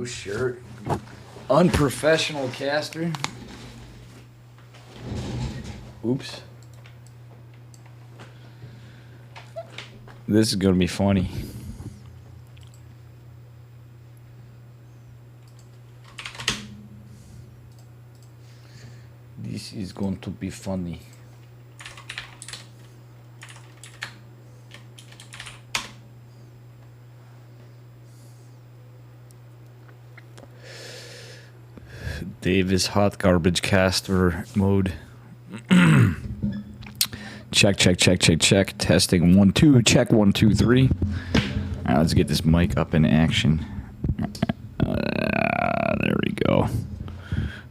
No shirt. Unprofessional caster. Oops. This is gonna be funny. This is going to be funny. Dave is hot garbage caster mode. Check. Testing 1 2. Check 1 2 3. All right, let's get this mic up in action. There we go.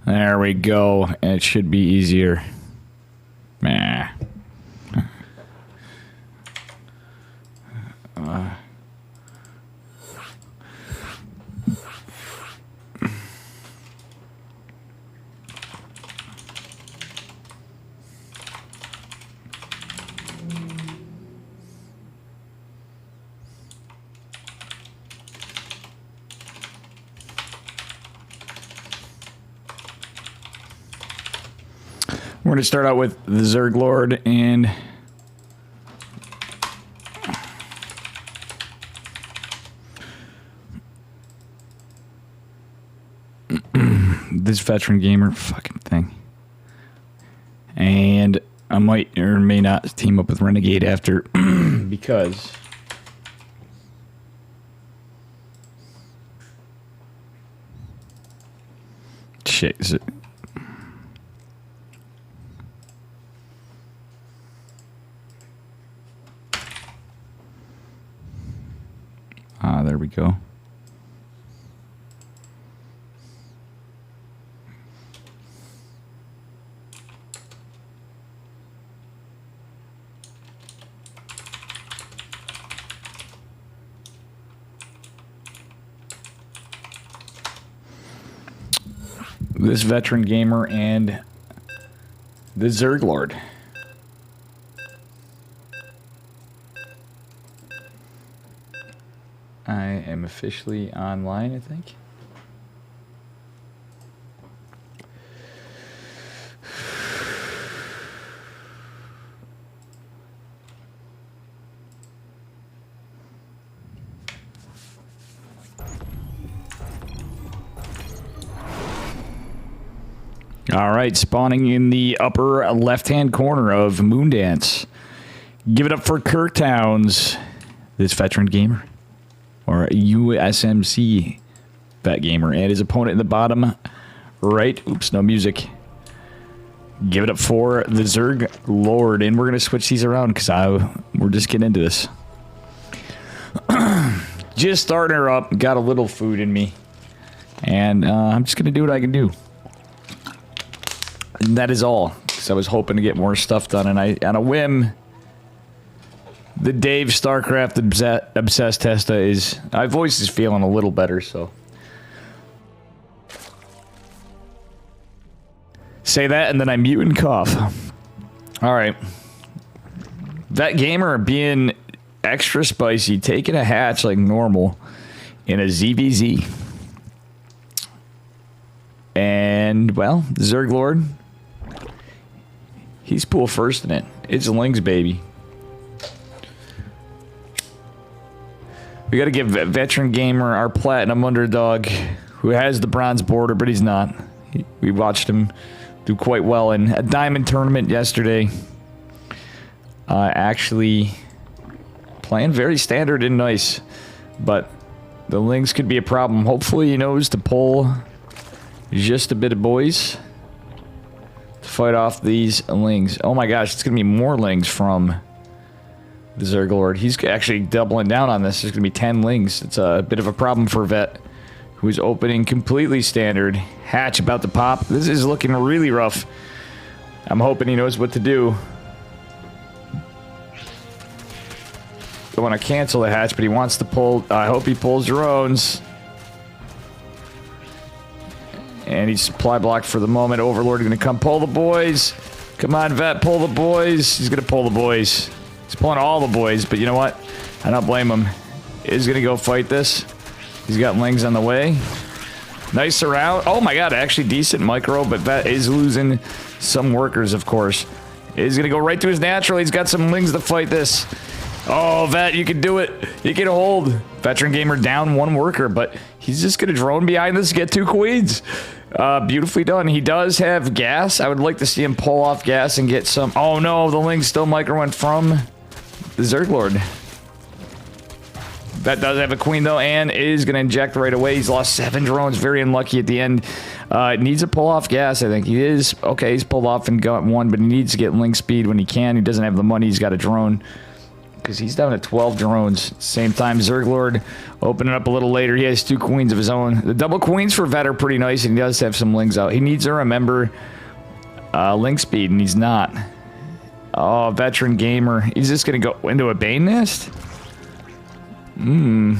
There we go. It should be easier. Meh. We're going to start out with the Zerg Lord and this veteran gamer fucking thing. And I might or may not team up with Renegade after because shit. Is it? There we go. This veteran gamer and the Zerg Lord. I am officially online, I think. All right, spawning in the upper left-hand corner of Moondance. Give it up for Kirk Towns, this veteran gamer. Or USMC vet gamer, and his opponent in the bottom right. Oops, no music. Give it up for the Zerg Lord, and we're gonna switch these around because we're just getting into this. Just starting her up. Got a little food in me, and I'm just gonna do what I can do. And that is all. Because I was hoping to get more stuff done, and on a whim. The Dave StarCraft Obsessed Testa is... My voice is feeling a little better, so... Say that, and then I mute and cough. Alright. That gamer being extra spicy, taking a hatch like normal in a ZVZ. And, well, the Zerg Lord... He's pool first in it. It's Ling's baby. We got to give veteran gamer our platinum underdog, who has the bronze border, but he's not. We watched him do quite well in a diamond tournament yesterday. Actually playing very standard and nice, but the Lings could be a problem. Hopefully he knows to pull just a bit of boys to fight off these Lings. Oh my gosh, it's going to be more Lings from... the Zerg Lord. He's actually doubling down on this. There's going to be 10 Lings. It's a bit of a problem for Vet, who's opening completely standard. Hatch about to pop. This is looking really rough. I'm hoping he knows what to do. Don't want to cancel the hatch, but he wants to pull... I hope he pulls drones. And he's supply blocked for the moment. Overlord going to come pull the boys. Come on, Vet, pull the boys. He's going to pull the boys. He's pulling all the boys, but you know what? I don't blame him. He's going to go fight this. He's got Lings on the way. Nice surround. Oh my god, actually decent micro, but that is losing some workers, of course. He's gonna go right to his natural. He's got some lings to fight this. Oh, Vet, you can do it. You can hold. Veteran Gamer down 1 worker, but he's just gonna drone behind this, get 2 queens. Beautifully done. He does have gas. I would like to see him pull off gas and get some. Oh no, the ling's still microing from the Zerglord. That does have a queen though, and is going to inject right away. He's lost 7 drones. Very unlucky at the end. Needs to pull off gas, I think. He is. Okay, he's pulled off and got 1, but he needs to get link speed when he can. He doesn't have the money. He's got a drone. Because he's down to 12 drones. Same time, Zerglord opening up a little later. He has 2 queens of his own. The double queens for Vet are pretty nice, and he does have some lings out. He needs to remember link speed, and he's not. Oh, Veteran Gamer. He's just going to go into a Bane Nest? He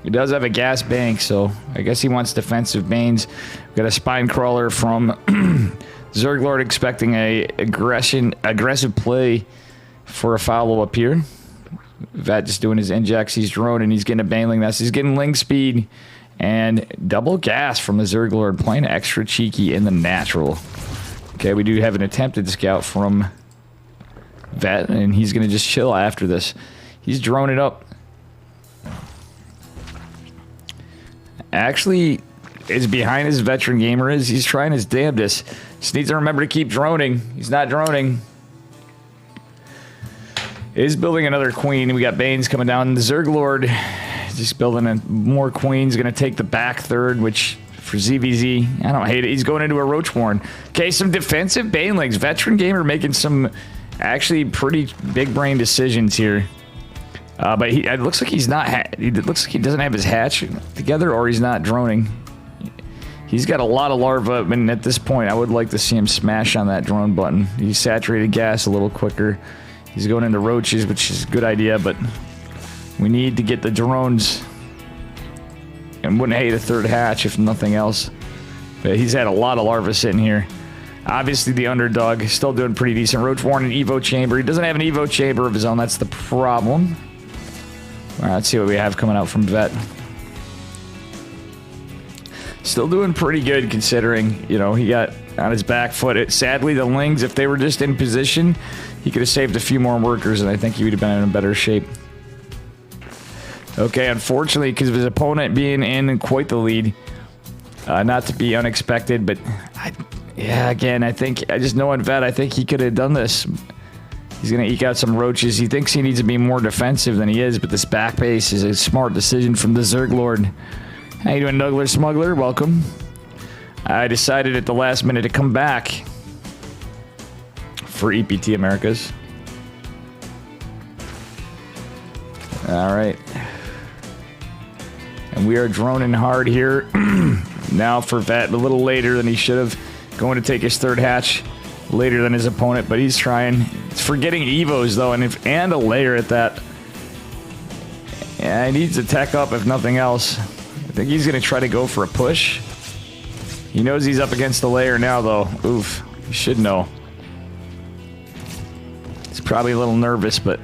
does have a gas bank, so I guess he wants defensive Banes. We've got a Spine Crawler from Zerglord expecting a aggressive play for a follow-up here. Vet just doing his injects. He's droning. He's getting a Baneling Nest. He's getting link speed. And double gas from the Zerglord, playing extra cheeky in the natural. Okay, we do have an attempted scout from Vet, and he's going to just chill after this. He's droning up. Actually, is behind his Veteran Gamer is. He's trying his damnedest. Just needs to remember to keep droning. He's not droning. Is building another queen. We got Banes coming down. The Zerglord just building more queens. Going to take the back third, which for ZVZ, I don't hate it. He's going into a Roachborn. Okay, some defensive Banelings. Veteran Gamer making some actually pretty big brain decisions here. But it looks like he's not. It looks like he doesn't have his hatch together, or he's not droning. He's got a lot of larva, and at this point, I would like to see him smash on that drone button. He saturated gas a little quicker. He's going into roaches, which is a good idea, but we need to get the drones. And wouldn't hate a 3rd hatch if nothing else. But he's had a lot of larvae sitting here. Obviously, the underdog is still doing pretty decent. Roachborn and Evo Chamber. He doesn't have an Evo Chamber of his own. That's the problem. All right, let's see what we have coming out from Vet. Still doing pretty good considering, you know, he got on his back foot. Sadly, the Lings, if they were just in position, he could have saved a few more workers, and I think he would have been in better shape. Okay, unfortunately, because of his opponent being in quite the lead, not to be unexpected, but yeah, again, I just know on Vet, I think he could have done this. He's going to eke out some roaches. He thinks he needs to be more defensive than he is, but this back base is a smart decision from the Zerglord. How you doing, Douglas Smuggler? Welcome. I decided at the last minute to come back for EPT Americas. Alright. And we are droning hard here. Now for Vet, a little later than he should have. Going to take his 3rd hatch later than his opponent, but he's trying. It's forgetting Evos, though, and a layer at that. Yeah, he needs to tech up, if nothing else. I think he's going to try to go for a push. He knows he's up against the layer now, though. Oof. He should know. He's probably a little nervous, but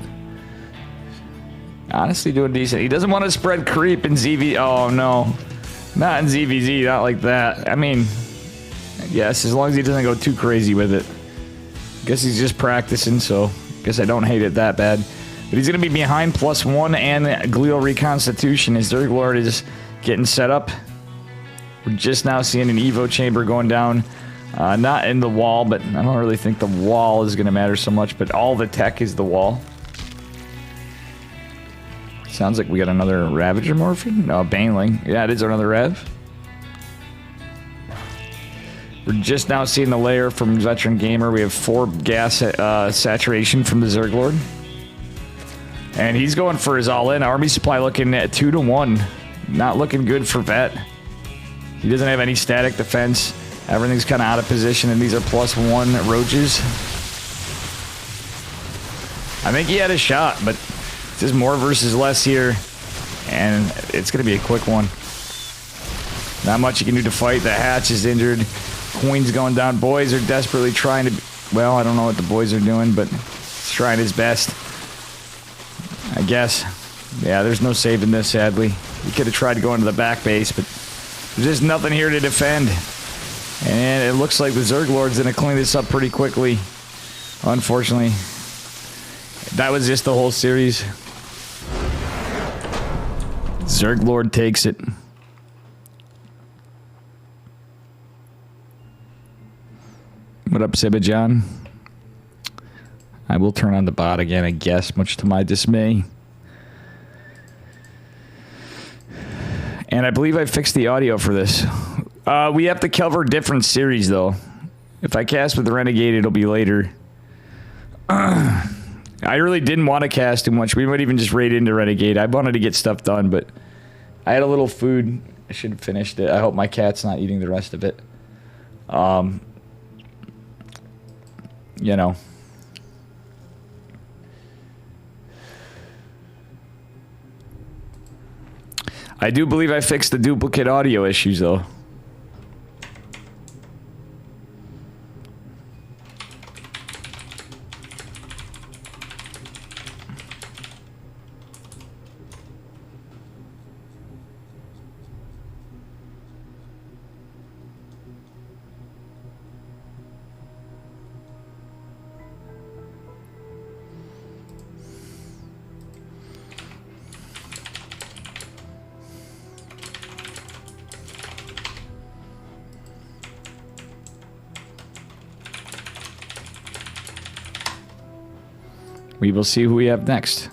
honestly doing decent. He doesn't want to spread creep in ZV. Oh, no. Not in ZVZ. Not like that. I mean, yes, as long as he doesn't go too crazy with it. Guess he's just practicing, so guess I don't hate it that bad. But he's going to be behind +1 and glial reconstitution as Zerglord is getting set up. We're just now seeing an Evo chamber going down. Not in the wall, but I don't really think the wall is going to matter so much, but all the tech is the wall. Sounds like we got another Ravager Morphin? No, Baneling. Yeah, it is another Rev. We're just now seeing the layer from Veteran Gamer. We have 4 gas saturation from the Zerglord. And he's going for his all-in. Army supply looking at 2-1. Not looking good for Vet. He doesn't have any static defense. Everything's kind of out of position, and these are +1 roaches. I think he had a shot, but it's just more versus less here. And it's going to be a quick one. Not much you can do to fight. The hatch is injured. Queen's going down. Boys are desperately trying to... Well, I don't know what the boys are doing, but he's trying his best. I guess. Yeah, there's no saving this, sadly. He could have tried to go into the back base, but There's just nothing here to defend. And it looks like the Zerg Lord's going to clean this up pretty quickly. Unfortunately. That was just the whole series. Zerg Lord takes it. What up, Sibajan? I will turn on the bot again, I guess, much to my dismay. And I believe I fixed the audio for this. We have to cover different series, though. If I cast with the Renegade, it'll be later. I really didn't want to cast too much. We might even just raid into Renegade. I wanted to get stuff done, but I had a little food. I should have finished it. I hope my cat's not eating the rest of it. You know. I do believe I fixed the duplicate audio issues, though. We will see who we have next.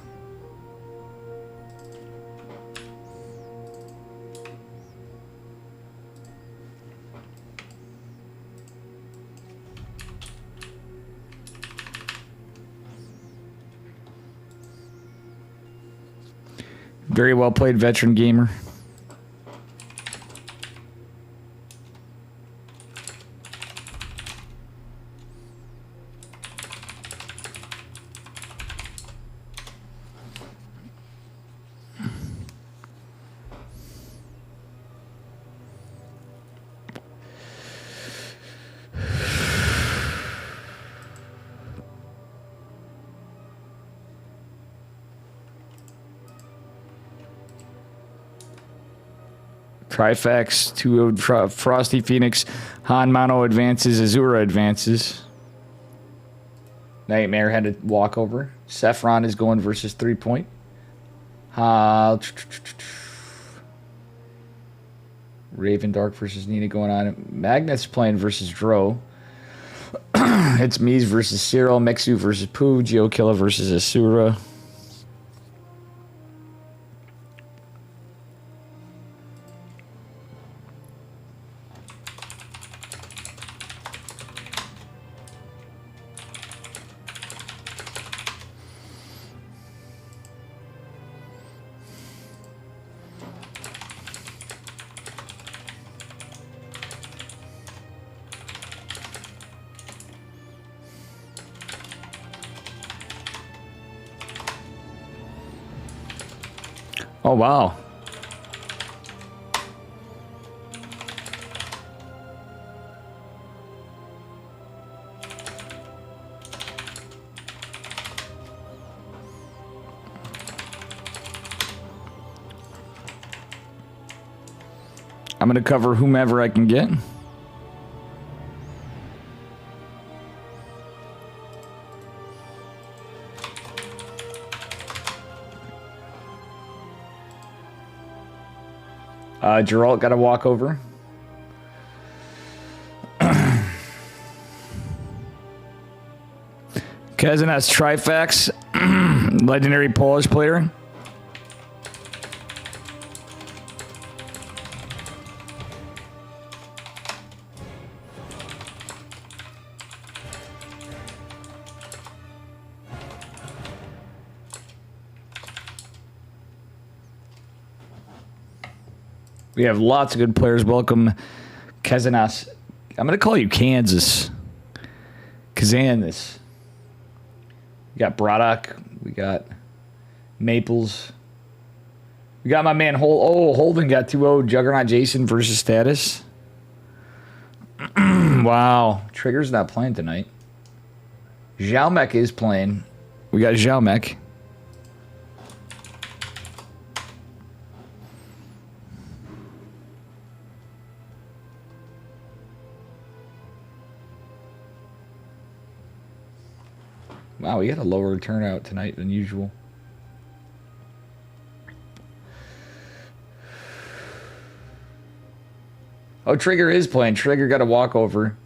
Very well played, veteran gamer. Trifex, 2 Frosty Phoenix, Han Mono advances, Azura advances. Nightmare had to walk over. Sepheron is going versus 3-point. Raven Dark versus Nina going on. Magnet's playing versus Dro. It's Mies versus Cyril. Mexu versus Pooh. Geokilla versus Asura. Oh, wow. I'm going to cover whomever I can get. Geralt got to walk over. Kazanas Trifex, legendary Polish player. We have lots of good players. Welcome, Kazanas. I'm going to call you Kansas. Kazanis. We got Braddock. We got Maples. We got my man Holden got 2-0. Juggernaut Jason versus Status. Wow. Trigger's not playing tonight. Xiaomech is playing. We got Xiaomech. Wow, we got a lower turnout tonight than usual. Oh, Trigger is playing. Trigger got a walkover.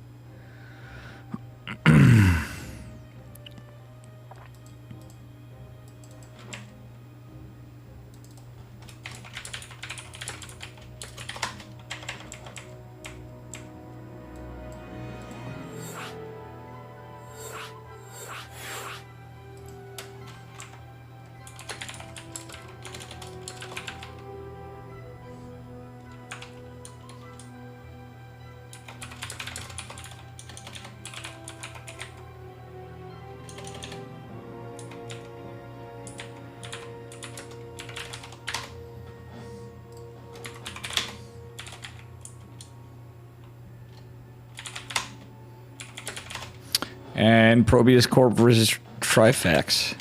And Probius Corp versus Trifax.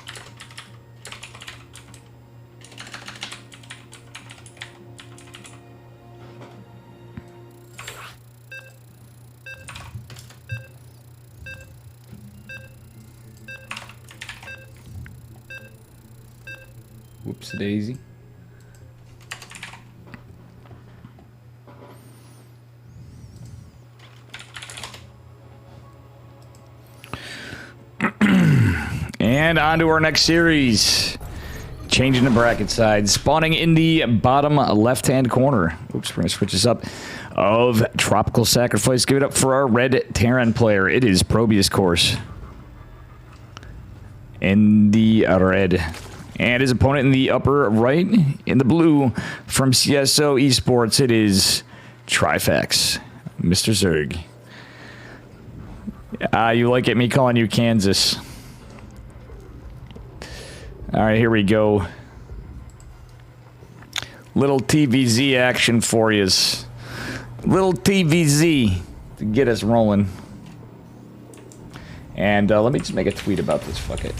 Whoops daisy. And on to our next series. Changing the bracket side. Spawning in the bottom left-hand corner. Oops, we're going to switch this up. Of Tropical Sacrifice. Give it up for our red Terran player. It is Probius Course. In the red. And his opponent in the upper right. In the blue. From CSO Esports. It is Trifax. Mr. Zerg. You like it, me calling you Kansas. All right, here we go. Little TVZ action for yous. Little TVZ to get us rolling. And let me just make a tweet about this. Fuck it.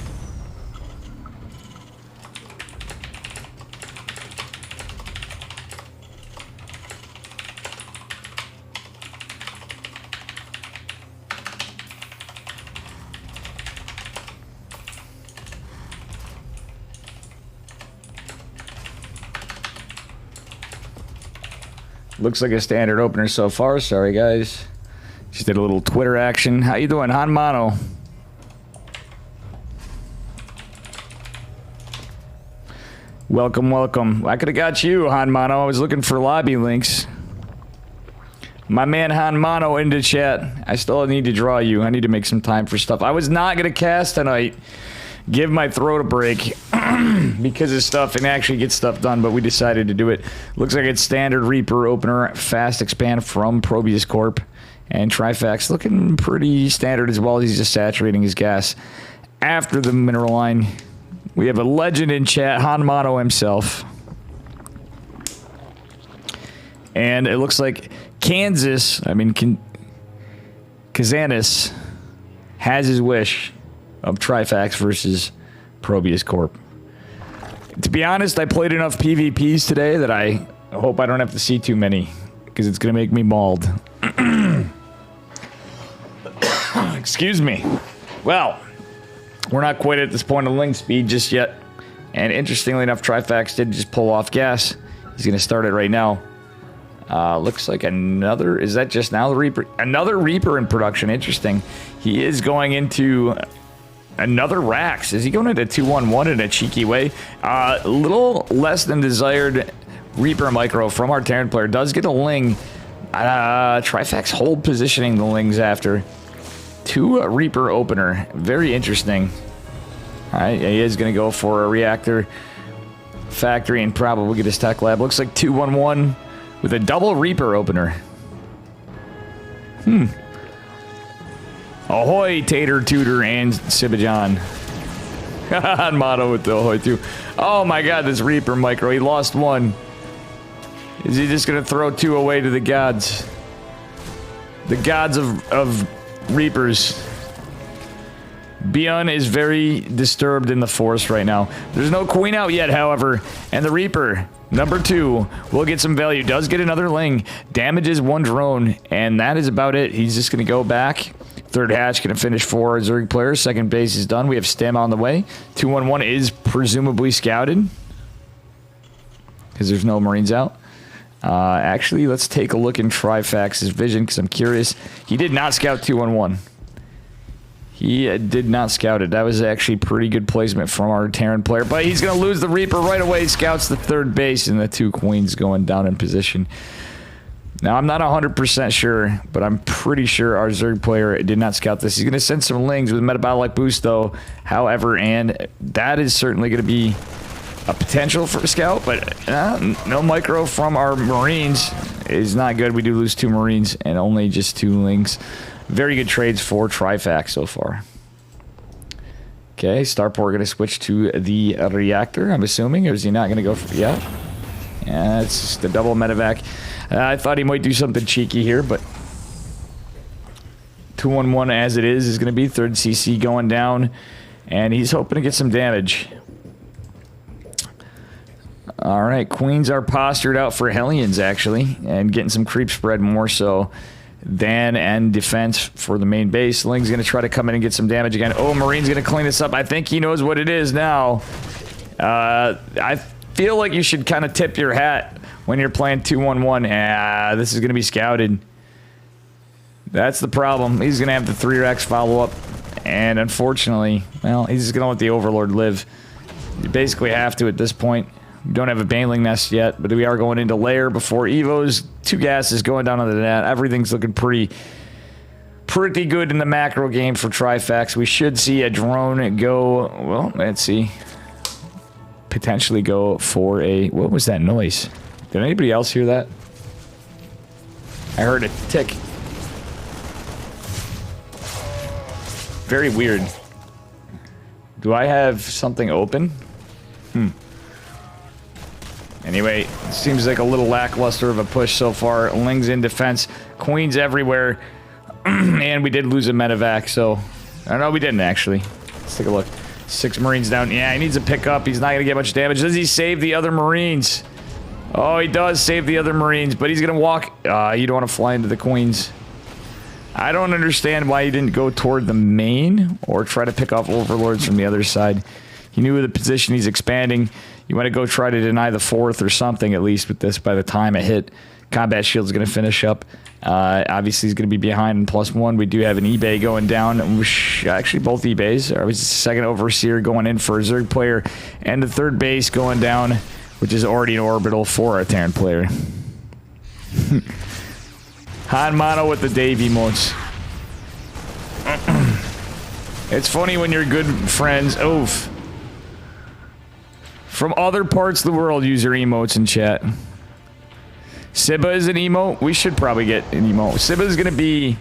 Looks like a standard opener so far. Sorry, guys. Just did a little Twitter action. How you doing, Han Mono? Welcome, welcome. I could have got you, Han Mono. I was looking for lobby links. My man Han Mono into chat. I still need to draw you. I need to make some time for stuff. I was not going to cast tonight. Give my throat a break because of stuff and actually get stuff done, but we decided to do it. Looks like it's standard Reaper opener, fast expand from Probius Corp, and Trifax looking pretty standard as well. He's just saturating his gas after the mineral line. We have a legend in chat, Han Mono himself. And it looks like Kansas, Kazanis has his wish of Trifax versus Probius Corp. To be honest, I played enough PvPs today that I hope I don't have to see too many, because it's going to make me mauled. Excuse me. Well, we're not quite at this point of link speed just yet. And interestingly enough, Trifax did just pull off gas. He's going to start it right now. Looks like another... Is that just now the Reaper? Another Reaper in production. Interesting. He is going into... Another Rax. Is he going into 2-1-1 in a cheeky way? A little less than desired Reaper micro from our Terran player. Does get a Ling. Trifax hold positioning the Lings after. To a Reaper opener. Very interesting. Alright, he is going to go for a Reactor Factory and probably get his Tech Lab. Looks like 2-1-1 with a double Reaper opener. Ahoy, Tater, Tutor, and Sibajan. Motto with the ahoy, too. Oh my god, this Reaper micro. He lost one. Is he just going to throw two away to the gods? The gods of Reapers. Bion is very disturbed in the force right now. There's no queen out yet, however. And the Reaper, number 2, will get some value. Does get another Ling. Damages one drone. And that is about it. He's just going to go back Third hatch going to finish for our Zerg player. Second base is done. We have Stem on the way. 211 is presumably scouted because there's no Marines out. Actually, let's take a look in Trifax's vision because I'm curious. He did not scout 211. He did not scout it. That was actually pretty good placement from our Terran player. But he's going to lose the Reaper right away. He scouts the third base and the 2 Queens going down in position. Now, I'm not 100% sure, but I'm pretty sure our Zerg player did not scout this. He's going to send some Lings with metabolic boost, though. However, and that is certainly going to be a potential for a scout, but no micro from our Marines is not good. We do lose 2 Marines and only just 2 Lings. Very good trades for Trifax so far. Okay, Starport going to switch to the reactor, I'm assuming. Or is he not going to go for... Yeah, it's just a double medevac. I thought he might do something cheeky here, but 211 as it is going to be. Third CC going down, and he's hoping to get some damage. All right, Queens are postured out for Hellions, actually, and getting some creep spread more so than and defense for the main base. Ling's going to try to come in and get some damage again. Oh, Marine's going to clean this up. I think he knows what it is now. I feel like you should kind of tip your hat when you're playing 2-1-1. This is going to be scouted. That's the problem. He's going to have the 3-Rex follow up. And unfortunately, well, he's just going to let the Overlord live. You basically have to at this point. We don't have a Baneling Nest yet, but we are going into Lair before Evos. 2 gases going down on the net. Everything's looking pretty good in the macro game for Trifax. We should see a drone go, well, let's see. Potentially go for a, what was that noise? Did anybody else hear that? I heard a tick. Very weird. Do I have something open? Anyway, it seems like a little lackluster of a push so far. Ling's in defense. Queens everywhere. And we did lose a medevac, so... I don't know, we didn't actually. Let's take a look. 6 Marines down. Yeah, he needs a pickup. He's not going to get much damage. Does he save the other Marines? Oh, he does save the other Marines, but he's going to walk... you don't want to fly into the Queens. I don't understand why he didn't go toward the main or try to pick off Overlords from the other side. He knew the position he's expanding. You want to go try to deny the 4th or something, at least, with this by the time it hit. Combat Shield's going to finish up. Obviously, he's going to be behind in +1. We do have an eBay going down. Actually, both eBays. Or was the second Overseer going in for a Zerg player. And the third base going down, which is already an orbital for a Terran player. Han Mono with the Dave emotes. It's funny when you're good friends. Oof. From other parts of the world, use your emotes in chat. Sibba is an emote. We should probably get an emote. Sibba is going to be...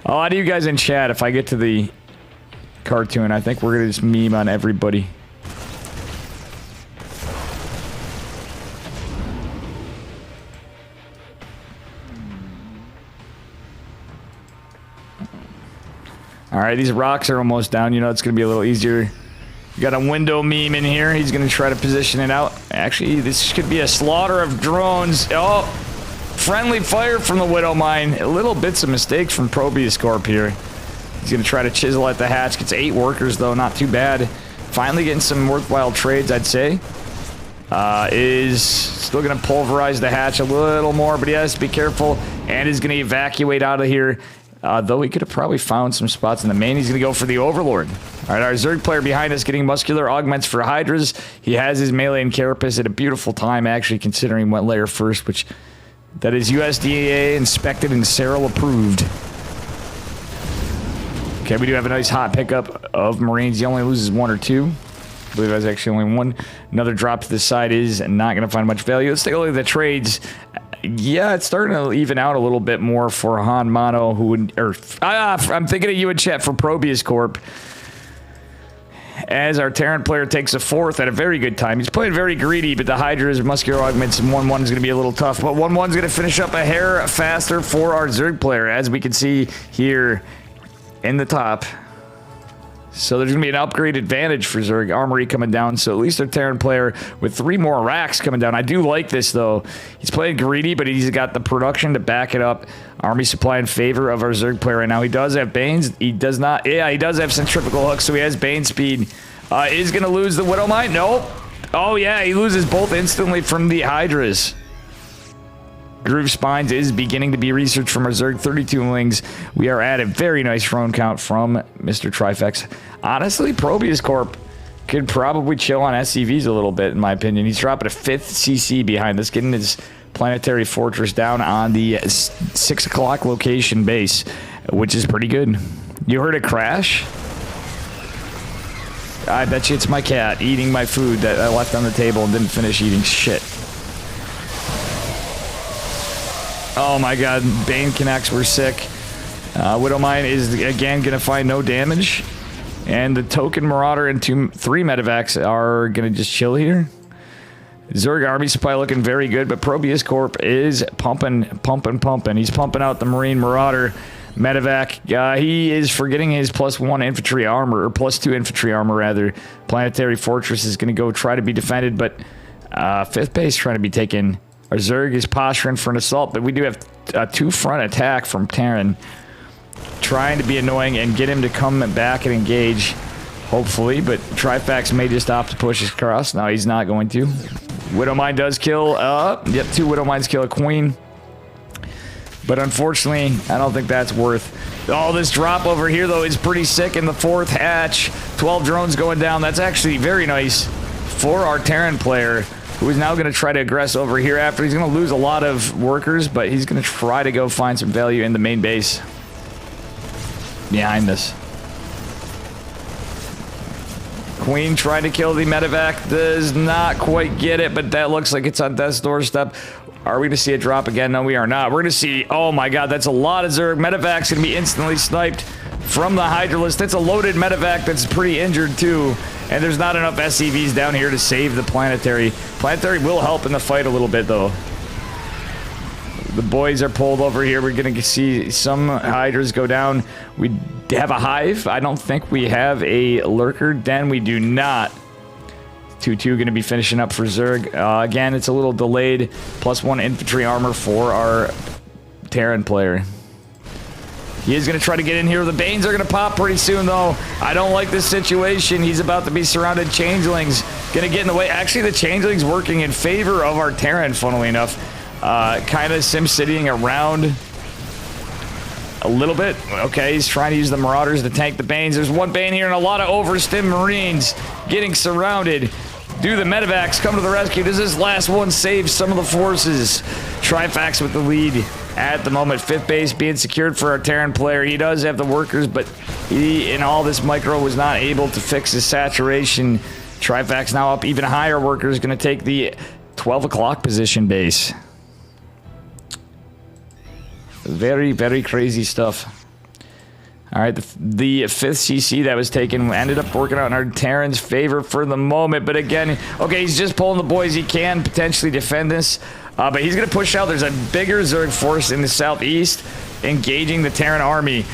A lot of you guys in chat, if I get to the cartoon, I think we're going to just meme on everybody. Alright, these rocks are almost down. You know, it's going to be a little easier. You got a window meme in here. He's going to try to position it out. Actually, this could be a slaughter of drones. Oh, friendly fire from the Widow Mine. Little bits of mistakes from Probius Corp here. He's going to try to chisel at the hatch. Gets 8 workers, though. Not too bad. Finally getting some worthwhile trades, I'd say. Is still going to pulverize the hatch a little more, but he has to be careful. And is going to evacuate out of here. Though he could have probably found some spots in the main. He's going to go for the Overlord. All right, our Zerg player behind us getting muscular augments for Hydras. He has his melee and carapace at a beautiful time, actually, considering he went layer first, which that is USDA inspected and Cyril approved. Okay, we do have a nice hot pickup of Marines. He only loses 1 or 2. I believe that's actually only 1. Another drop to the side is not going to find much value. Let's take a look at the trades. Yeah, it's starting to even out a little bit more for Han Mono, who would... I'm thinking of you in chat for Probius Corp. As our Terran player takes a 4th at a very good time. He's playing very greedy, but the Hydra's muscular augments and 1-1 is going to be a little tough. But 1-1 is going to finish up a hair faster for our Zerg player, as we can see here in the top. So there's going to be an upgrade advantage for Zerg. Armory coming down, so at least their Terran player with 3 more racks coming down. I do like this, though. He's playing greedy, but he's got the production to back it up. Army supply in favor of our Zerg player right now. He does have Banes. He does not... Yeah, he does have centrifugal hooks, so he has Bane speed. Is going to lose the Widow Mine? Nope. Oh, yeah, he loses both instantly from the Hydras. Groove Spines is beginning to be researched from our Zerg. 32 lings. We are at a very nice drone count from Mr. Trifex. Honestly, Probius Corp could probably chill on SCVs a little bit, in my opinion. He's dropping a 5th CC behind this, getting his planetary fortress down on the 6 o'clock location base, which is pretty good. You heard it crash? I bet you it's my cat eating my food that I left on the table and didn't finish eating. Shit. Oh my god, Bane connects, we're sick. Widowmine is again gonna find no damage. And the Token Marauder and 3 medevacs are gonna just chill here. Zerg Army Supply looking very good, but Probius Corp is pumping. He's pumping out the Marine Marauder medevac. He is forgetting his +1 infantry armor, or +2 infantry armor rather. Planetary Fortress is gonna go try to be defended, but 5th base trying to be taken. Our Zerg is posturing for an assault, but we do have a 2-front attack from Terran. Trying to be annoying and get him to come back and engage, hopefully, but Trifax may just opt to push across. No, he's not going to. Widowmine does kill, 2 Widowmines kill a Queen. But unfortunately, I don't think that's worth... Oh, this drop over here, though, is pretty sick in the 4th hatch. 12 drones going down. That's actually very nice for our Terran player, who is now going to try to aggress over here after. He's going to lose a lot of workers, but he's going to try to go find some value in the main base. Behind this. Queen trying to kill the medevac. Does not quite get it, but that looks like it's on death's doorstep. Are we going to see a drop again? No, we are not. We're going to see... Oh my god, that's a lot of Zerg. Medevac's going to be instantly sniped from the Hydralist. That's a loaded medevac that's pretty injured too. And there's not enough SCVs down here to save the Planetary. Planetary will help in the fight a little bit, though. The boys are pulled over here. We're going to see some Hydras go down. We have a Hive. I don't think we have a Lurker Den. We do not. 2-2 going to be finishing up for Zerg. Again, it's a little delayed. +1 infantry armor for our Terran player. He is going to try to get in here. The Banes are going to pop pretty soon, though. I don't like this situation. He's about to be surrounded. Changelings going to get in the way. Actually, the Changelings working in favor of our Terran, funnily enough. Kind of sim-citying around a little bit. Okay, he's trying to use the Marauders to tank the Banes. There's 1 Bane here and a lot of overstim Marines getting surrounded. Do the medevacs come to the rescue? Does this last one save some of the forces? Trifax with the lead at the moment. 5th base being secured for our Terran player. He does have the workers, but he, in all this micro, was not able to fix his saturation. Trifax now up even higher. Workers going to take the 12 o'clock position base. Very, very crazy stuff. All right, the 5th CC that was taken ended up working out in our Terran's favor for the moment. But again, okay, he's just pulling the boys. He can potentially defend this. But he's going to push out. There's a bigger Zerg force in the southeast engaging the Terran army.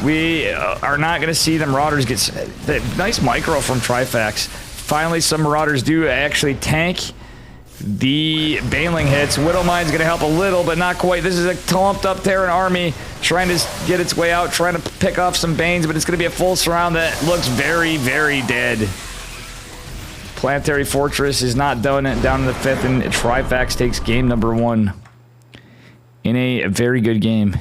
We are not going to see the Marauders get... Nice micro from Trifax. Finally, some Marauders do actually tank the Baneling hits. Widowmine's going to help a little, but not quite. This is a clumped up Terran army trying to get its way out, trying to pick off some Banes, but it's going to be a full surround that looks very, very dead. Planetary Fortress is not done down in the 5th, and Trifax takes game number 1 in a very good game.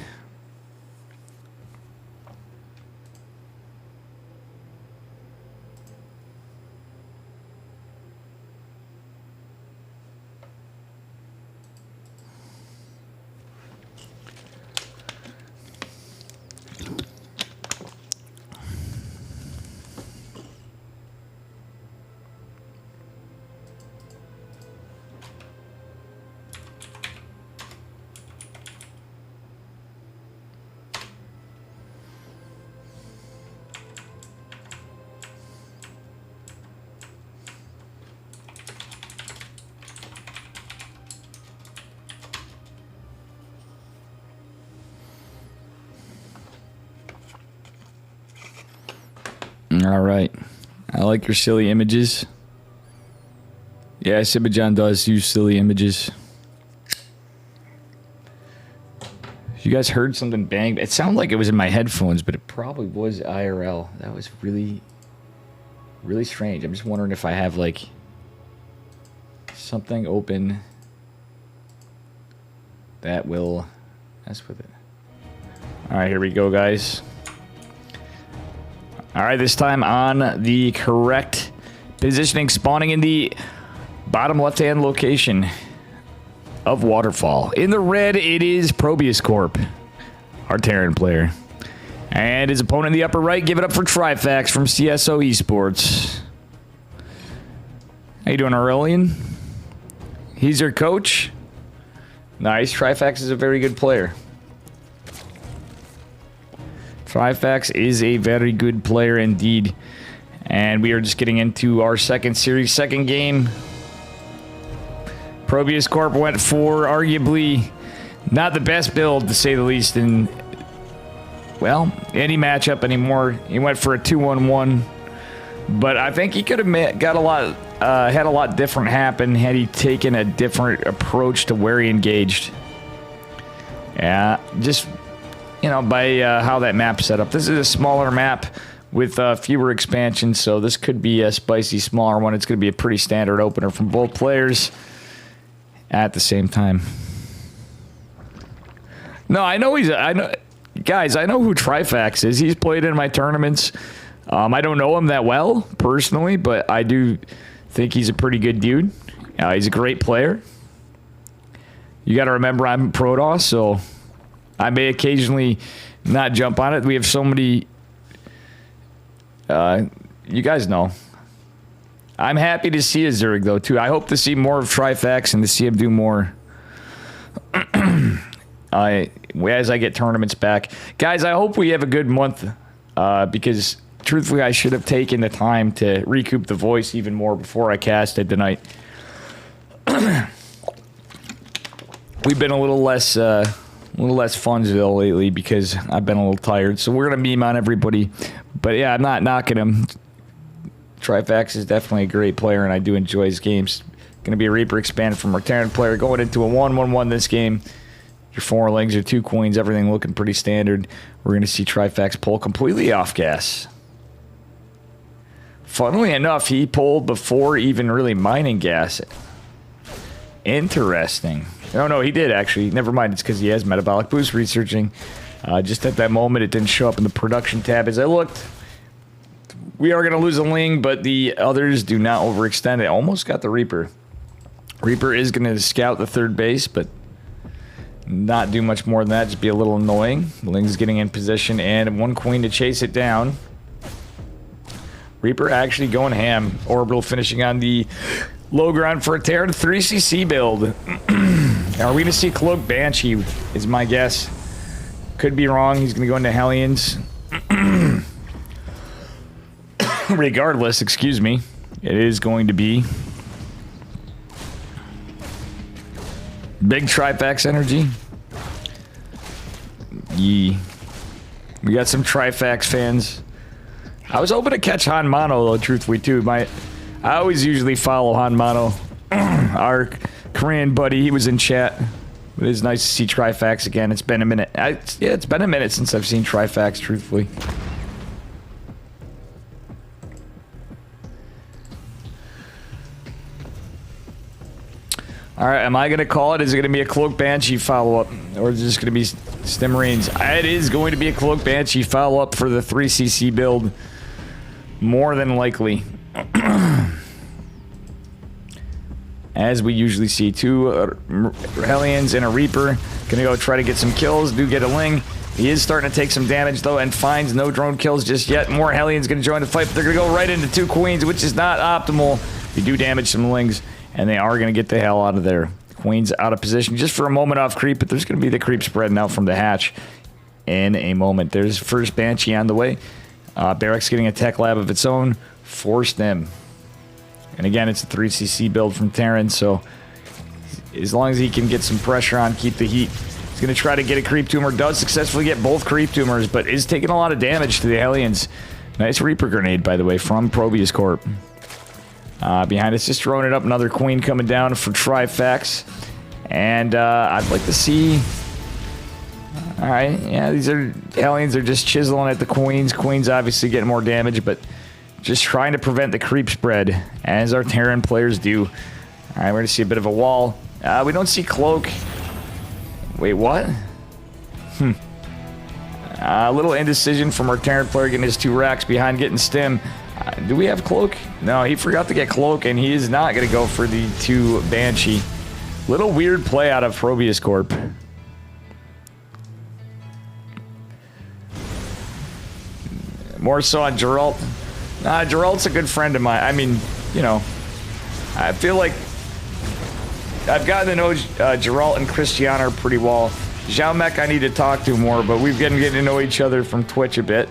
All right. I like your silly images. Yeah, Sibajan does use silly images. You guys heard something bang? It sounded like it was in my headphones, but it probably was IRL. That was really, really strange. I'm just wondering if I have, like, something open that will mess with it. All right, here we go, guys. All right, this time on the correct positioning, spawning in the bottom left-hand location of Waterfall. In the red, it is Probius Corp, our Terran player. And his opponent in the upper right, give it up for Trifax from CSO Esports. How you doing, Aurelian? He's your coach. Nice. Trifax is a very good player. Trifax is a very good player indeed. And we are just getting into our second series, second game. Probius Corp went for arguably not the best build, to say the least, in, well, any matchup anymore. He went for a 2-1-1. But I think he could have got a lot, had a lot different happen had he taken a different approach to where he engaged. Yeah, just, you know, by how that map's set up. This is a smaller map with fewer expansions, so this could be a spicy, smaller one. It's going to be a pretty standard opener from both players at the same time. No, I know guys, I know who Trifax is. He's played in my tournaments. I don't know him that well, personally, but I do think he's a pretty good dude. He's a great player. You got to remember, I'm Protoss, so I may occasionally not jump on it. We have so many... you guys know. I'm happy to see a Zerg, though, too. I hope to see more of Trifax and to see him do more as I get tournaments back. Guys, I hope we have a good month because, truthfully, I should have taken the time to recoup the voice even more before I casted tonight. We've been a little less Funsville lately because I've been a little tired. So we're going to meme on everybody. But, yeah, I'm not knocking him. Trifax is definitely a great player, and I do enjoy his games. Going to be a Reaper expanded from our Terran player. Going into a 1-1-1 this game. Your 4 lings, your 2 queens, everything looking pretty standard. We're going to see Trifax pull completely off gas. Funnily enough, he pulled before even really mining gas. Interesting. Oh, no, he did, actually. Never mind. It's because he has metabolic boost researching. Just at that moment, it didn't show up in the production tab as I looked. We are going to lose a ling, but the others do not overextend. It almost got the Reaper. Reaper is going to scout the third base, but not do much more than that. Just be a little annoying. The ling's getting in position, and 1 queen to chase it down. Reaper actually going ham. Orbital finishing on the low ground for a Terran 3cc build. Are we going to see Cloak Banshee is my guess. Could be wrong. He's going to go into Hellions. Regardless, excuse me, it is going to be big Trifax energy. Yee. We got some Trifax fans. I was hoping to catch Han Mono, though, truthfully, too. I always usually follow Han Mono. Our Korean buddy, he was in chat. It is nice to see Trifax again. It's been a minute. Yeah, it's been a minute since I've seen Trifax, truthfully. All right, am I going to call it? Is it going to be a Cloak Banshee follow-up? Or is it just going to be Stimmarines? It is going to be a Cloak Banshee follow-up for the 3cc build. More than likely. As we usually see. 2 Hellions and a Reaper. Going to go try to get some kills. Do get a Ling. He is starting to take some damage, though, and finds no drone kills just yet. More Hellions going to join the fight, but they're going to go right into 2 Queens, which is not optimal. They do damage some Lings. And they are going to get the hell out of there. Queen's out of position just for a moment off creep, but there's going to be the creep spreading out from the hatch in a moment. There's first Banshee on the way. Barracks getting a tech lab of its own. Forced them. And again, it's a 3cc build from Terran, so as long as he can get some pressure on, keep the heat, he's going to try to get a creep tumor. Does successfully get both creep tumors, but is taking a lot of damage to the Hellions. Nice Reaper grenade, by the way, from Probius Corp. Behind us, just throwing it up. Another queen coming down for Trifax. And I'd like to see... Alright, yeah, these are... Hellions are just chiseling at the queens. Queens obviously getting more damage, but just trying to prevent the creep spread, as our Terran players do. Alright, we're going to see a bit of a wall. We don't see Cloak. Wait, what? A little indecision from our Terran player getting his 2 racks behind getting Stim. Do we have Cloak? No, he forgot to get Cloak, and he is not going to go for the 2 Banshee. Little weird play out of Probius Corp. More so on Geralt. Geralt's a good friend of mine. I mean, you know, I feel like I've gotten to know Geralt and Christiana pretty well. Xiaomek I need to talk to more, but we've getting to know each other from Twitch a bit.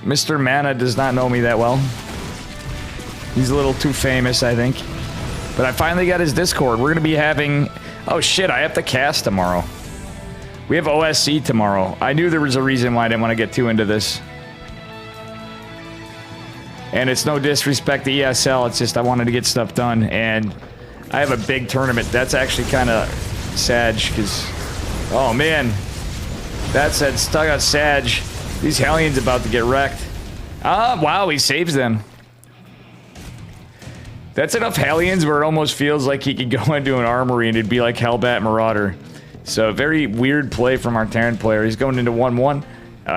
Mr. Mana does not know me that well. He's a little too famous, I think. But I finally got his Discord. We're going to be having... Oh shit, I have to cast tomorrow. We have OSC tomorrow. I knew there was a reason why I didn't want to get too into this. And it's no disrespect to ESL, it's just I wanted to get stuff done. And I have a big tournament. That's actually kind of sad, because... Oh man. That said, stuck on Sag. These Hellions about to get wrecked. Ah, wow, he saves them. That's enough Hellions where it almost feels like he could go into an armory and it'd be like Hellbat Marauder. So, very weird play from our Terran player. He's going into 1-1.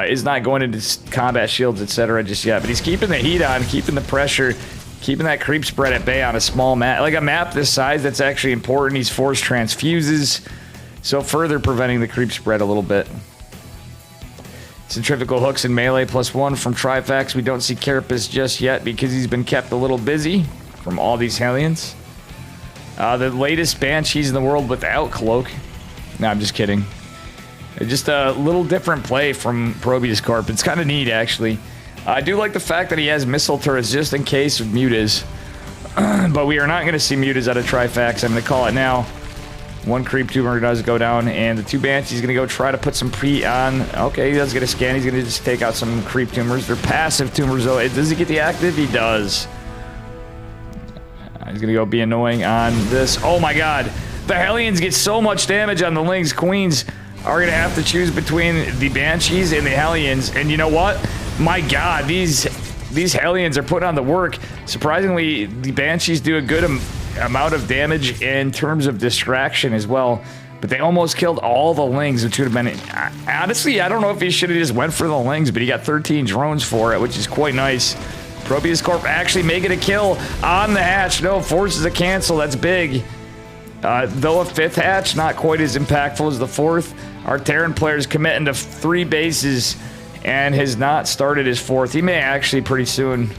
Is not going into combat shields, etc. just yet. But he's keeping the heat on, keeping the pressure, keeping that creep spread at bay on a small map. Like a map this size, that's actually important. He's forced transfuses. So, further preventing the creep spread a little bit. Centrifugal hooks and melee +1 from Trifax. We don't see Carapace just yet because he's been kept a little busy from all these Hellions. The latest Banshees in the world without Cloak. No, I'm just kidding. Just a little different play from Probius Corp. It's kind of neat, actually. I do like the fact that he has missile turrets just in case of Mutas. But we are not going to see Mutas out of Trifax. I'm going to call it now. 1 creep tumor does go down, and the 2 Banshees going to go try to put some pre on. Okay, he does get a scan. He's going to just take out some creep tumors. They're passive tumors, though. Does he get the active? He does. He's going to go be annoying on this. Oh, my God. The Hellions get so much damage on the Lynx. Queens are going to have to choose between the Banshees and the Hellions. And you know what? My God, these Hellions are putting on the work. Surprisingly, the Banshees do a good amount of damage in terms of distraction as well. But they almost killed all the Lings, which would have been... Honestly, I don't know if he should have just went for the Lings, but he got 13 drones for it, which is quite nice. Probius Corp actually making a kill on the hatch. No, forces a cancel. That's big. Though a 5th hatch, not quite as impactful as the 4th. Our Terran player's committing to 3 bases and has not started his 4th. He may actually pretty soon.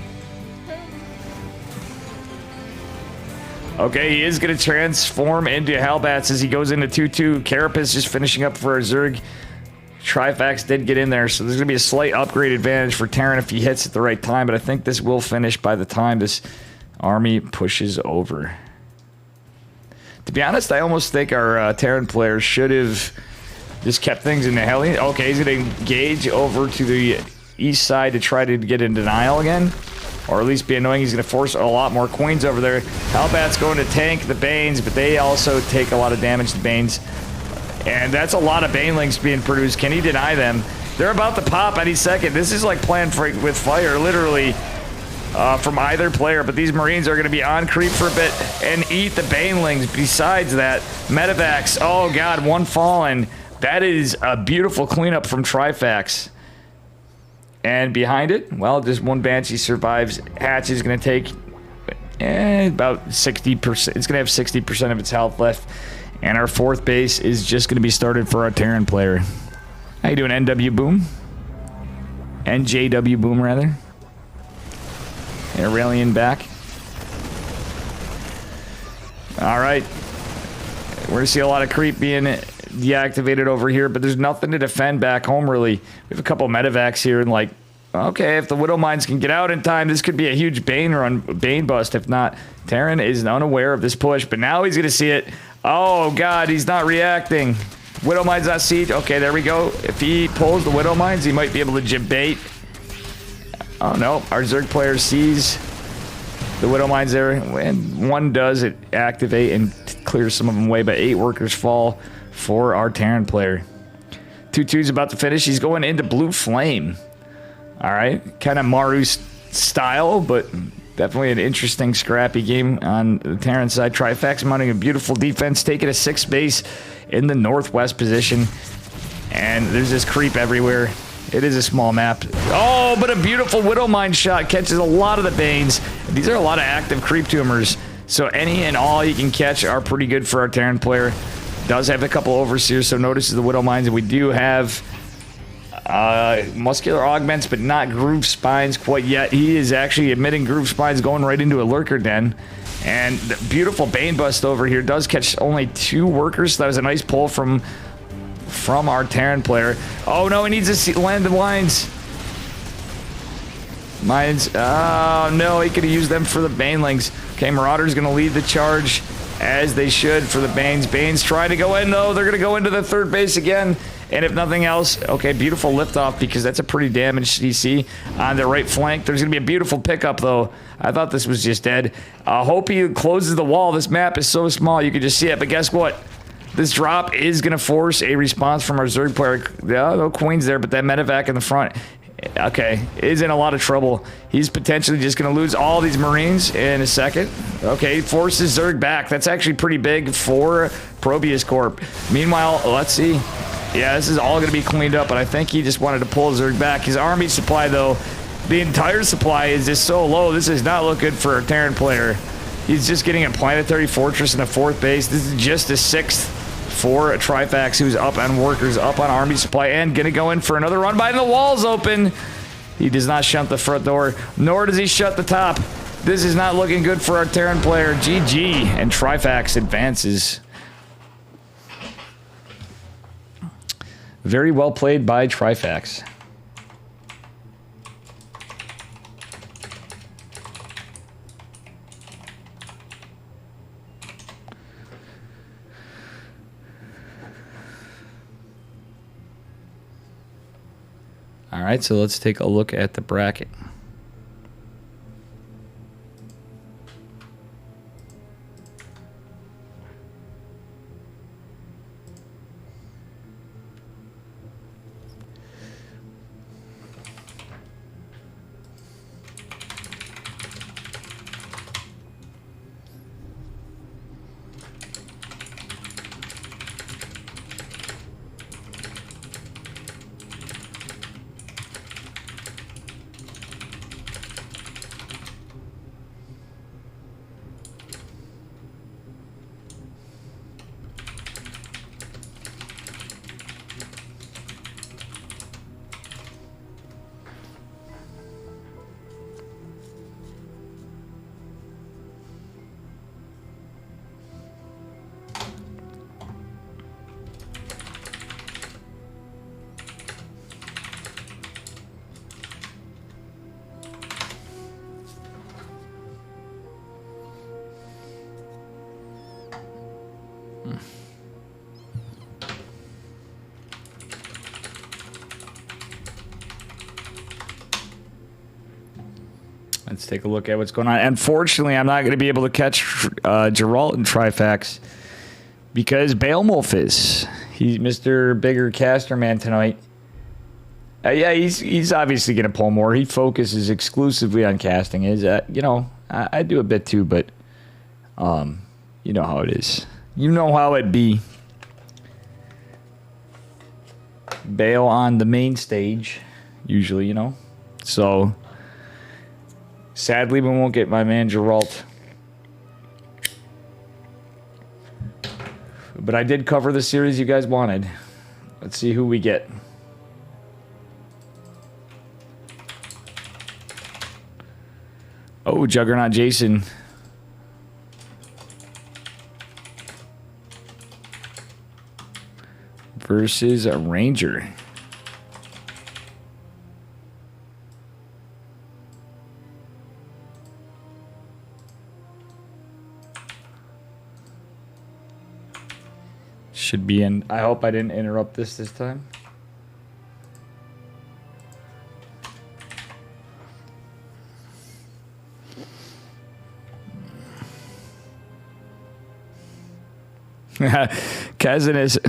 Okay, he is going to transform into Hellbats as he goes into 2-2. Carapace just finishing up for a Zerg. Trifax did get in there, so there's going to be a slight upgrade advantage for Terran if he hits at the right time, but I think this will finish by the time this army pushes over. To be honest, I almost think our Terran players should have just kept things in the Hellion. Okay, he's going to engage over to the east side to try to get in denial again. Or at least be annoying. He's going to force a lot more Queens over there. Hellbat's going to tank the Banes, but they also take a lot of damage to Banes. And that's a lot of Banelings being produced. Can he deny them? They're about to pop any second. This is like playing with fire, literally, from either player. But these Marines are going to be on creep for a bit and eat the Banelings. Besides that, Medivacs. Oh, God, 1 fallen. That is a beautiful cleanup from Trifax. And behind it, well, just 1 Banshee survives. Hatch is going to take about 60%. It's going to have 60% of its health left. And our 4th base is just going to be started for our Terran player. How you doing, NW Boom? NJW Boom, rather. Aurelian back. All right. We're going to see a lot of creep being deactivated over here, but there's nothing to defend back home, really. We have a couple Medivacs here, and like, okay, if the Widow Mines can get out in time, this could be a huge Bane run, Bane bust. If not, Terran is unaware of this push, but now he's going to see it. Oh, God, he's not reacting. Widow Mines on siege. Okay, there we go. If he pulls the Widow Mines, he might be able to jib bait. Oh, no. Our Zerg player sees the Widow Mines there. And one does it activate and clears some of them away, but 8 workers fall for our Terran player. 2-2's about to finish. He's going into Blue Flame. All right. Kind of Maru style, but definitely an interesting, scrappy game on the Terran side. Trifax mounting a beautiful defense, taking a 6th base in the northwest position. And there's this creep everywhere. It is a small map. Oh, but a beautiful Widow Mine shot catches a lot of the Banes. These are a lot of active creep tumors. So any and all he can catch are pretty good for our Terran player. Does have a couple overseers, so notices the Widow Mines. And we do have muscular augments, but not groove spines quite yet. He is actually emitting groove spines, going right into a lurker den. And the beautiful Bane bust over here does catch only 2 workers. So that was a nice pull from our Terran player. Oh no, he needs to land the lines. Mines. Oh no, he could have used them for the Banelings. Okay, Marauder's going to lead the charge as they should for the Banes. Banes try to go in though. They're going to go into the 3rd base again. And if nothing else, okay, beautiful liftoff because that's a pretty damaged CC on the right flank. There's going to be a beautiful pickup though. I thought this was just dead. Hope he closes the wall. This map is so small you can just see it. But guess what? This drop is going to force a response from our Zerg player. Yeah, no Queen's there, but that medevac in the front, okay, is in a lot of trouble. He's potentially just going to lose all these Marines in a second. Okay, forces Zerg back. That's actually pretty big for Probius Corp. Meanwhile, let's see. Yeah, this is all going to be cleaned up, but I think he just wanted to pull Zerg back. His army supply, though, the entire supply is just so low. This does not look good for a Terran player. He's just getting a planetary fortress in the 4th base. This is just a 6th for a Trifax who's up on workers, up on army supply, and going to go in for another run by the walls open. He does not shut the front door, nor does he shut the top. This is not looking good for our Terran player. GG, and Trifax advances. Very well played by Trifax. All right, so let's take a look at the bracket. Let's take a look at what's going on. Unfortunately, I'm not going to be able to catch Geralt and Trifax because Beowulf is. He's Mr. Bigger Caster Man tonight. Yeah, he's obviously going to pull more. He focuses exclusively on casting. You know, I do a bit too, but you know how it is. You know how it be. Bale on the main stage, usually, you know. So, sadly, we won't get my man Geralt. But I did cover the series you guys wanted. Let's see who we get. Oh, Juggernaut Jason. Versus a Ranger. Should be in. I hope I didn't interrupt this time. Kazan is...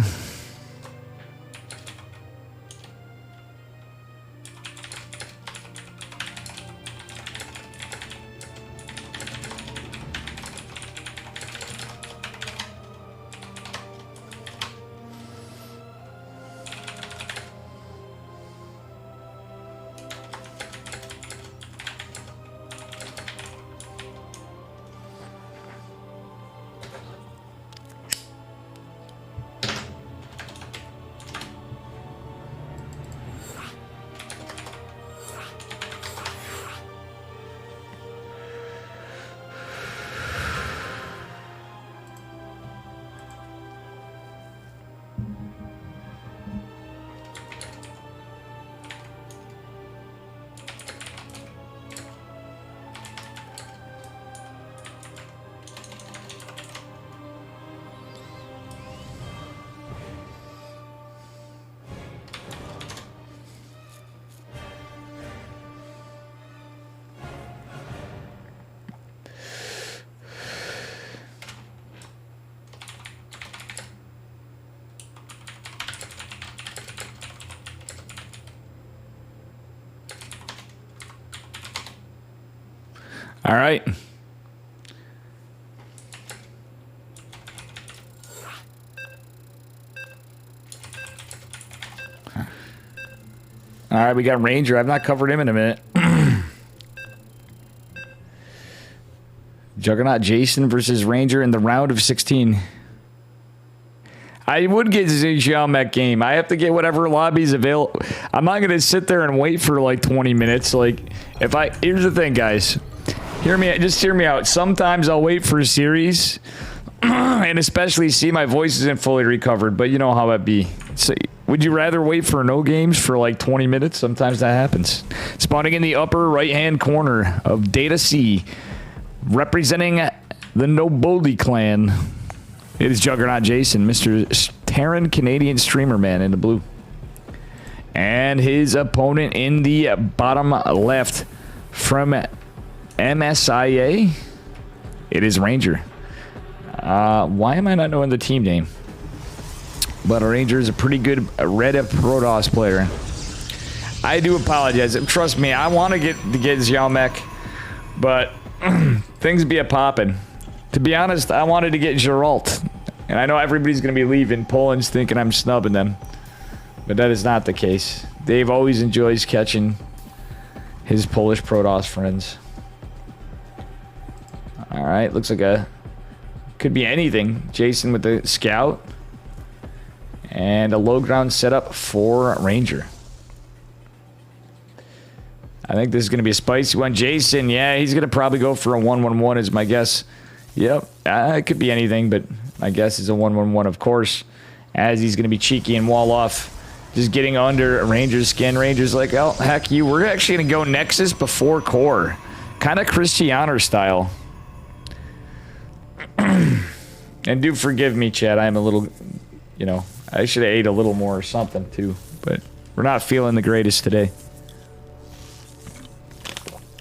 All right. All right, we got Ranger. I've not covered him in a minute. Juggernaut Jason versus Ranger in the round of 16. I would get Xiaomech game. I have to get whatever lobbies available. I'm not going to sit there and wait for like 20 minutes. Like, here's the thing, guys. Just hear me out. Sometimes I'll wait for a series and especially see my voice isn't fully recovered, but you know how it be. So, would you rather wait for no games for like 20 minutes? Sometimes that happens. Spawning in the upper right-hand corner of Data C, representing the Noboli clan, it is Juggernaut Jason, Mr. Terran Canadian streamer man in the blue. And his opponent in the bottom left from MSIA, it is Ranger. Why am I not knowing the team name? But a Ranger is a pretty good Red Protoss player. I do apologize. Trust me, I want to get Xiaomech, but things be a poppin'. To be honest, I wanted to get Geralt. And I know everybody's going to be leaving. Poland's thinking I'm snubbing them. But that is not the case. Dave always enjoys catching his Polish Protoss friends. Alright, looks like could be anything. Jason with the scout. And a low ground setup for Ranger. I think this is going to be a spicy one. Jason, yeah, he's going to probably go for a 1-1-1 is my guess. Yep, it could be anything, but my guess is a 1-1-1, of course. As he's going to be cheeky and wall off. Just getting under Ranger's skin. Ranger's like, oh, heck you. We're actually going to go Nexus before Core. Kind of Christianer style. And do forgive me, Chad. I am a little, you know, I should have ate a little more or something, too. But we're not feeling the greatest today.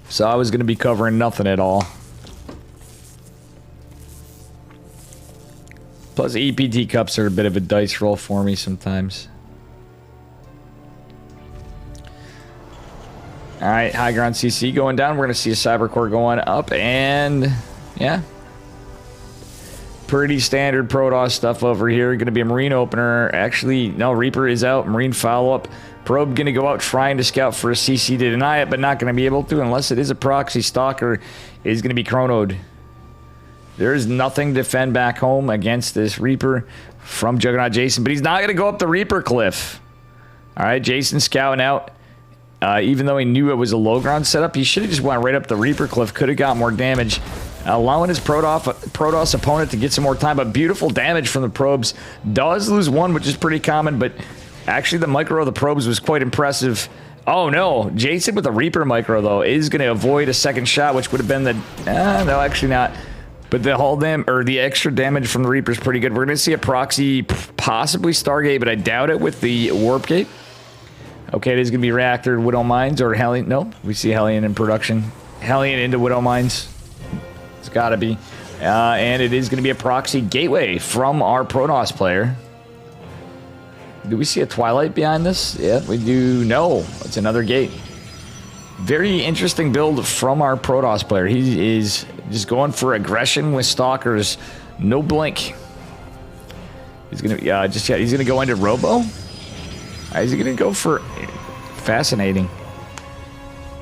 So I was going to be covering nothing at all. Plus, EPT cups are a bit of a dice roll for me sometimes. Alright, high ground CC going down. We're going to see a Cybercore going up. And, yeah. Pretty standard Protoss stuff over here. Going to be a Marine opener. Actually, no, Reaper is out. Marine follow-up. Probe going to go out trying to scout for a CC to deny it, but not going to be able to unless it is a proxy. Stalker is going to be chronoed. There is nothing to defend back home against this Reaper from Juggernaut Jason, but he's not going to go up the Reaper cliff. All right, Jason scouting out. Even though he knew it was a low ground setup, he should have just went right up the Reaper cliff. Could have got more damage, allowing his Protoss opponent to get some more time. But beautiful damage from the probes. Does lose one, which is pretty common, but actually the micro of the probes was quite impressive. Oh no, Jason with a Reaper micro though is going to avoid a second shot, which would have been the no, actually not. But the hull or the extra damage from the Reaper is pretty good. We're going to see a proxy, possibly Stargate, but I doubt it with the Warp Gate. Okay, it is going to be Reactor, Widow Mines, or Hellion. Nope, we see Hellion in production. Hellion into Widow Mines. It's got to be. And it is going to be a proxy gateway from our Protoss player. Do we see a Twilight behind this? Yeah, we do. No, it's another gate. Very interesting build from our Protoss player. He is just going for aggression with Stalkers. No blink. He's going to he's going to go into Robo. Is he going to go for fascinating?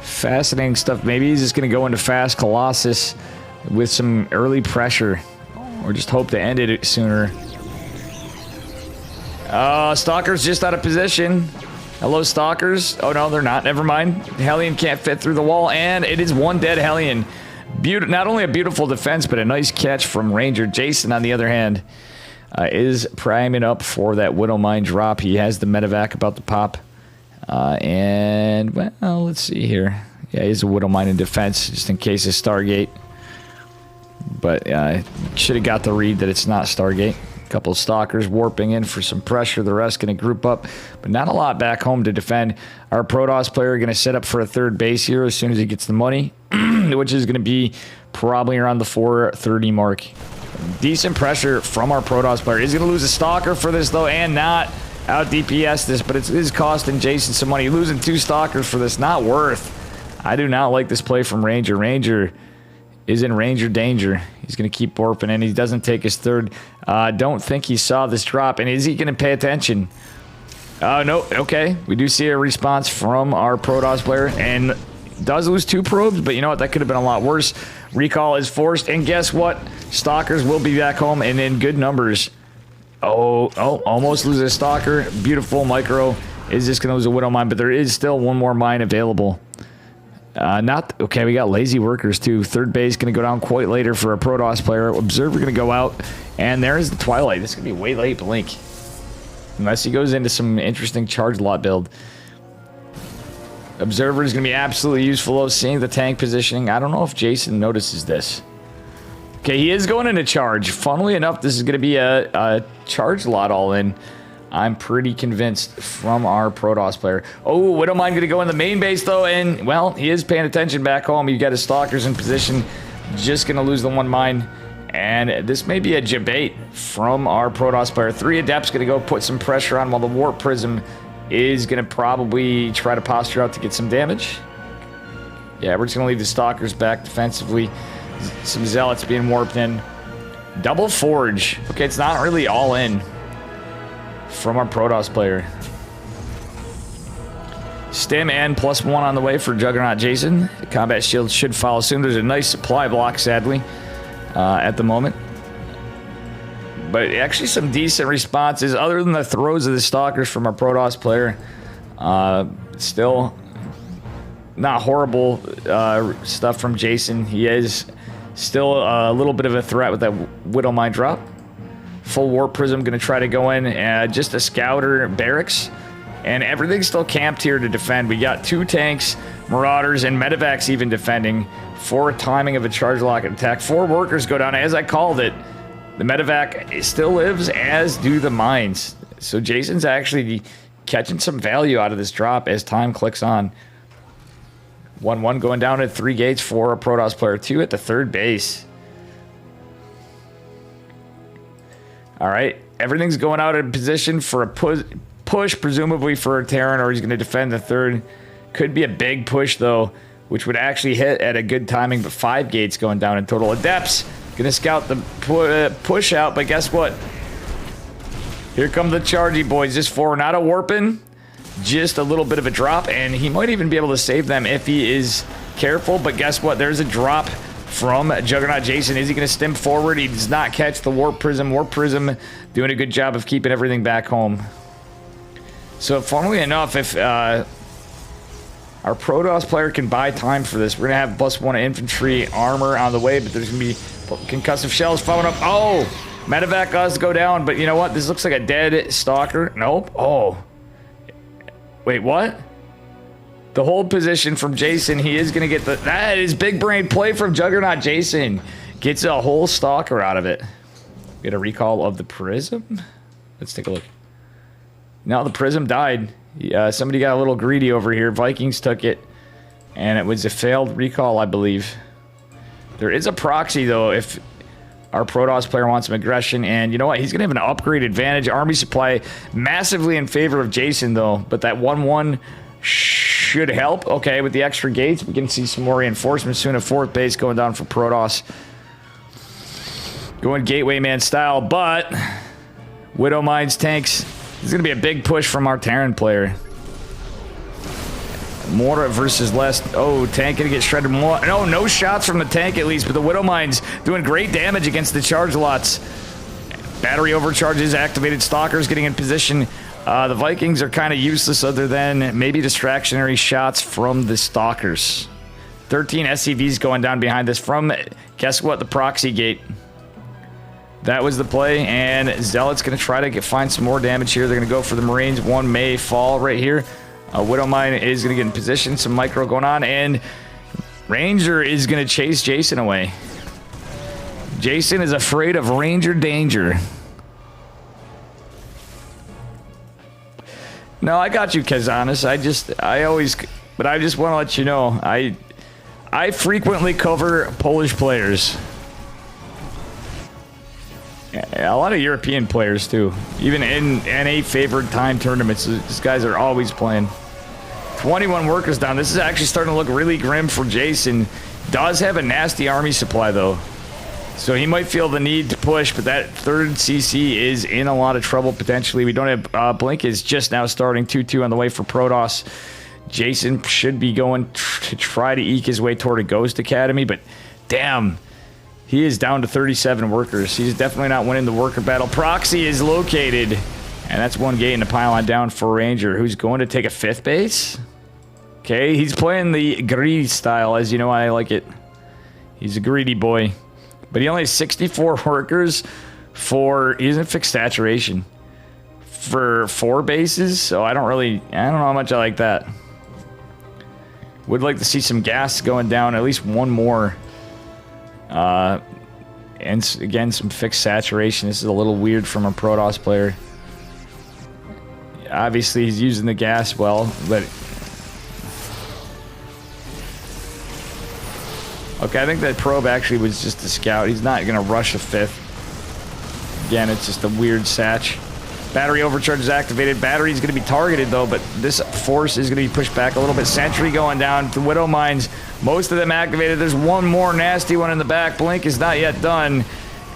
Fascinating stuff. Maybe he's just going to go into Fast Colossus with some early pressure, or just hope to end it sooner. Stalker's just out of position. Hello, Stalkers. Oh, no, they're not. Never mind. Hellion can't fit through the wall, and it is one dead Hellion. Not only a beautiful defense, but a nice catch from Ranger. Jason, on the other hand, is priming up for that Widow Mine drop. He has the medevac about to pop. And, well, let's see here. Yeah, he's a Widow Mine in defense, just in case it's Stargate. But should have got the read that it's not Stargate. A couple of Stalkers warping in for some pressure. The rest going to group up, but not a lot back home to defend. Our Protoss player going to set up for a third base here as soon as he gets the money, which is going to be probably around the 430 mark. Decent pressure from our Protoss player. He's going to lose a Stalker for this, though, and not out DPS this, but it is costing Jason some money. Losing 2 Stalkers for this, not worth. I do not like this play from Ranger. Ranger is in Ranger danger. He's going to keep warping, and he doesn't take his third. Don't think he saw this drop, and is he going to pay attention? No, okay. We do see a response from our Protoss player, and does lose 2 probes, but you know what? That could have been a lot worse. Recall is forced, and guess what? Stalkers will be back home, and in good numbers. Oh, almost loses a Stalker. Beautiful micro. Is just going to lose a Widow Mine, but there is still one more mine available. Okay, we got lazy workers too. Third base going to go down quite later for a Protoss player. Observer going to go out, and there's the Twilight. This is going to be way late blink. Unless he goes into some interesting charge lot build. Observer is going to be absolutely useful though, seeing the tank positioning. I don't know if Jason notices this. Okay, he is going into charge. Funnily enough, this is going to be a charge lot all in. I'm pretty convinced from our Protoss player. Oh, Widow Mine going to go in the main base, though, and, well, he is paying attention back home. You got his Stalkers in position. Just going to lose the 1 mine. And this may be a debate from our Protoss player. 3 Adepts going to go put some pressure on, while the Warp Prism is going to probably try to posture out to get some damage. Yeah, we're just going to leave the Stalkers back defensively. Some Zealots being warped in. Double Forge. Okay, it's not really all in from our Protoss player. Stim and +1 on the way for Juggernaut Jason. The combat shield should follow soon. There's a nice supply block, sadly, at the moment. But actually some decent responses, other than the throws of the Stalkers from our Protoss player. Still not horrible stuff from Jason. He is still a little bit of a threat with that Widow Mine drop. Full Warp Prism going to try to go in. Just a Scouter Barracks. And everything's still camped here to defend. We got 2 tanks, Marauders, and Medevacs even defending for timing of a charge lock attack. 4 workers go down. As I called it, the Medevac still lives, as do the mines. So Jason's actually catching some value out of this drop as time clicks on. 1-1 going down at 3 gates for a Protoss player. 2 at the third base. All right, everything's going out in position for a push, presumably for a Terran, or he's going to defend the third. Could be a big push, though, which would actually hit at a good timing, but 5 gates going down in total. Adepts going to scout the push out, but guess what? Here come the chargy boys. Just 4, not a warping, just a little bit of a drop, and he might even be able to save them if he is careful, but guess what? There's a drop from Juggernaut Jason. Is he going to stim forward? He does not catch the Warp Prism. Warp Prism doing a good job of keeping everything back home. So, funnily enough, if our Protoss player can buy time for this, we're going to have +1 infantry armor on the way, but there's going to be concussive shells following up. Oh! Medevac does go down, but you know what? This looks like a dead Stalker. Nope. Oh. Wait, what? The hold position from Jason. He is going to get the... That is big brain play from Juggernaut Jason. Gets a whole stalker out of it. Get a recall of the prism. Let's take a look. No, the prism died. Somebody got a little greedy over here. Vikings took it. And it was a failed recall, I believe. There is a proxy, though, if our Protoss player wants some aggression. And you know what? He's going to have an upgrade advantage. Army supply massively in favor of Jason, though. But that 1-1 should help. Okay, with the extra gates, we can see some more reinforcements soon. A 4th base going down for Protoss. Going Gateway Man style, but Widow Mines tanks. There's going to be a big push from our Terran player. Mortar versus less. Oh, tank going to get shredded more. No, no shots from the tank at least, but the Widow Mines doing great damage against the charge lots. Battery overcharges, activated stalkers getting in position. The Vikings are kind of useless other than maybe distractionary shots from the stalkers. 13 SCVs going down behind this from, guess what, the proxy gate. That was the play, and Zealot's going to try to find some more damage here. They're going to go for the Marines. One may fall right here. Widow Mine is going to get in position. Some micro going on, and Ranger is going to chase Jason away. Jason is afraid of Ranger danger. No, I got you, Kazanis. I just want to let you know, I frequently cover Polish players. A lot of European players, too. Even in NA favored time tournaments, these guys are always playing. 21 workers down. This is actually starting to look really grim for Jason. Does have a nasty army supply, though. So he might feel the need to push, but that 3rd CC is in a lot of trouble, potentially. We don't have... Blink is just now starting 2-2 on the way for Protoss. Jason should be going to try to eke his way toward a Ghost Academy, but damn... He is down to 37 workers. He's definitely not winning the worker battle. Proxy is located. And that's one gate in the pylon down for Ranger, who's going to take a 5th base. Okay, he's playing the greedy style, as you know I like it. He's a greedy boy. But he only has 64 workers for... He isn't fixed saturation. For 4 bases, so I don't know how much I like that. Would like to see some gas going down, at least one more. And again, some fixed saturation. This is a little weird from a Protoss player. Obviously, he's using the gas well, but... Okay, I think that probe actually was just a scout. He's not going to rush a 5th. Again, it's just a weird satch. Battery overcharge is activated. Battery is going to be targeted, though, but this force is going to be pushed back a little bit. Sentry going down. The Widow Mines, most of them activated. There's one more nasty one in the back. Blink is not yet done,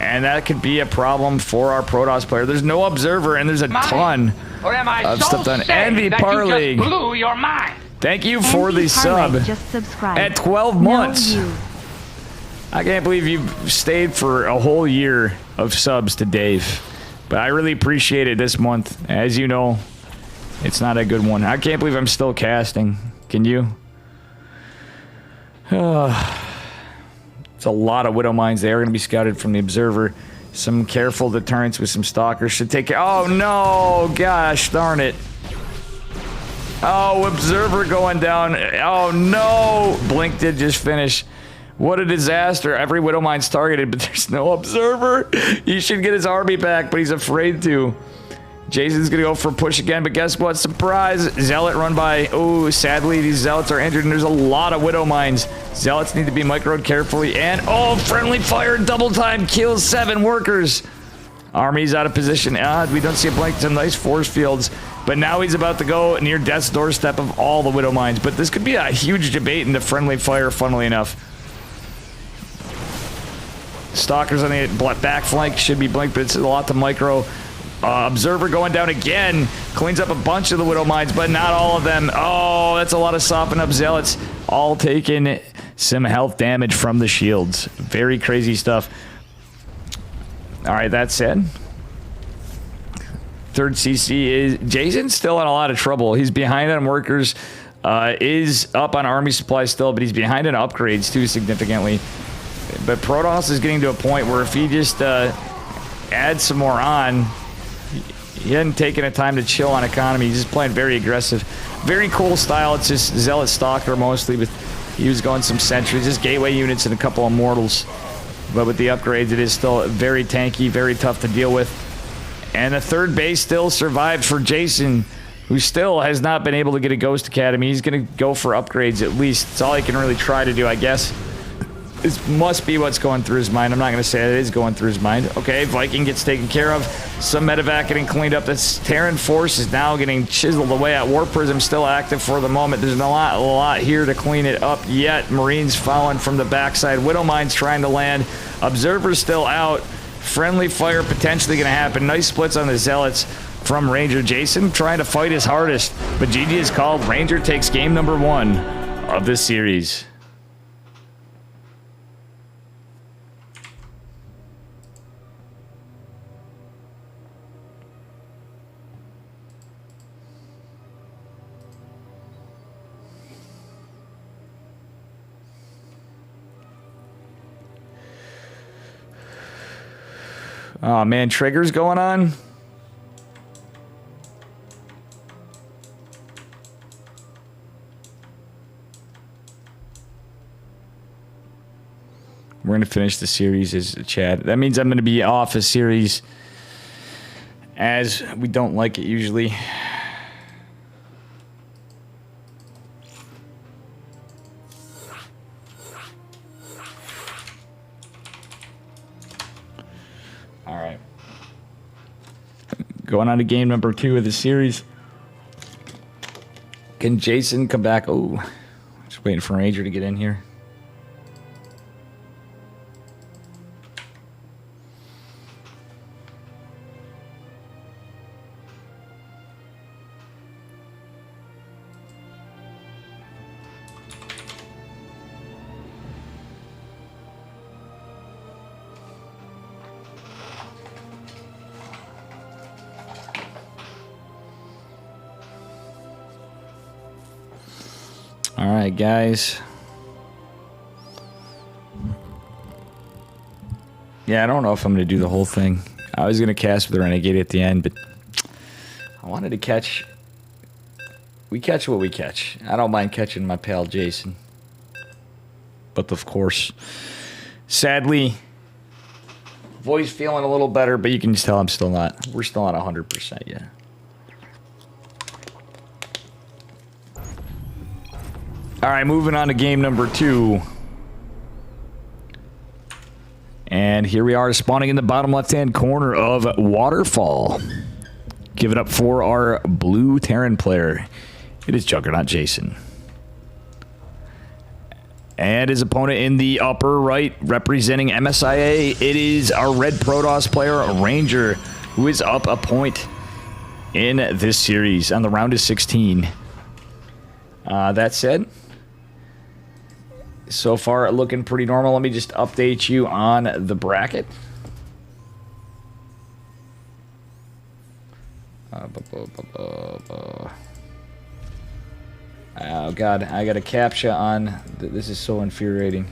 and that could be a problem for our Protoss player. There's no observer, and there's a ton of stuff done. Envy Parley, blew your mind. Thank you for the sub at 12 months. I can't believe you've stayed for a whole year of subs to Dave. But I really appreciate it this month. As you know, it's not a good one. I can't believe I'm still casting. Can you? It's a lot of Widow Mines. They are going to be scouted from the Observer. Some careful deterrence with some Stalkers should take care. Oh, no. Gosh, darn it. Oh, Observer going down. Oh, no. Blink did just finish. What a disaster. Every Widow Mine's targeted, but there's no Observer. He should get his army back, but he's afraid to. Jason's going to go for a push again, but guess what? Surprise. Zealot run by. Oh, sadly, these Zealots are injured, and there's a lot of Widow Mines. Zealots need to be microed carefully, and oh, friendly fire double time kills 7 workers. Army's out of position. We don't see a Blink. Some nice force fields, but now he's about to go near death's doorstep of all the Widow Mines. But this could be a huge debate in the friendly fire, funnily enough. Stalkers on the back flank should be Blink, but it's a lot to micro. Observer going down again. Cleans up a bunch of the Widow Mines, but not all of them. Oh, that's a lot of soften up Zealots. All taking some health damage from the shields. Very crazy stuff. All right, that said, 3rd CC is... Jason's still in a lot of trouble. He's behind on workers. Is up on army supplies still, but he's behind on upgrades too significantly. But Protoss is getting to a point where if he just adds some more on, he hadn't taken a time to chill on economy. He's just playing very aggressive. Very cool style. It's just Zealot Stalker mostly, but he was going some sentries, just gateway units and a couple of mortals. But with the upgrades, it is still very tanky, very tough to deal with. And the third base still survived for Jason, who still has not been able to get a Ghost Academy. He's going to go for upgrades at least. It's all he can really try to do, I guess. This must be what's going through his mind. I'm not going to say it is going through his mind. Okay, Viking gets taken care of. Some medevac getting cleaned up. This Terran Force is now getting chiseled away at. War Prism still active for the moment. There's a lot here to clean it up yet. Marines following from the backside. Widow Mine's trying to land. Observer's still out. Friendly fire potentially going to happen. Nice splits on the Zealots from Ranger. Jason trying to fight his hardest, but GG is called. Ranger takes game number 1 of this series. Oh man, triggers going on. We're going to finish the series as a chat. That means I'm going to be off a series, as we don't like it usually. All right. Going on to game number 2 of the series. Can Jason come back? Oh, just waiting for Ranger to get in here. All right, guys. Yeah, I don't know if I'm going to do the whole thing. I was going to cast with the Renegade at the end, but I wanted to catch... We catch what we catch. I don't mind catching my pal Jason. But of course, sadly, voice feeling a little better, but you can just tell I'm still not... We're still not 100% yet. All right, moving on to game number 2. And here we are, spawning in the bottom left-hand corner of Waterfall. Give it up for our blue Terran player. It is Juggernaut Jason. And his opponent in the upper right, representing MSIA, it is our red Protoss player, Ranger, who is up a point in this series on the round of 16. That said... So far, looking pretty normal. Let me just update you on the bracket. Oh, God. I got a CAPTCHA on. This is so infuriating.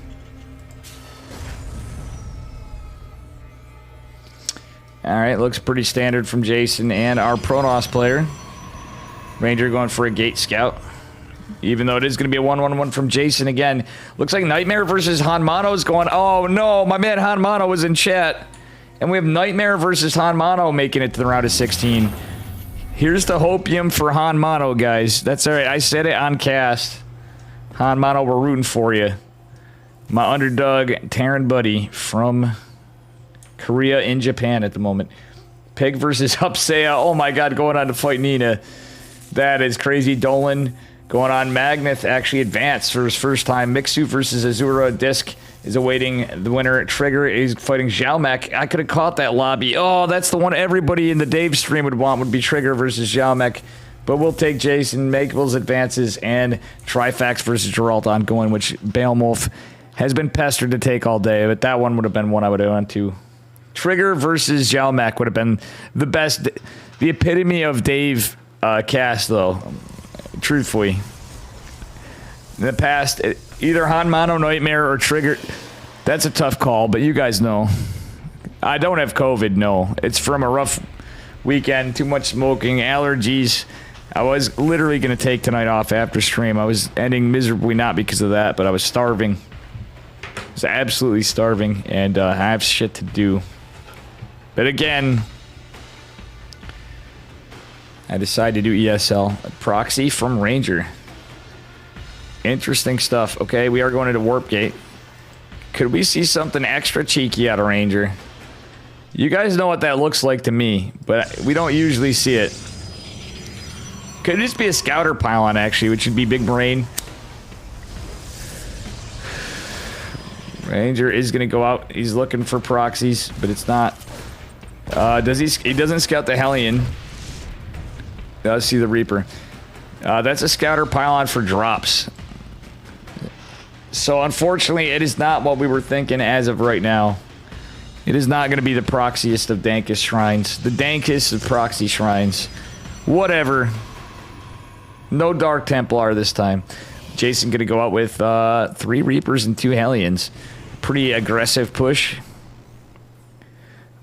All right, looks pretty standard from Jason and our Protoss player. Ranger going for a Gate Scout. Even though it is going to be a 1-1-1 from Jason again. Looks like Nightmare versus Hanmano is going... Oh, no. My man Hanmano was in chat. And we have Nightmare versus Hanmano making it to the round of 16. Here's the hopium for Hanmano, guys. That's all right. I said it on cast. Hanmano, we're rooting for you. My underdog, Terran buddy from Korea in Japan at the moment. Pig versus Upsea. Oh, my God. Going on to fight Nina. That is crazy. Dolan... Going on, Magneth actually advanced for his first time. Mixu versus Azura. Disc is awaiting the winner. Trigger is fighting Xiaomek. I could have caught that lobby. Oh, that's the one everybody in the Dave stream would want, would be Trigger versus Xiaomek. But we'll take Jason. Makeables advances, and Trifax versus Geralt going, which Beowulf has been pestered to take all day. But that one would have been one I would have gone to. Trigger versus Xiaomek would have been the best, the epitome of Dave cast, though. Truthfully, in the past, either Hanmano, Nightmare, or Trigger. That's a tough call, but you guys know. I don't have COVID, no. It's from a rough weekend, too much smoking, allergies. I was literally going to take tonight off after stream. I was ending miserably, not because of that, but I was starving. was absolutely starving and I have shit to do. But again, I decided to do ESL. A proxy from Ranger. Interesting stuff. Okay, we are going into Warp Gate. Could we see something extra cheeky out of Ranger? You guys know what that looks like to me, but we don't usually see it. Could just be a scouter pylon, actually, which would be big brain. Ranger is going to go out. He's looking for proxies, but it's not. Does he doesn't scout the Hellion. Does see the Reaper. That's a scouter pylon for drops. So unfortunately, it is not what we were thinking as of right now. It is not going to be the proxiest of dankest shrines. The dankest of proxy shrines. Whatever. No Dark Templar this time. Jason going to go out with 3 Reapers and 2 Hellions. Pretty aggressive push.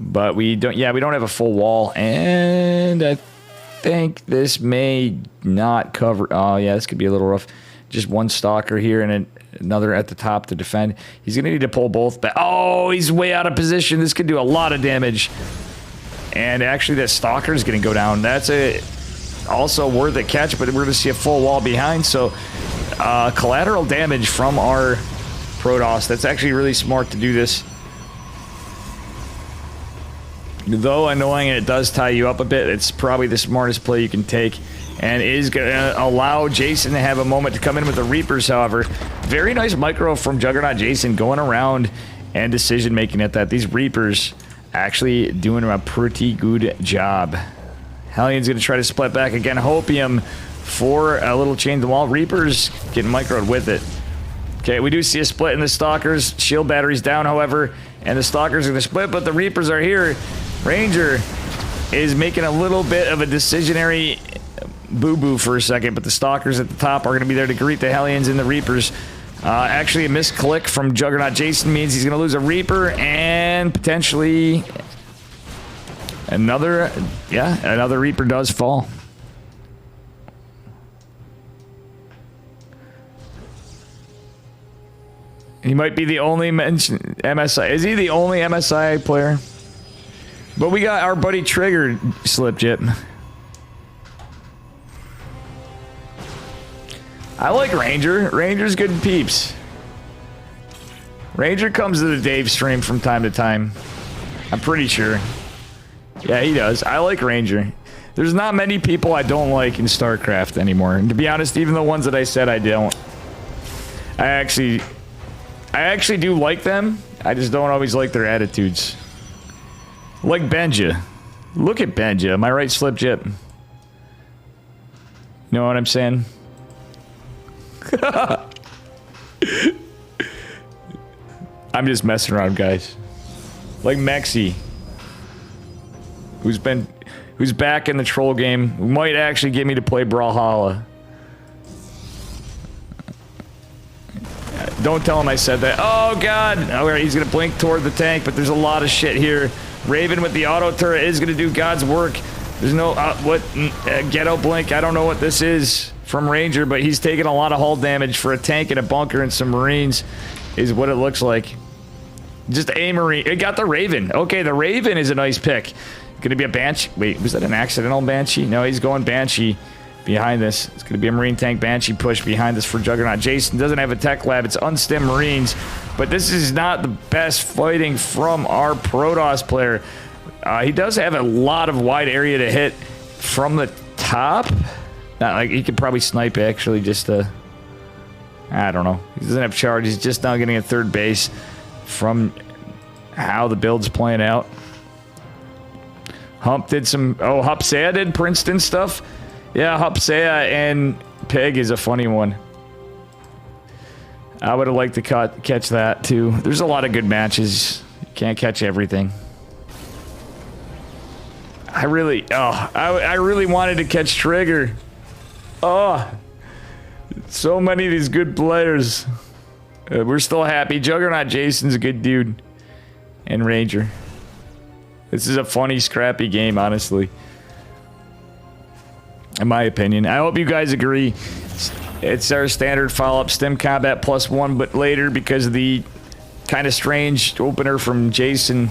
But we don't have a full wall. And I think this may not cover. Oh yeah, this could be a little rough. Just one stalker here and another at the top to defend. He's going to need to pull both back. Oh, he's way out of position. This could do a lot of damage. And actually, that stalker is going to go down. That's also worth a catch, but we're going to see a full wall behind. So, collateral damage from our Protoss. That's actually really smart to do this. Though annoying and it does tie you up a bit, it's probably the smartest play you can take. And is going to allow Jason to have a moment to come in with the Reapers, however. Very nice micro from Juggernaut Jason going around and decision making at that. These Reapers actually doing a pretty good job. Hellion's going to try to split back again. Hopium for a little chain the wall. Reapers getting microed with it. Okay, we do see a split in the Stalkers. Shield batteries down, however. And the Stalkers are going to split, but the Reapers are here. Ranger is making a little bit of a decisionary boo-boo for a second, but the Stalkers at the top are going to be there to greet the Hellions and the Reapers. Actually, a misclick from Juggernaut Jason means he's going to lose a Reaper and potentially another Reaper does fall. He might be the only MSI. Is he the only MSI player? But we got our buddy Trigger slip jip. I like Ranger. Ranger's good peeps. Ranger comes to the Dave stream from time to time. I'm pretty sure. Yeah, he does. I like Ranger. There's not many people I don't like in StarCraft anymore. And to be honest, even the ones that I said I don't. I actually do like them. I just don't always like their attitudes. Like Benja. Look at Benja. Am I right, Slip Jip? You know what I'm saying? I'm just messing around, guys. Like Mexi, who's back in the troll game, who might actually get me to play Brawlhalla. Don't tell him I said that. Oh god! Alright, he's gonna blink toward the tank, but there's a lot of shit here. Raven with the auto turret is gonna do God's work. There's no ghetto blink. I don't know what this is from Ranger, but he's taking a lot of hull damage for a tank and a bunker and some Marines, is what it looks like. Just a Marine. It got the Raven. Okay, the Raven is a nice pick. Gonna be a Banshee. Wait, was that an accidental Banshee? No, he's going Banshee behind this. It's gonna be a Marine tank Banshee push behind this for Juggernaut. Jason doesn't have a tech lab. It's unstim Marines, but this is not the best fighting from our Protoss player. He does have a lot of wide area to hit from the top. Not like he could probably snipe actually. Just I don't know. He doesn't have charge. He's just now getting a third base from how the build's playing out. Hump did some. Oh, Hupsea did Princeton stuff. Yeah, Hupsea and Pig is a funny one. I would have liked to catch that too. There's a lot of good matches. You can't catch everything. I really wanted to catch Trigger. Oh, so many of these good players. We're still happy. Juggernaut Jason's a good dude. And Ranger. This is a funny, scrappy game, honestly. In my opinion. I hope you guys agree. It's our standard follow-up stim combat +1, but later because of the Kind of strange opener from Jason.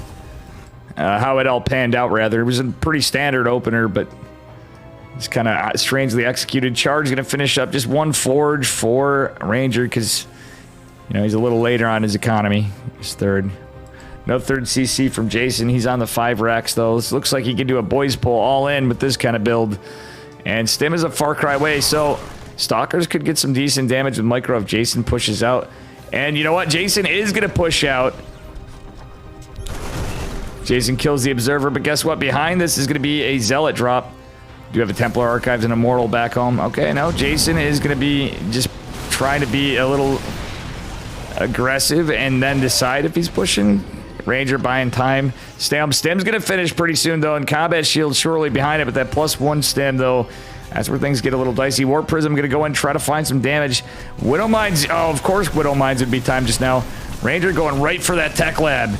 How it all panned out, rather. It was a pretty standard opener, but it's kind of strangely executed. Charge going to finish up just one Forge for Ranger because, you know, he's a little later on his economy. He's third. No third CC from Jason. He's on the 5 racks, though. This looks like he can do a boys pull all in with this kind of build. And Stim is a far cry away, so Stalkers could get some decent damage with Micro if Jason pushes out. And you know what? Jason is going to push out. Jason kills the Observer, but guess what? Behind this is going to be a Zealot drop. Do you have a Templar Archives and Immortal back home? Okay, no. Jason is going to be just trying to be a little aggressive and then decide if he's pushing. Ranger buying time. Stim's going to finish pretty soon, though, and Combat Shield surely behind it, but that +1 Stim, though, that's where things get a little dicey. Warp Prism going to go in and try to find some damage. Widow Mines, oh, of course Widow Mines would be time just now. Ranger going right for that Tech Lab.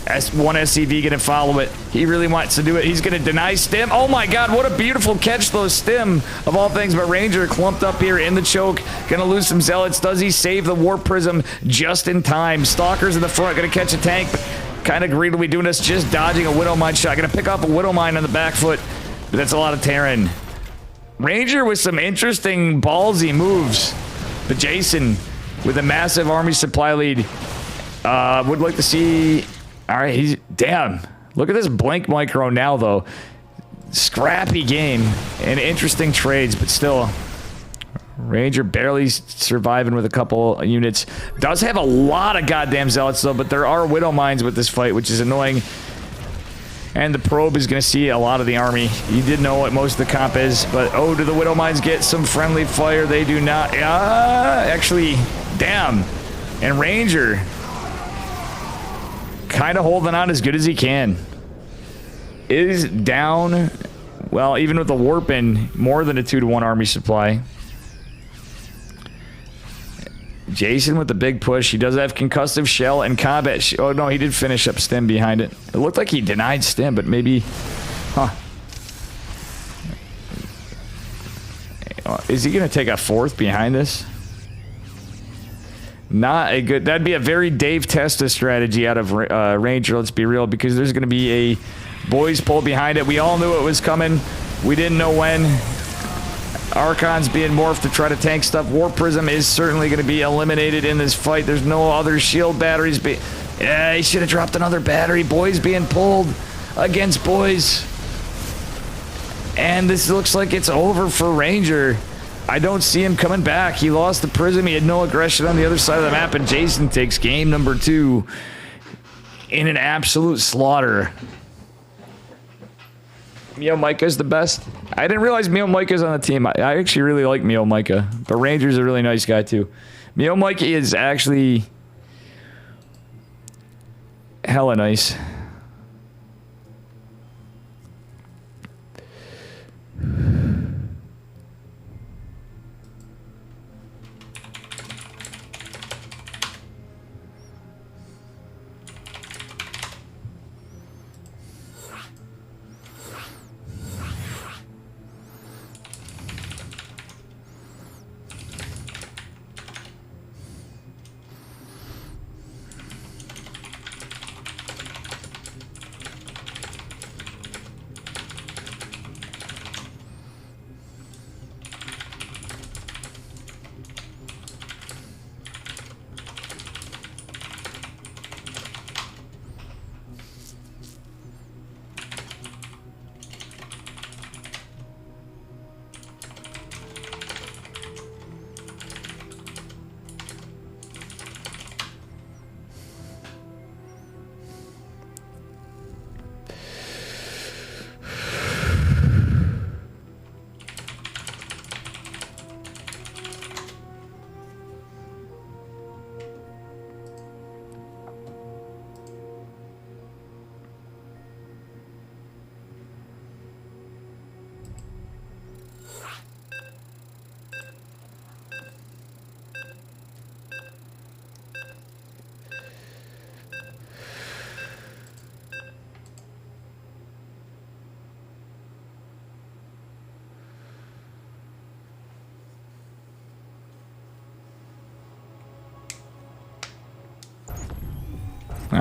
S1 SCV going to follow it. He really wants to do it. He's going to deny Stim. Oh my god, what a beautiful catch, though. Stim, of all things, but Ranger clumped up here in the choke. Going to lose some Zealots. Does he save the Warp Prism just in time? Stalkers in the front, going to catch a tank, but kind of greedily doing this, just dodging a Widow Mine shot. Going to pick off a Widow Mine on the back foot, but that's a lot of Terran. Ranger with some interesting ballsy moves, but Jason with a massive army supply lead. Would like to see... All right, he's... Damn. Look at this Blink Micro now, though. Scrappy game and interesting trades, but still... Ranger barely surviving with a couple units. Does have a lot of goddamn Zealots, though, but there are Widow Mines with this fight, which is annoying. And the Probe is going to see a lot of the army. You did know what most of the comp is, but oh, do the Widow Mines get some friendly fire? They do not. Actually, damn. And Ranger kind of holding on as good as he can. Is down, well, even with the warp in, more than a 2-to-1 army supply. Jason with the big push. He does have concussive shell and combat. Oh no, he did finish up Stim behind it. It looked like he denied Stim, but maybe, huh? Is he gonna take a 4th behind this? Not a good. That'd be a very Dave Testa strategy out of Ranger. Let's be real, because there's gonna be a boys pull behind it. We all knew it was coming. We didn't know when. Archon's being morphed to try to tank stuff. Warp Prism is certainly going to be eliminated in this fight. There's no other shield batteries. Yeah, he should have dropped another battery. Boys being pulled against boys. And this looks like it's over for Ranger. I don't see him coming back. He lost the Prism. He had no aggression on the other side of the map. And Jason takes game number 2 in an absolute slaughter. Mio Micah's the best. I didn't realize Mio Micah's on the team. I actually really like Mio Micah, but Ranger's a really nice guy too. Mio Micah is actually hella nice.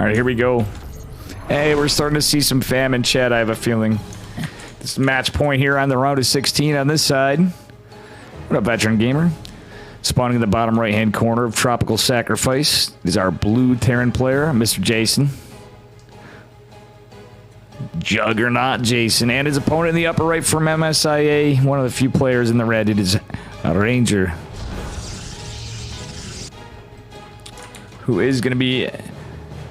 right, here we go. Hey, we're starting to see some fam in chat, I have a feeling. This match point here on the round of 16 on this side. What up, veteran gamer? Spawning in the bottom right-hand corner of Tropical Sacrifice is our blue Terran player, Mr. Jason. Juggernaut Jason. And his opponent in the upper right from MSIA, one of the few players in the red, it is a Ranger. Who is going to be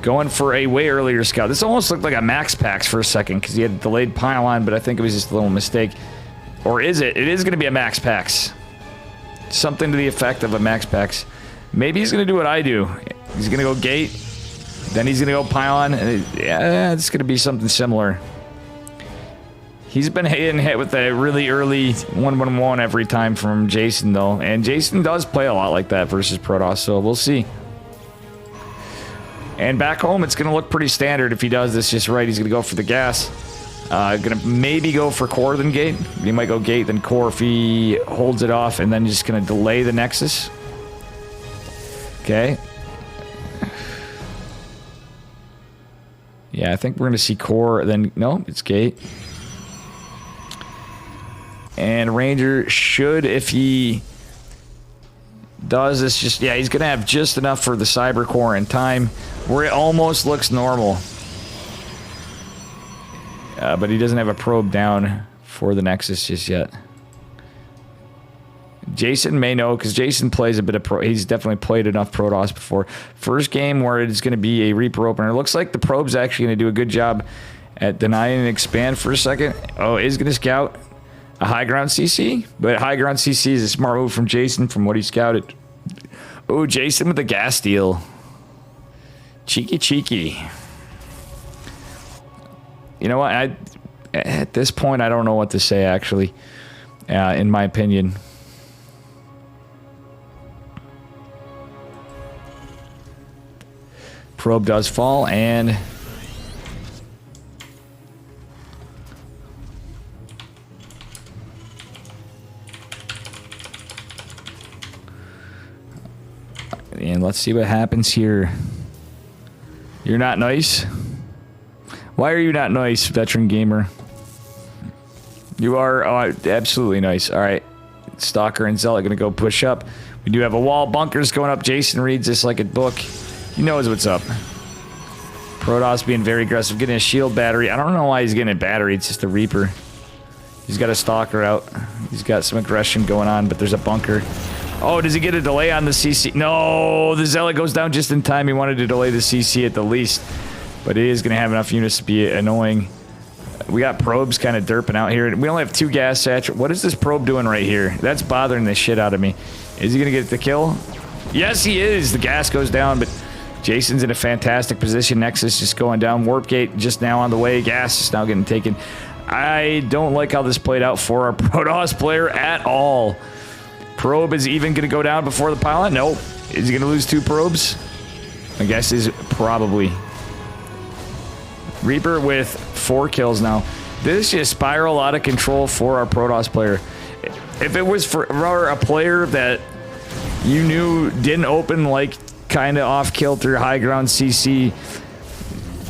going for a way earlier scout. This almost looked like a Max Pax for a second because he had delayed pylon, but I think it was just a little mistake. Or is it? It is going to be a Max Pax. Something to the effect of a Max Pax. Maybe he's going to do what I do. He's going to go gate, then he's going to go pylon, and yeah, it's going to be something similar. He's been hitting hit with a really early 1-1-1 every time from Jason, though. And Jason does play a lot like that versus Protoss, so we'll see. And back home, it's going to look pretty standard if he does this just right. He's going to go for the gas. Going to maybe go for core then gate. He might go gate then core if he holds it off, and then just going to delay the Nexus. Okay. Yeah, I think we're going to see core then... No, it's gate. And Ranger should, if he does this, just... Yeah, he's going to have just enough for the cyber core in time where it almost looks normal. But he doesn't have a probe down for the Nexus just yet. Jason may know, because Jason plays a bit of pro. He's definitely played enough Protoss before. First game where it's going to be a Reaper opener. It looks like the probe's actually going to do a good job at denying and expand for a second. Oh, is going to scout a high ground CC, but high ground CC is a smart move from Jason from what he scouted. Oh, Jason with the gas deal. Cheeky, cheeky. You know what? At this point, I don't know what to say, actually, in my opinion. Probe does fall, and... And let's see what happens here. You're not nice? Why are you not nice, veteran gamer? You are absolutely nice. All right. Stalker and Zealot going to go push up. We do have a wall. Bunkers going up. Jason reads this like a book. He knows what's up. Protoss being very aggressive. Getting a shield battery. I don't know why he's getting a battery. It's just a Reaper. He's got a Stalker out. He's got some aggression going on, but there's a bunker. Oh, does he get a delay on the CC? No, the Zealot goes down just in time. He wanted to delay the CC at the least. But it is going to have enough units to be annoying. We got probes kind of derping out here. We only have 2 gas saturations. What is this probe doing right here? That's bothering the shit out of me. Is he going to get the kill? Yes, he is. The gas goes down, but Jason's in a fantastic position. Nexus just going down. Warp gate just now on the way. Gas is now getting taken. I don't like how this played out for our Protoss player at all. Probe is even going to go down before the pylon? Nope. Is he going to lose 2 probes? My guess is probably. Reaper with 4 kills now. This just spiral out of control for our Protoss player. If it was for a player that you knew didn't open like kind of off kilter high ground CC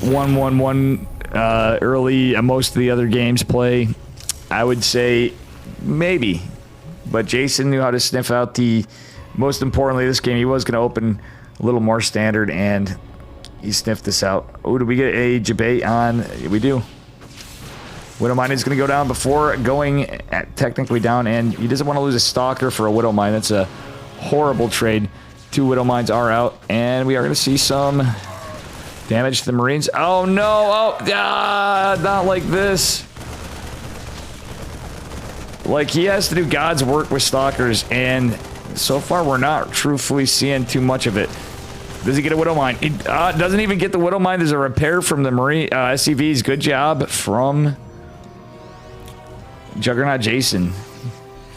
1-1-1 early most of the other games play, I would say maybe. But Jason knew how to sniff out the, most importantly this game, he was going to open a little more standard, and he sniffed this out. Oh, do we get a debate on? We do. Widowmine is going to go down before going technically down, and he doesn't want to lose a Stalker for a Widowmine. That's a horrible trade. 2 Widowmines are out, and we are going to see some damage to the Marines. Oh, no. Oh, not like this. Like, he has to do God's work with Stalkers, and so far we're not truthfully seeing too much of it. Does he get a Widowmine? He doesn't even get the Widowmine. There's a repair from the Marine SCVs. Good job from Juggernaut Jason.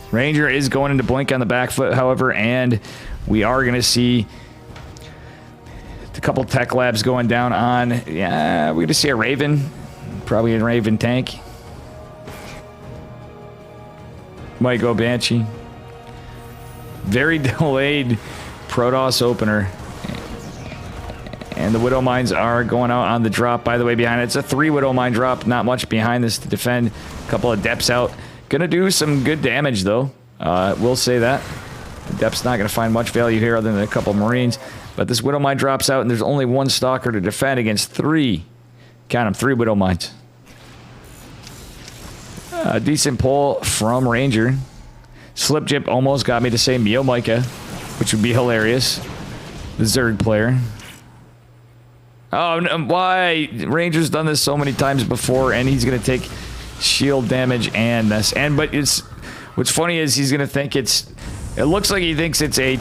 Ranger is going into blink on the back foot, however, and we are going to see a couple tech labs going down on... Yeah, we're going to see a Raven. Probably a Raven tank. Might go Banshee. Very delayed Protoss opener. And the Widow Mines are going out on the drop, by the way, behind it. It's a 3 Widow Mine drop. Not much behind this to defend. A couple of depths out. Gonna do some good damage, though. We'll say that. The depth's not gonna find much value here other than a couple of Marines. But this Widow Mine drops out, and there's only 1 Stalker to defend against 3. Count them, 3 Widow Mines. A decent pull from Ranger. Slip Jip almost got me to say Mio Micah, which would be hilarious. The Zerg player. Oh, no, why? Ranger's done this so many times before, and he's going to take shield damage and this. But it's... What's funny is he's going to think it's... It looks like he thinks it's a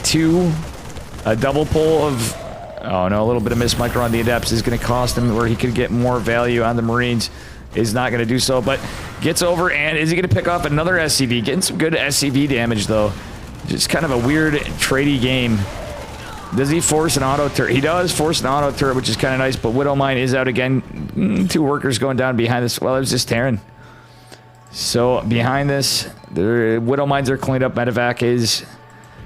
double pull of... Oh, no, a little bit of miss micro on the Adepts is going to cost him where he could get more value on the Marines. Is not going to do so, but gets over, and is he going to pick off another SCV? Getting some good SCV damage, though. Just kind of a weird, tradey game. Does he force an auto turret? He does force an auto turret, which is kind of nice, but Widow Mine is out again. 2 workers going down behind this. Well, it was just Terran. So, behind this, the Widow Mines are cleaned up. Medevac is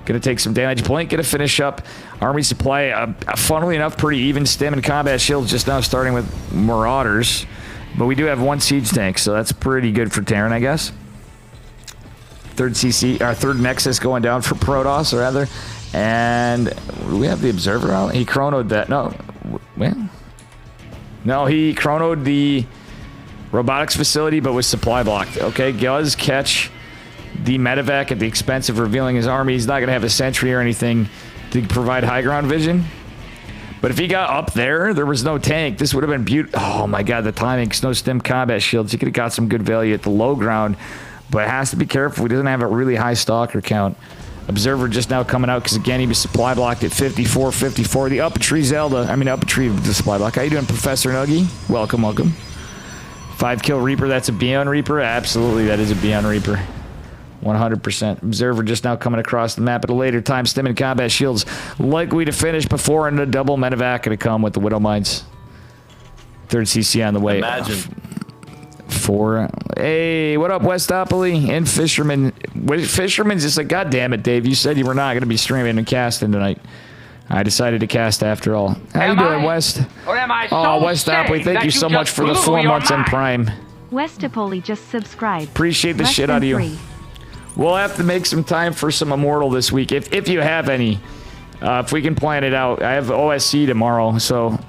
going to take some damage. Blink going to finish up. Army supply, funnily enough, pretty even. Stim and combat shields just now starting with Marauders. But we do have 1 siege tank, so that's pretty good for Terran, I guess. 3rd Nexus going down for Protoss, rather. And we have the Observer out. He chronoed that. No. Well. No, he chronoed the robotics facility, but was supply blocked. Okay, does catch the Medevac at the expense of revealing his army. He's not going to have a sentry or anything to provide high ground vision. But if he got up there, there was no tank. This would have been beautiful. Oh my god, the timing. No stim combat shields. He could have got some good value at the low ground. But has to be careful. He doesn't have a really high stalker count. Observer just now coming out because, again, he was supply blocked at 54, 54. The Up-A-Tree Zelda. I mean, Up-A-Tree the supply block. How you doing, Professor Nuggy? Welcome, welcome. 5-kill Reaper. That's a Beyond Reaper? Absolutely, that is a Beyond Reaper. 100%. Observer just now coming across the map at a later time. Stim and combat shields likely to finish before, and a double Medevac going to come with the Widow Mines. 3rd CC on the way. Imagine. 4. Hey, what up, Westopoly? And Fisherman. Fisherman's just like, God damn it, Dave. You said you were not going to be streaming and casting tonight. I decided to cast after all. How you doing, West? Or am I Oh, Westopoly, thank you so much for the 4 months on Prime. Westapoli just subscribed. Appreciate the shit out of you. We'll have to make some time for some Immortal this week, if you have any. If we can plan it out. I have OSC tomorrow, so...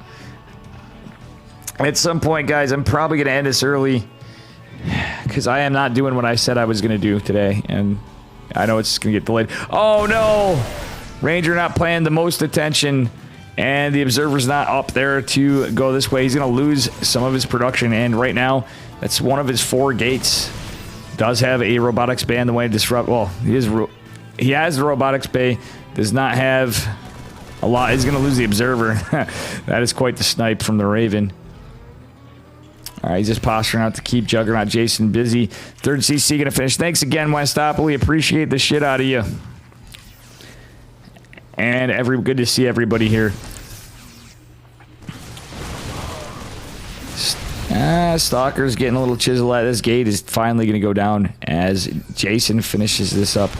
At some point, guys, I'm probably going to end this early. Because I am not doing what I said I was going to do today. And I know it's going to get delayed. Oh, no! Ranger not paying the most attention. And the Observer's not up there to go this way. He's going to lose some of his production. And right now, that's one of his 4 gates. Does have a robotics bay on the way to disrupt. Well, he has the robotics bay. Does not have a lot. He's going to lose the Observer. That is quite the snipe from the Raven. All right, he's just posturing out to keep Juggernaut Jason busy. 3rd CC going to finish. Thanks again, Westopoly. Appreciate the shit out of you. And good to see everybody here. Stalker's getting a little chisel at this gate. Is finally going to go down as Jason finishes this up.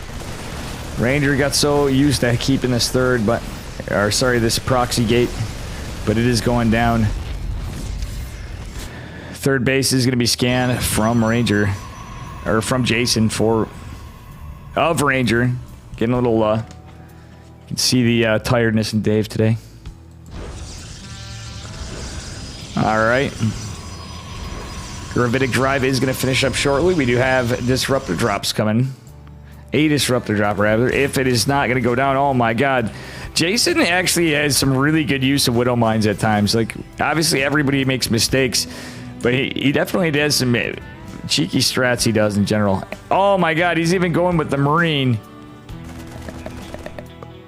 Ranger got so used to keeping this this proxy gate, but it is going down. 3rd base is going to be scanned from Ranger, or from Jason of Ranger. Getting a little, you can see the tiredness in Dave today. All right. Gravitic Drive is going to finish up shortly. We do have Disruptor Drops coming. A Disruptor Drop, rather. If it is not going to go down, oh my god. Jason actually has some really good use of Widow Mines at times. Like, obviously everybody makes mistakes, but he definitely does some cheeky strats he does in general. Oh my god, he's even going with the Marine.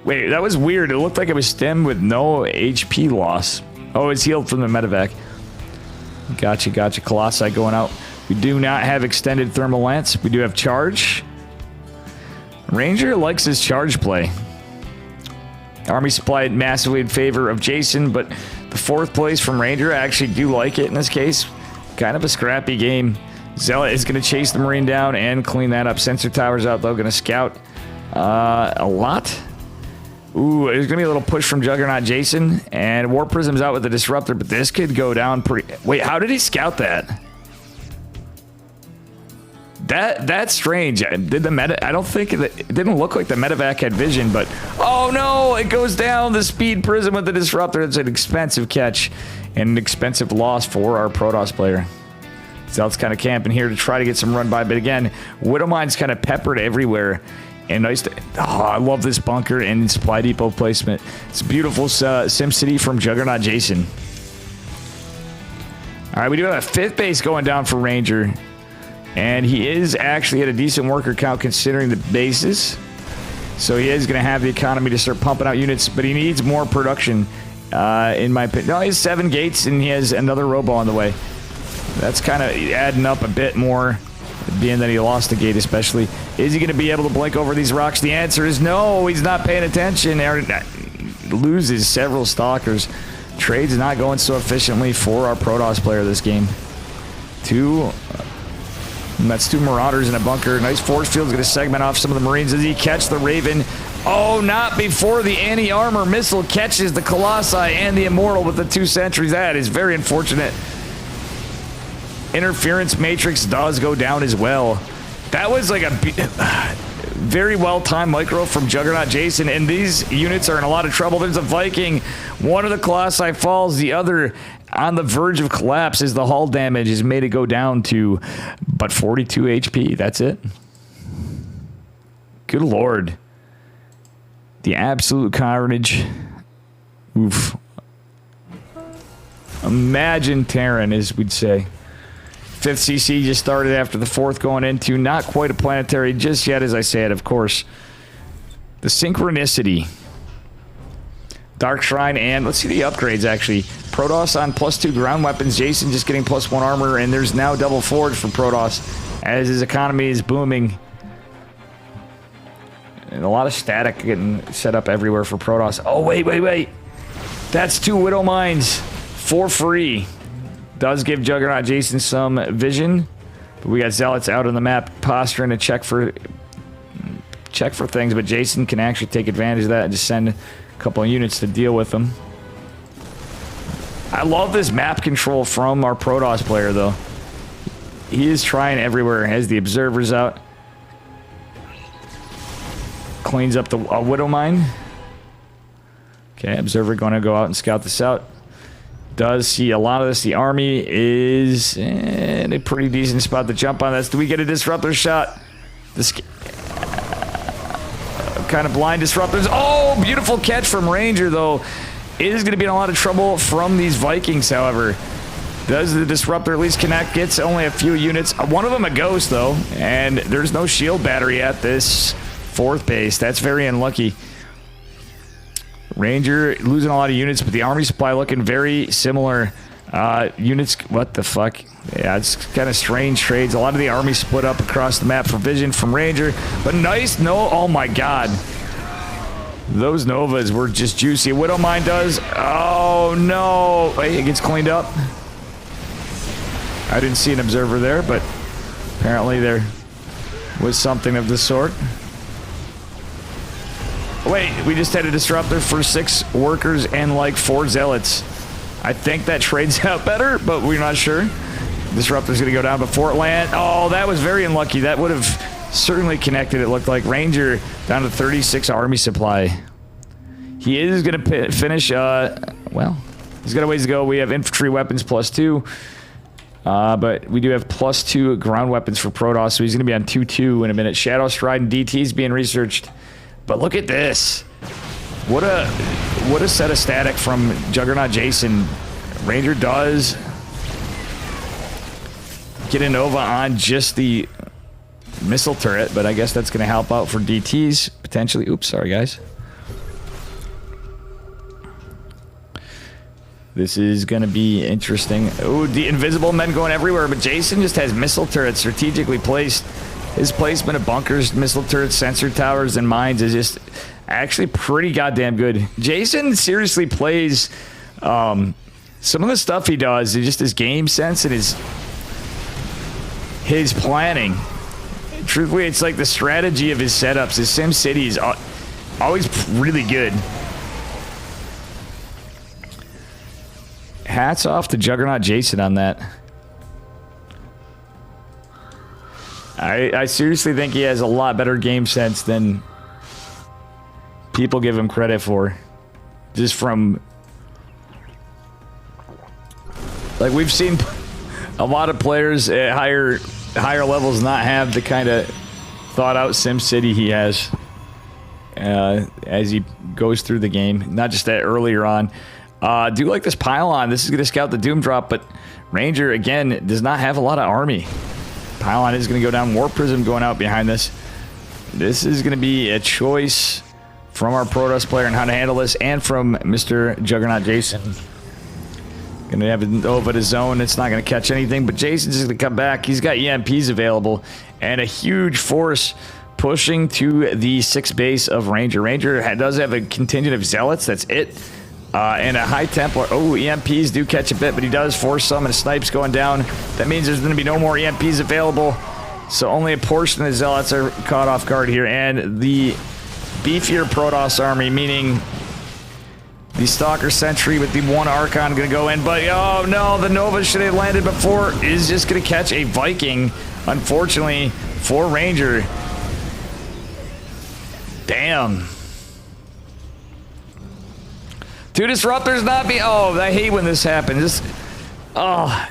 Wait, that was weird. It looked like it was Stim with no HP loss. Oh, it's healed from the Medevac. Gotcha. Colossi going out. We do not have extended thermal lance. We do have charge. Ranger likes his charge play. Army supplied massively in favor of Jason, but the 4th place from Ranger, I actually do like it in this case. Kind of a scrappy game. Zealot is going to chase the Marine down and clean that up. Sensor towers out, though. Going to scout a lot. Ooh, there's going to be a little push from Juggernaut Jason. And War Prism's out with the Disruptor, but this could go down pretty... Wait, how did he scout that? That's strange. Did the meta... I don't think... It didn't look like the medevac had vision, but... Oh, no! It goes down the Speed Prism with the Disruptor. It's an expensive catch and an expensive loss for our Protoss player. Zelt's kind of camping here to try to get some run by, but again, Widowmine's kind of peppered everywhere. And nice to... Oh, I love this bunker and supply depot placement. It's a beautiful SimCity from Juggernaut Jason. All right, we do have a 5th base going down for Ranger. And he is actually at a decent worker count considering the bases. So he is going to have the economy to start pumping out units, but he needs more production, in my opinion. No, he has 7 gates, and he has another robo on the way. That's kind of adding up a bit more, being that he lost the gate especially. Is he going to be able to blink over these rocks? The answer is no. He's not paying attention. Loses several stalkers. Trade's not going so efficiently for our Protoss player this game. That's 2 Marauders in a bunker. Nice force field's going to segment off some of the Marines. Does he catch the Raven? Oh, not before the anti-armor missile catches the Colossi and the Immortal with the 2 sentries. That is very unfortunate. Interference Matrix does go down as well. That was like a very well-timed micro from Juggernaut Jason, and these units are in a lot of trouble. There's a Viking. One of the Colossi falls. The other on the verge of collapse as the hull damage has made it go down to but 42 HP. That's it. Good Lord. The absolute carnage. Oof. Imagine Terran, as we'd say. 5th CC just started after the 4th going into. Not quite a planetary just yet, as I said, of course. The Synchronicity. Dark Shrine, and let's see the upgrades, actually. Protoss on +2 ground weapons. Jason just getting +1 armor, and there's now double forge for Protoss as his economy is booming. And a lot of static getting set up everywhere for Protoss. Oh, wait. That's 2 Widow Mines for free. Does give Juggernaut Jason some vision, but we got Zealots out on the map posturing to check for things, but Jason can actually take advantage of that and just send a couple of units to deal with them. I love this map control from our Protoss player, though. He is trying everywhere. Has the observers out. Cleans up the Widow Mine. Okay, observer going to go out and scout this out. Does see a lot of this. The army is in a pretty decent spot to jump on this. Do we get a disruptor shot? This kind of blind disruptors. Oh, beautiful catch from Ranger, though. It is going to be in a lot of trouble from these Vikings, however. Does the disruptor at least connect? Gets only a few units. One of them a ghost, though, and there's no shield battery at this 4th base. That's very unlucky. Ranger losing a lot of units, but the army supply looking very similar. Units, what the fuck? Yeah, it's kind of strange trades. A lot of the army split up across the map for vision from Ranger, but nice. No, oh my god. Those Novas were just juicy. Widow Mine does. Oh no. Wait, it gets cleaned up. I didn't see an observer there, but apparently there was something of the sort. Wait, we just had a disruptor for 6 workers and like 4 zealots. I think that trades out better, but we're not sure. Disruptor's gonna go down before it lands. Oh, that was very unlucky. That would have certainly connected, it looked like. Ranger down to 36 army supply. He is gonna finish, well, he's got a ways to go. We have infantry weapons +2. But we do have +2 ground weapons for Protoss, so he's gonna be on 2-2 in a minute. Shadow Stride and DT is being researched. But look at this. What a set of static from Juggernaut Jason. Ranger does get a Nova on just the missile turret, but I guess that's going to help out for DTs, potentially. Oops, sorry, guys. This is going to be interesting. Oh, the invisible men going everywhere, but Jason just has missile turrets strategically placed. His placement of bunkers, missile turrets, sensor towers, and mines is just actually pretty goddamn good. Jason seriously plays some of the stuff he does, just his game sense and his planning. Truthfully, it's like the strategy of his setups. His SimCity is Always really good. Hats off to Juggernaut Jason on that. I seriously think he has a lot better game sense than people give him credit for. Just from... Like, we've seen a lot of players at higher levels not have the kind of thought-out SimCity he has as he goes through the game. Not just that earlier on. Do like this pylon. This is going to scout the Doom Drop, but Ranger, again, does not have a lot of army. Pylon is going to go down. Warp Prism going out behind this. This is going to be a choice from our Protoss player on how to handle this, and from Mr. Juggernaut Jason. Going to have Nova to zone. It's not going to catch anything, but Jason's just going to come back. He's got EMPs available, and a huge force pushing to the 6th base of Ranger. Ranger does have a contingent of Zealots. That's it. And a High Templar. Oh, EMPs do catch a bit, but he does force some, and a Snipe's going down. That means there's going to be no more EMPs available. So only a portion of the Zealots are caught off guard here. And the beefier Protoss army, meaning the Stalker Sentry with the 1 Archon going to go in. But, oh no, the Nova should have landed before. Is just going to catch a Viking, unfortunately, for Ranger. Damn. 2 Disruptors not be... Oh, I hate when this happens. Oh,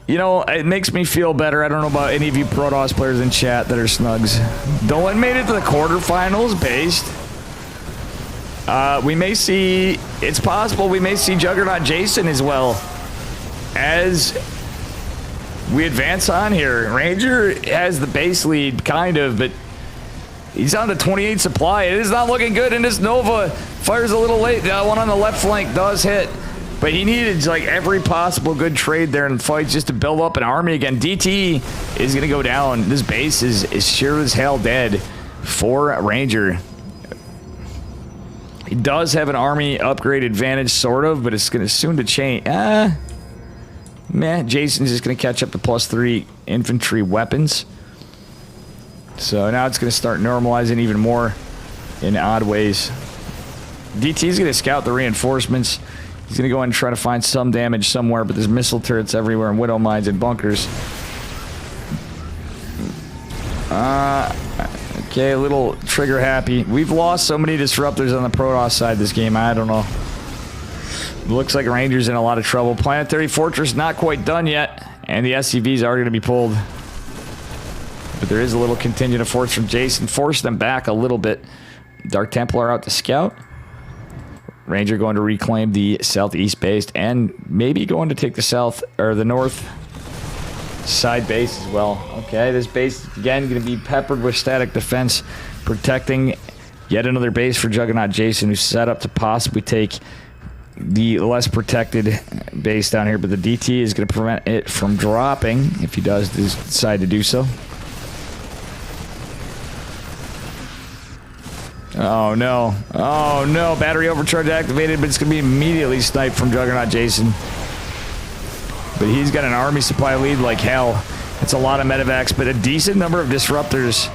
you know, it makes me feel better. I don't know about any of you Protoss players in chat that are snugs. Dolan made it to the quarterfinals based. We may see... It's possible we may see Juggernaut Jason as well as we advance on here. Ranger has the base lead, kind of, but he's on the 28 supply. It is not looking good, and this Nova fires a little late. That one on the left flank does hit, but he needed like every possible good trade there in the fight just to build up an army again. DT is going to go down. This base is sure as hell dead for Ranger. He does have an army upgrade advantage, sort of, but it's going to soon to change. Man, Jason's just going to catch up to +3 infantry weapons. So now it's going to start normalizing even more in odd ways. DT's going to scout the reinforcements. He's going to go in and try to find some damage somewhere, but there's missile turrets everywhere and widow mines and bunkers. Okay, a little trigger happy. We've lost so many disruptors on the Protoss side this game, I don't know. Looks like Ranger's in a lot of trouble. Planetary Fortress not quite done yet, and the SCVs are going to be pulled. But there is a little contingent of force from Jason. Force them back a little bit. Dark Templar out to scout. Ranger going to reclaim the southeast base, and maybe going to take the south or the north side base as well. Okay, this base again going to be peppered with static defense, protecting yet another base for Juggernaut Jason, who's set up to possibly take the less protected base down here. But the DT is going to prevent it from dropping if he does decide to do so. Oh no. Oh no. Battery overcharge activated, but it's going to be immediately sniped from Juggernaut Jason. But he's got an army supply lead like hell. It's a lot of medevacs, but a decent number of disruptors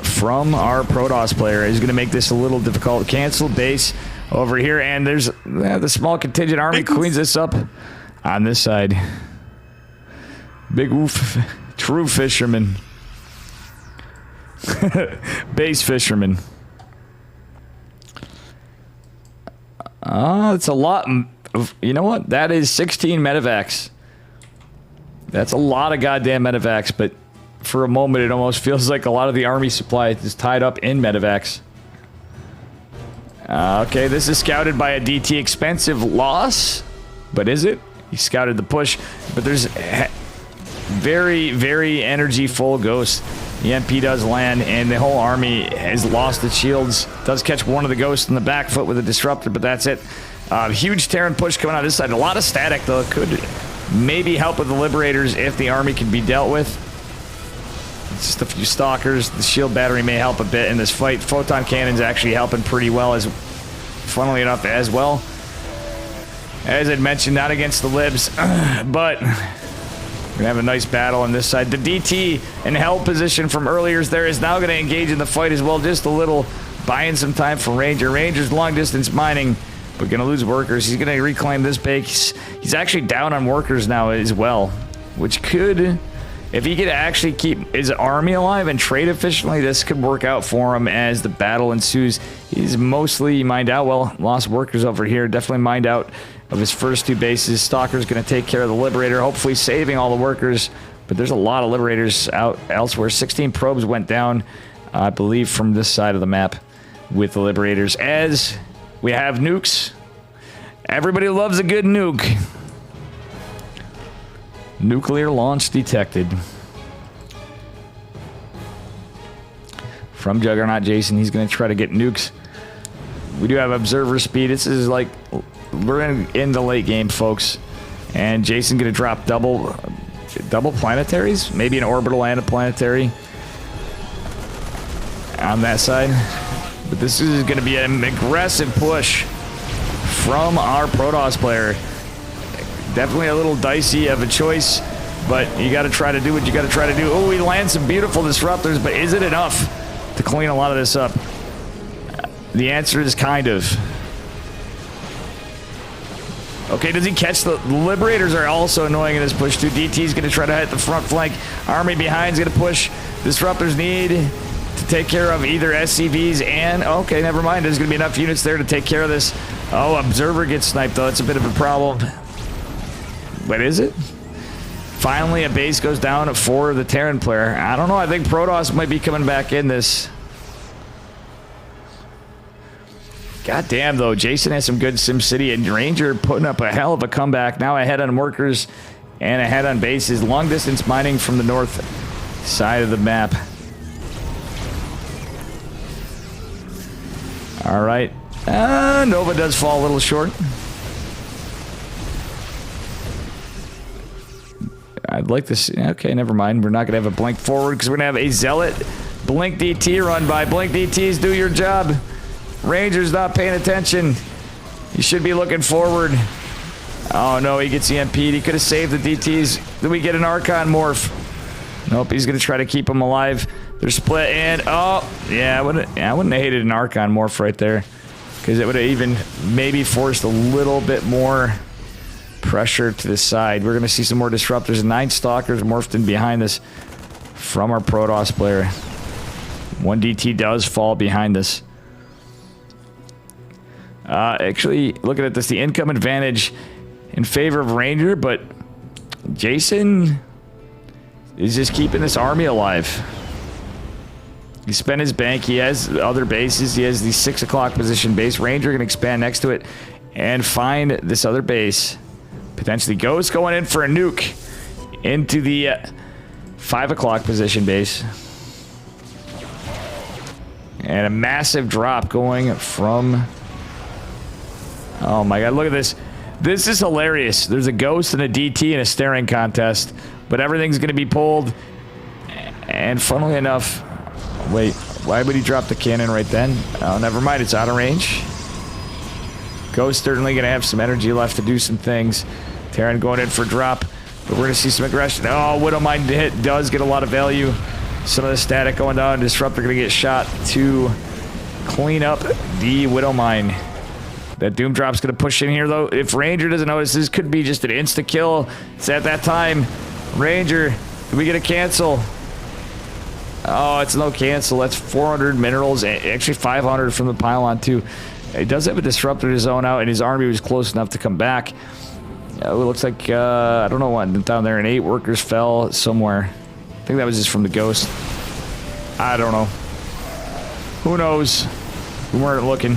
from our Protoss player is going to make this a little difficult. Cancel base over here, and there's the small contingent army cleans this up on this side. Big oof. True fisherman. Base fisherman. It's a lot. You know what? That is 16 medevacs. That's a lot of goddamn medevacs, but for a moment it almost feels like a lot of the army supply is tied up in medevacs. Okay, this is scouted by a DT. Expensive loss, but is it? He scouted the push, but there's very, very energy full ghosts. The EMP does land, and the whole army has lost its shields. Does catch one of the ghosts in the back foot with a disruptor, but that's it. Huge Terran push coming out this side. A lot of static, though. Could maybe help with the Liberators if the army can be dealt with. It's just a few Stalkers. The shield battery may help a bit in this fight. Photon Cannon's actually helping pretty well, as funnily enough, as well. As I'd mentioned, not against the Libs, but we're gonna have a nice battle on this side. The DT in held position from earlier there is now going to engage in the fight as well, just a little buying some time for Ranger. Ranger's long distance mining, but going to lose workers. He's going to reclaim this base. He's actually down on workers now as well, which could, if he could actually keep his army alive and trade efficiently, this could work out for him as the battle ensues. He's mostly mined out. Well, lost workers over here. Definitely mined out of his first 2 bases. Stalker's going to take care of the Liberator, hopefully saving all the workers. But there's a lot of Liberators out elsewhere. 16 probes went down, I believe, from this side of the map with the Liberators. As we have nukes. Everybody loves a good nuke. Nuclear launch detected. From Juggernaut Jason, he's going to try to get nukes. We do have observer speed. This is like, we're in the late game, folks. And Jason's going to drop double planetaries? Maybe an orbital and a planetary on that side. But this is going to be an aggressive push from our Protoss player. Definitely a little dicey of a choice, but you got to try to do what you got to try to do. Oh, he lands some beautiful disruptors, but is it enough to clean a lot of this up? The answer is kind of. Okay, does he catch the Liberators? Are also annoying in this push too. DT's going to try to hit the front flank. Army behind is going to push. Disruptors need to take care of either SCVs and... Okay, never mind. There's going to be enough units there to take care of this. Oh, Observer gets sniped, though. It's a bit of a problem. But is it? Finally, a base goes down for the Terran player. I don't know. I think Protoss might be coming back in this. God damn, though. Jason has some good SimCity, and Ranger putting up a hell of a comeback. Now ahead on workers and ahead on bases. Long distance mining from the north side of the map. All right. Nova does fall a little short. I'd like to see... Okay, never mind. We're not going to have a blink forward because we're going to have a Zealot Blink DT run by. Blink DTs, do your job. Ranger's not paying attention. You should be looking forward. Oh, no, he gets EMP'd. He could have saved the DTs. Then we get an Archon morph. Nope, he's going to try to keep them alive. They're split, and... Oh, yeah, I wouldn't have hated an Archon morph right there. Because it would have even maybe forced a little bit more pressure to the side. We're going to see some more disruptors. 9 Stalkers morphed in behind this from our Protoss player. 1 DT does fall behind this. Actually, looking at this, the income advantage in favor of Ranger, but Jason is just keeping this army alive. He spent his bank. He has other bases. He has the 6 o'clock position base. Ranger can expand next to it and find this other base. Potentially Ghost going in for a nuke into the 5 o'clock position base. And a massive drop going from... Oh my god, look at this. This is hilarious. There's a Ghost and a DT in a staring contest, but everything's going to be pulled. And funnily enough... Wait, why would he drop the cannon right then? Oh, never mind, it's out of range. Ghost certainly going to have some energy left to do some things. Terran going in for drop, but we're going to see some aggression. Oh, Widowmine hit does get a lot of value. Some of the static going down. Disruptor going to get shot to clean up the Widowmine. That Doom Drop's going to push in here, though. If Ranger doesn't notice, this could be just an insta-kill. It's at that time. Ranger, do we get a cancel? Oh, it's no cancel. That's 400 minerals. Actually, 500 from the pylon, too. He does have a disruptor to zone out, and his army was close enough to come back. It looks like, I don't know what, down there, and 8 workers fell somewhere. I think that was just from the Ghost. I don't know. Who knows? We weren't looking.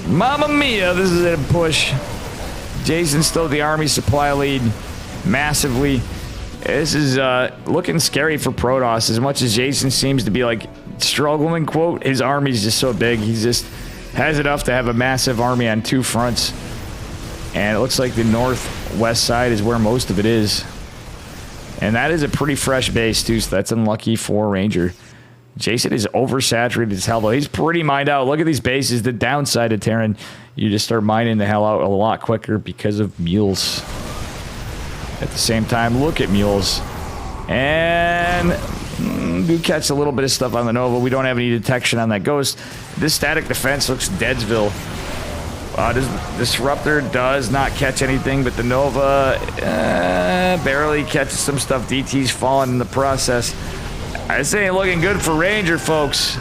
Mamma mia, this is a push. Jason still the army supply lead massively. This is looking scary for Protoss. As much as Jason seems to be like struggling, quote, his army's just so big. He just has enough to have a massive army on 2 fronts. And it looks like the northwest side is where most of it is. And that is a pretty fresh base, too, so that's unlucky for Ranger. Jason is oversaturated as hell, though. He's pretty mined out. Look at these bases. The downside of Terran, you just start mining the hell out a lot quicker because of mules. At the same time, look at mules. And Do catch a little bit of stuff on the Nova. We don't have any detection on that Ghost. This static defense looks Deadsville. This Disruptor does not catch anything, but the Nova barely catches some stuff. DT's falling in the process. This ain't looking good for Ranger, folks.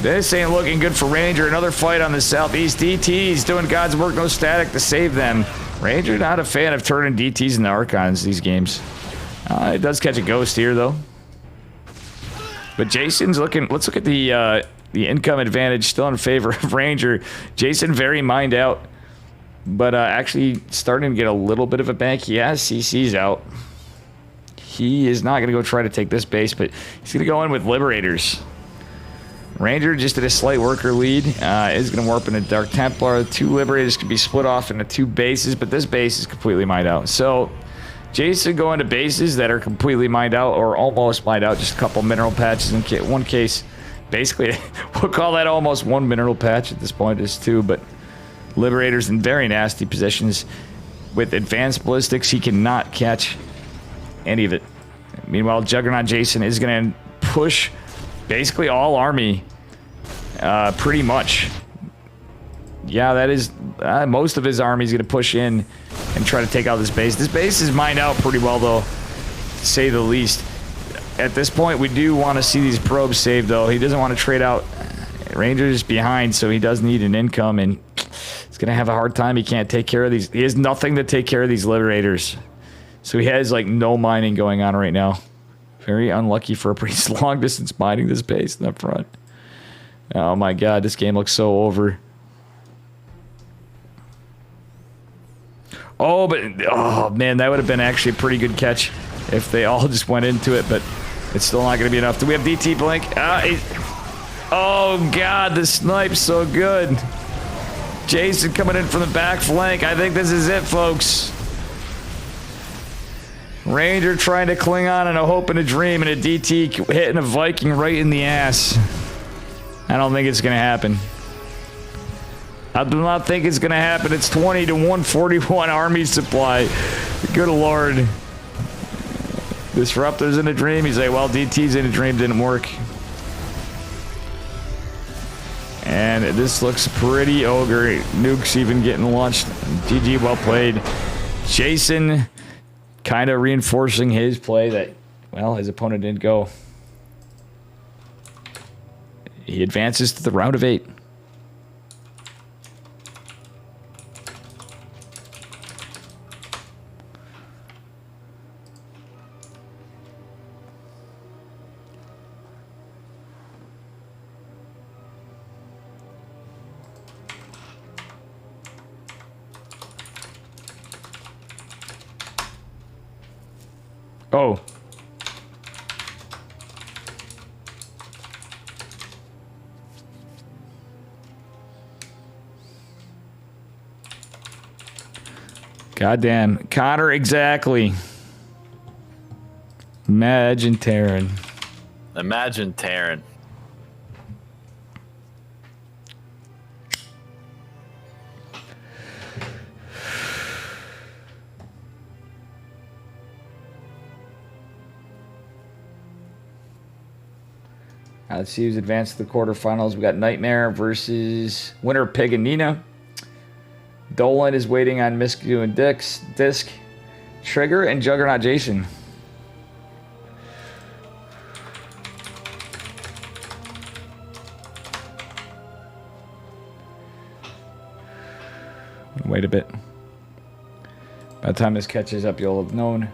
This ain't looking good for Ranger. Another fight on the southeast. DT's doing God's work, no static to save them. Ranger not a fan of turning DT's into Archons these games. It does catch a Ghost here, though. But Jason's looking... Let's look at the income advantage still in favor of Ranger. Jason very mined out. But actually starting to get a little bit of a bank. He has CC's out. He is not going to go try to take this base, but he's going to go in with Liberators. Ranger just at a slight worker lead. Is going to warp into Dark Templar. The 2 Liberators could be split off into 2 bases, but this base is completely mined out. So... Jason going to bases that are completely mined out or almost mined out. Just a couple mineral patches in one case. Basically, we'll call that almost 1 mineral patch at this point. It's 2, but Liberators in very nasty positions. With advanced ballistics, he cannot catch any of it. Meanwhile, Juggernaut Jason is going to push basically all army. Pretty much. Yeah, that is... most of his army is going to push in and try to take out this base. This base is mined out pretty well, though, to say the least. At this point, we do want to see these probes saved, though. He doesn't want to trade out. Ranger's behind, so he does need an income, and he's going to have a hard time. He can't take care of these. He has nothing to take care of these Liberators. So he has, like, no mining going on right now. Very unlucky for a pretty long-distance mining this base in the front. Oh, my God. This game looks so over. Oh, but, oh, man, that would have been actually a pretty good catch if they all just went into it, but it's still not going to be enough. Do we have DT blink? Oh, God, the snipe's so good. Jason coming in from the back flank. I think this is it, folks. Ranger trying to cling on and a hope and a dream, and a DT hitting a Viking right in the ass. I don't think it's going to happen. I do not think it's going to happen. It's 20 to 141 army supply. Good Lord. Disruptor's in a dream. He's like, well, DT's in a dream. Didn't work. And this looks pretty ogre. Nuke's even getting launched. GG, well played. Jason kind of reinforcing his play that, well, his opponent didn't go. He advances to the round of 8. Oh. Goddamn. Connor, exactly. Imagine Terran. Imagine Terran. Let's see who's advanced to the quarterfinals. We got Nightmare versus winner Pig and Nina. Dolan is waiting on Miscu and Disc. Trigger and Juggernaut Jason. Wait a bit. By the time this catches up, you'll have known.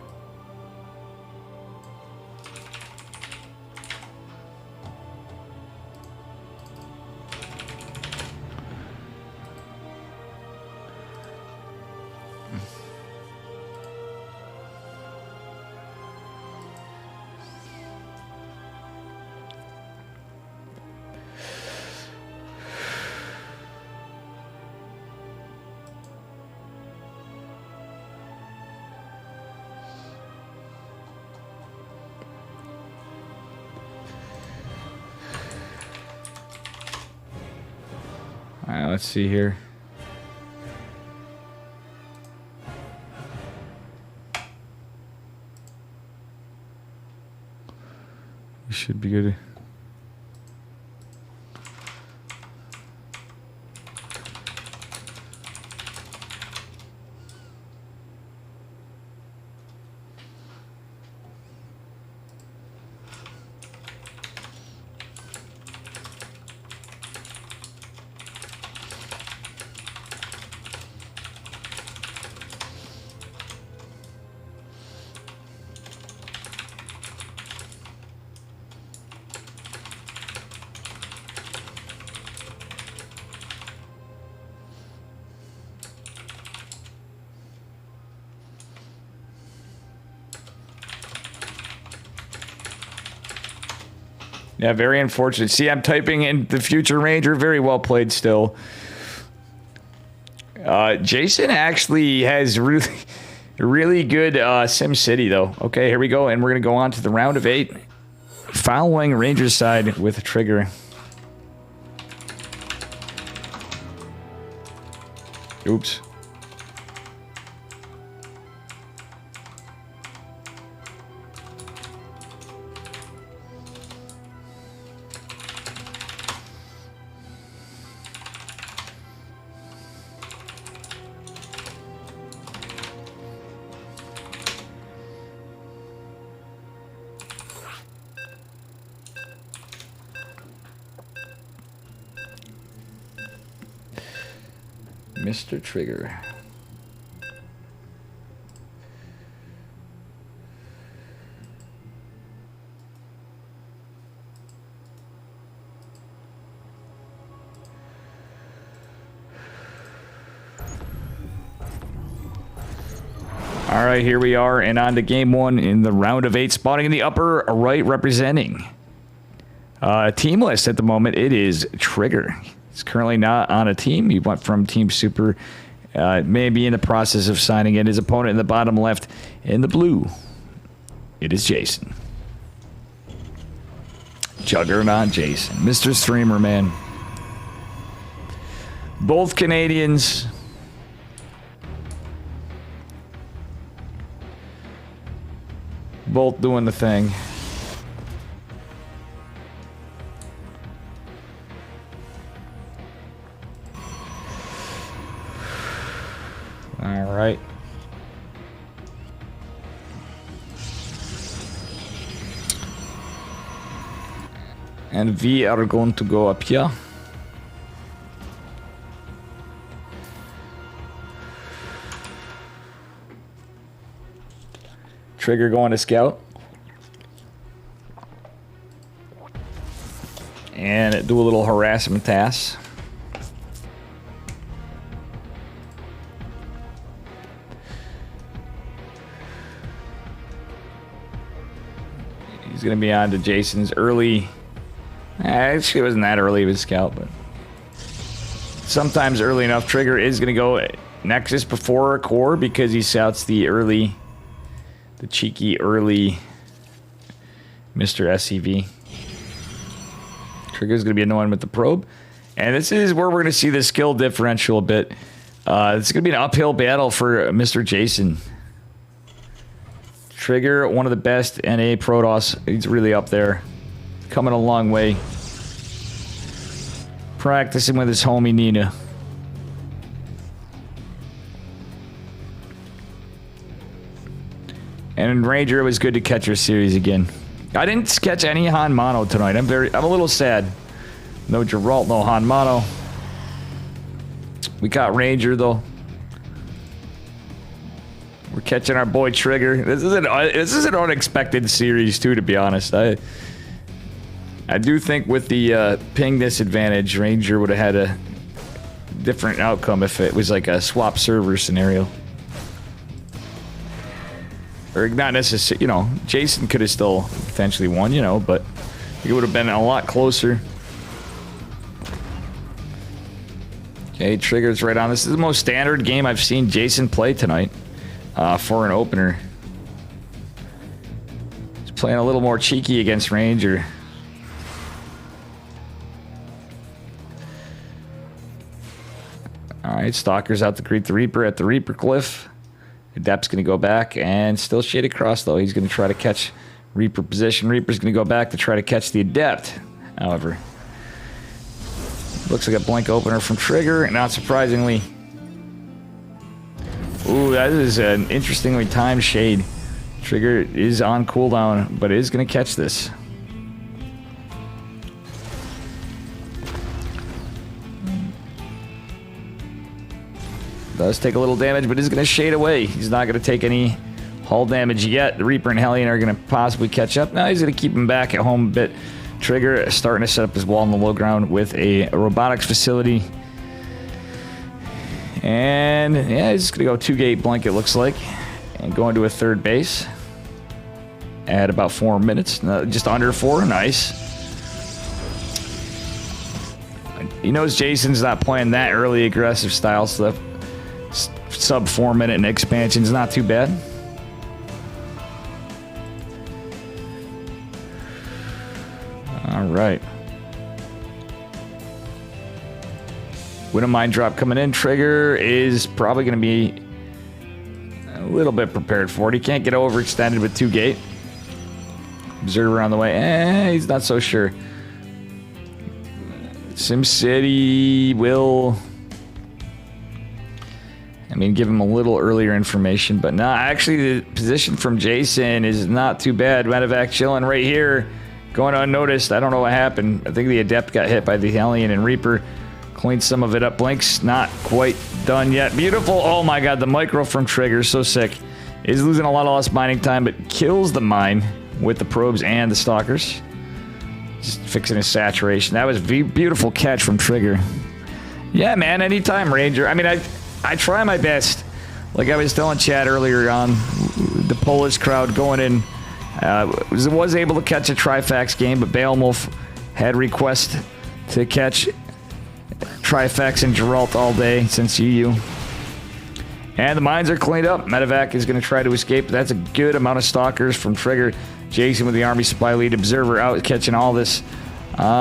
Let's see here. We should be good. Yeah, very unfortunate. See, I'm typing in the future Ranger. Very well played still. Jason actually has really good Sim City, though. Okay, here we go. And we're going to go on to the round of 8. Following Ranger's side with Trigger. Oops. Mr. Trigger. All right, here we are, and on to game 1 in the round of 8, spawning in the upper right, representing team list at the moment. It is Trigger. He's currently not on a team. He went from Team Super, may be in the process of signing in. His opponent in the bottom left in the blue, it is Jason. Juggernaut Jason, Mr. Streamer, man. Both Canadians. Both doing the thing. All right. And we are going to go up here. Trigger going to scout. And do a little harassment task. He's going to be on to Jason's early. Actually, it wasn't that early of a scout, but sometimes early enough. Trigger is going to go Nexus before Core because he scouts the early, the cheeky early Mr. SCV. Trigger's going to be annoying with the probe. And this is where we're going to see the skill differential a bit. It's going to be an uphill battle for Mr. Jason. Trigger, one of the best NA Protoss. He's really up there. Coming a long way. Practicing with his homie Nina. And in Ranger, it was good to catch her series again. I didn't catch any Han Mono tonight. I'm a little sad. No Geralt, no Han Mono. We got Ranger though. We're catching our boy Trigger. This is an unexpected series too, to be honest. I do think with the ping disadvantage, Ranger would have had a different outcome if it was like a swap server scenario. Or not necessarily, you know, Jason could have still potentially won, you know, but it would have been a lot closer. Okay, Trigger's right on. This is the most standard game I've seen Jason play tonight for an opener. He's playing a little more cheeky against Ranger. Alright, Stalker's out to greet the Reaper at the Reaper Cliff. Adept's going to go back and still shade across, though. He's going to try to catch Reaper position. Reaper's going to go back to try to catch the Adept. However, looks like a blink opener from Trigger. Not surprisingly. Ooh, that is an interestingly timed shade. Trigger is on cooldown, but is going to catch this. Does take a little damage, but is going to shade away. He's not going to take any hull damage yet. The Reaper and Hellion are going to possibly catch up. Now he's going to keep him back at home a bit. Trigger starting to set up his wall in the low ground with a robotics facility. And yeah, he's going to go 2-gate blink, it looks like. And going to a third base. At about 4 minutes. No, just under 4. Nice. He knows Jason's not playing that early aggressive style, so that sub 4 minute and expansion is not too bad. All right. With a mind drop coming in, Trigger is probably going to be a little bit prepared for it. He can't get overextended with 2-gate. Observer on the way. He's not so sure. SimCity will... give him a little earlier information, but no, actually the position from Jason is not too bad. Medevac chilling right here, going unnoticed. I don't know what happened. I think the Adept got hit by the Hellion, and Reaper cleaned some of it up. Blink's not quite done yet. Beautiful. Oh my god, the micro from Trigger, so sick. Is losing a lot of lost mining time, but kills the mine with the probes and the stalkers. Just fixing his saturation. That was a beautiful catch from Trigger. Yeah, man, anytime, Ranger. I try my best. Like I was telling Chad earlier on, the Polish crowd going in was able to catch a Trifax game, but Beowulf had request to catch Trifax and Geralt all day since UU. And the mines are cleaned up. Medevac is going to try to escape. That's a good amount of stalkers from Trigger. Jason with the army supply lead. Observer out catching all this.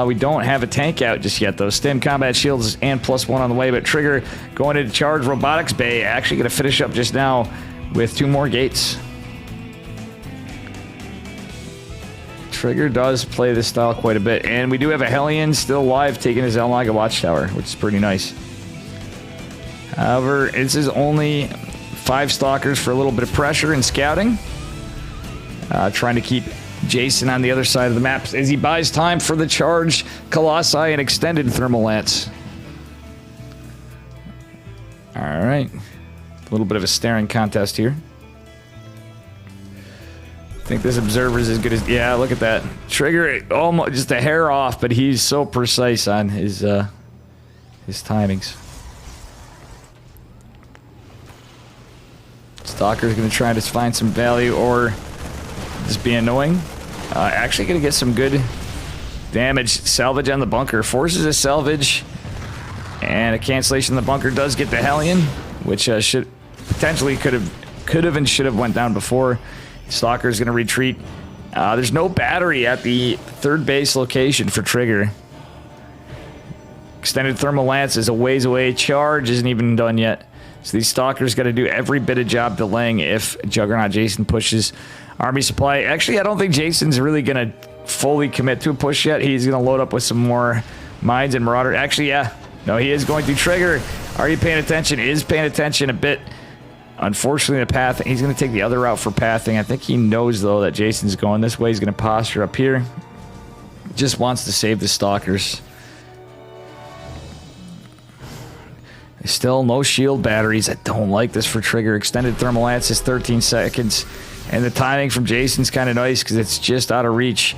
We don't have a tank out just yet, though. Stim combat shields and +1 on the way, but Trigger going into charge robotics bay. Actually going to finish up just now with 2 more gates. Trigger does play this style quite a bit, and we do have a Hellion still alive taking his Elnaga watchtower, which is pretty nice. However, this is only 5 stalkers for a little bit of pressure and scouting. Trying to keep Jason on the other side of the map as he buys time for the charge Colossi and extended thermal lance. Alright. A little bit of a staring contest here. I think this observer is as good as... Yeah, look at that. Trigger almost just a hair off, but he's so precise on his timings. Stalker's going to try to find some value or just be annoying. Actually going to get some good damage. Salvage on the bunker. Forces a salvage. And a cancellation. The bunker does get the Hellion, which should potentially could have and should have went down before. Stalker's going to retreat. There's no battery at the third base location for Trigger. Extended thermal lance is a ways away. Charge isn't even done yet. So these Stalkers got to do every bit of job delaying if Juggernaut Jason pushes. Army supply. Actually, I don't think Jason's really going to fully commit to a push yet. He's going to load up with some more mines and Marauder. Actually, yeah. No, he is going to Trigger. Are you paying attention? Is paying attention a bit. Unfortunately, the path. He's going to take the other route for pathing. I think he knows, though, that Jason's going this way. He's going to posture up here. Just wants to save the Stalkers. Still no shield batteries. I don't like this for Trigger. Extended thermal lance is 13 seconds. And the timing from Jason's kind of nice because it's just out of reach.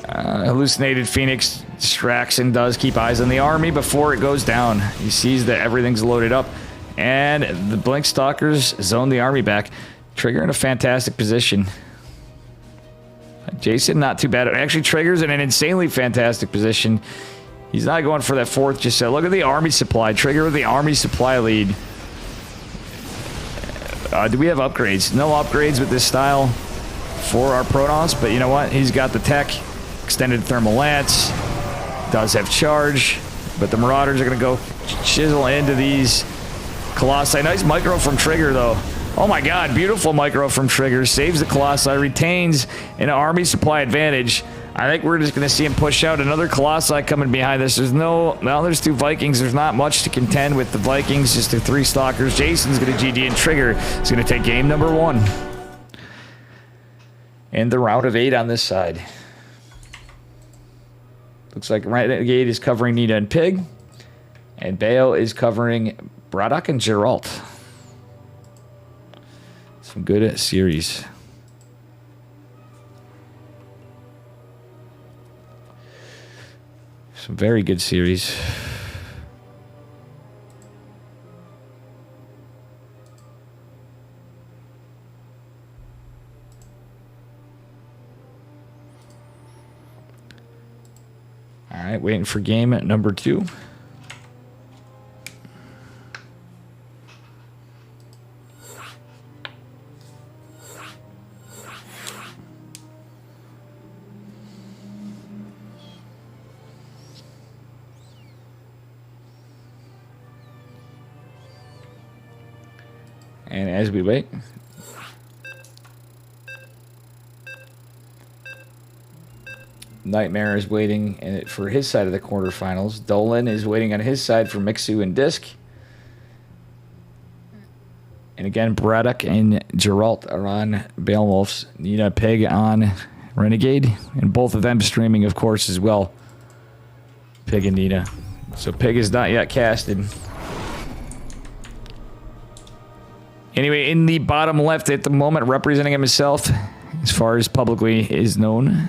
Hallucinated Phoenix distracts and does keep eyes on the army before it goes down. He sees that everything's loaded up. And the Blink Stalkers zone the army back. Trigger in a fantastic position. Jason, not too bad. Actually, Trigger's in an insanely fantastic position. He's not going for that fourth just yet. Look at the army supply. Trigger with the army supply lead. Do we have upgrades? No upgrades with this style for our Protoss, but you know what? He's got the tech. Extended thermal lance. Does have charge, but the Marauders are going to go chisel into these Colossi. Nice micro from Trigger, though. Oh my god, beautiful micro from Trigger. Saves the Colossi, retains an army supply advantage. I think we're just going to see him push out another Colossi coming behind this. There's no... Well, there's 2 Vikings. There's not much to contend with the Vikings. Just the 3 Stalkers. Jason's going to GG, and Trigger is going to take game number 1. And the round of 8 on this side. Looks like Renegade is covering Nina and Pig. And Bayo is covering Braddock and Geralt. Some good series. Some very good series. All right, waiting for game at number 2. And as we wait, Nightmare is waiting for his side of the quarterfinals. Dolan is waiting on his side for Mixu and Disc. And again, Braddock and Geralt are on Beowulf's. Nina Pig on Renegade. And both of them streaming, of course, as well. Pig and Nina. So Pig is not yet casted. Anyway, in the bottom left at the moment, representing himself, as far as publicly is known,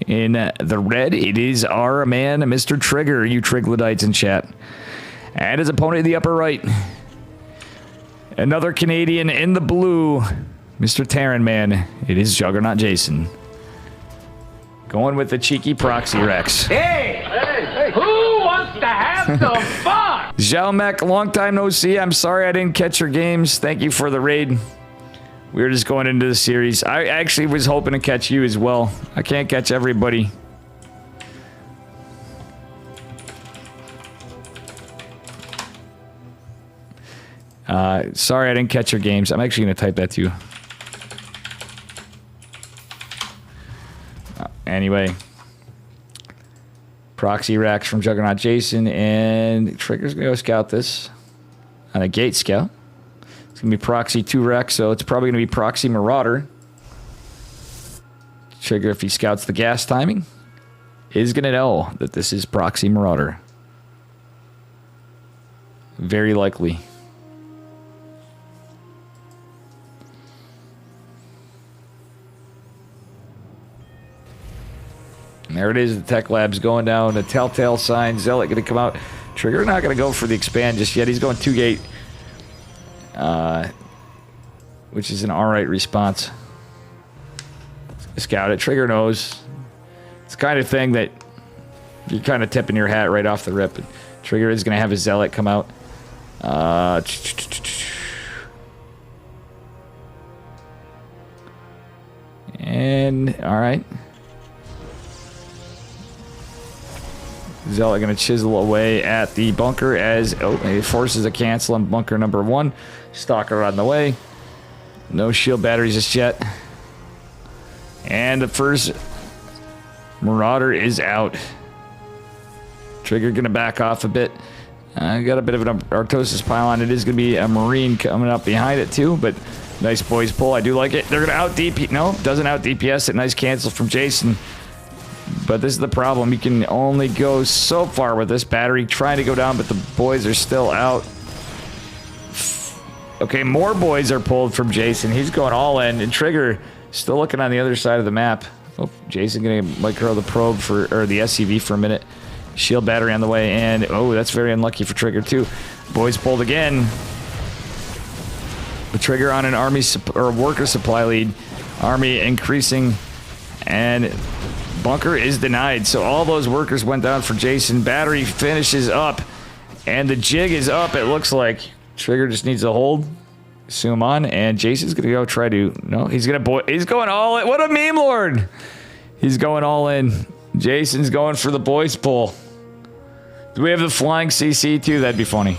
in the red, it is our man, Mr. Trigger, you triglydites in chat. And his opponent in the upper right, another Canadian in the blue, Mr. Terran Man. It is Juggernaut Jason. Going with the cheeky proxy Rex. Hey! Who wants to have some fun? Zhao Mech, long time no see. I'm sorry I didn't catch your games. Thank you for the raid. We were just going into the series. I actually was hoping to catch you as well. I can't catch everybody. Sorry I didn't catch your games. I'm actually going to type that to you. Anyway. Proxy Rex from Juggernaut Jason, and Trigger's going to go scout this on a gate scout. It's going to be Proxy 2 Rex, so it's probably going to be Proxy Marauder. Trigger, if he scouts the gas timing, is going to know that this is Proxy Marauder. Very likely. And there it is, the Tech Lab's going down. The telltale sign, Zealot going to come out. Trigger not going to go for the expand just yet. He's going 2 gate. Which is an alright response. Scout it. Trigger knows. It's the kind of thing that you're kind of tipping your hat right off the rip. Trigger is going to have his Zealot come out. And, alright. Zealot going to chisel away at the bunker as he forces a cancel on bunker number 1. Stalker on the way. No shield batteries just yet. And the first Marauder is out. Trigger going to back off a bit. Got a bit of an Artosis pylon. It is going to be a Marine coming up behind it too, but nice boys pull. I do like it. They're going to out DP. No, doesn't out DPS it. Nice cancel from Jason. But this is the problem. You can only go so far with this battery. Trying to go down, but the boys are still out. Okay, more boys are pulled from Jason. He's going all in. And Trigger still looking on the other side of the map. Oh, Jason going to micro the probe or the SCV for a minute. Shield battery on the way. And, oh, that's very unlucky for Trigger, too. Boys pulled again. The Trigger on an army or worker supply lead. Army increasing. And bunker is denied. So all those workers went down for Jason. Battery finishes up. And the jig is up, it looks like. Trigger just needs to hold. Zoom on. And Jason's going to go try to... No, he's going to... He's going all in. What a meme lord! He's going all in. Jason's going for the boys pull. Do we have the flying CC too? That'd be funny.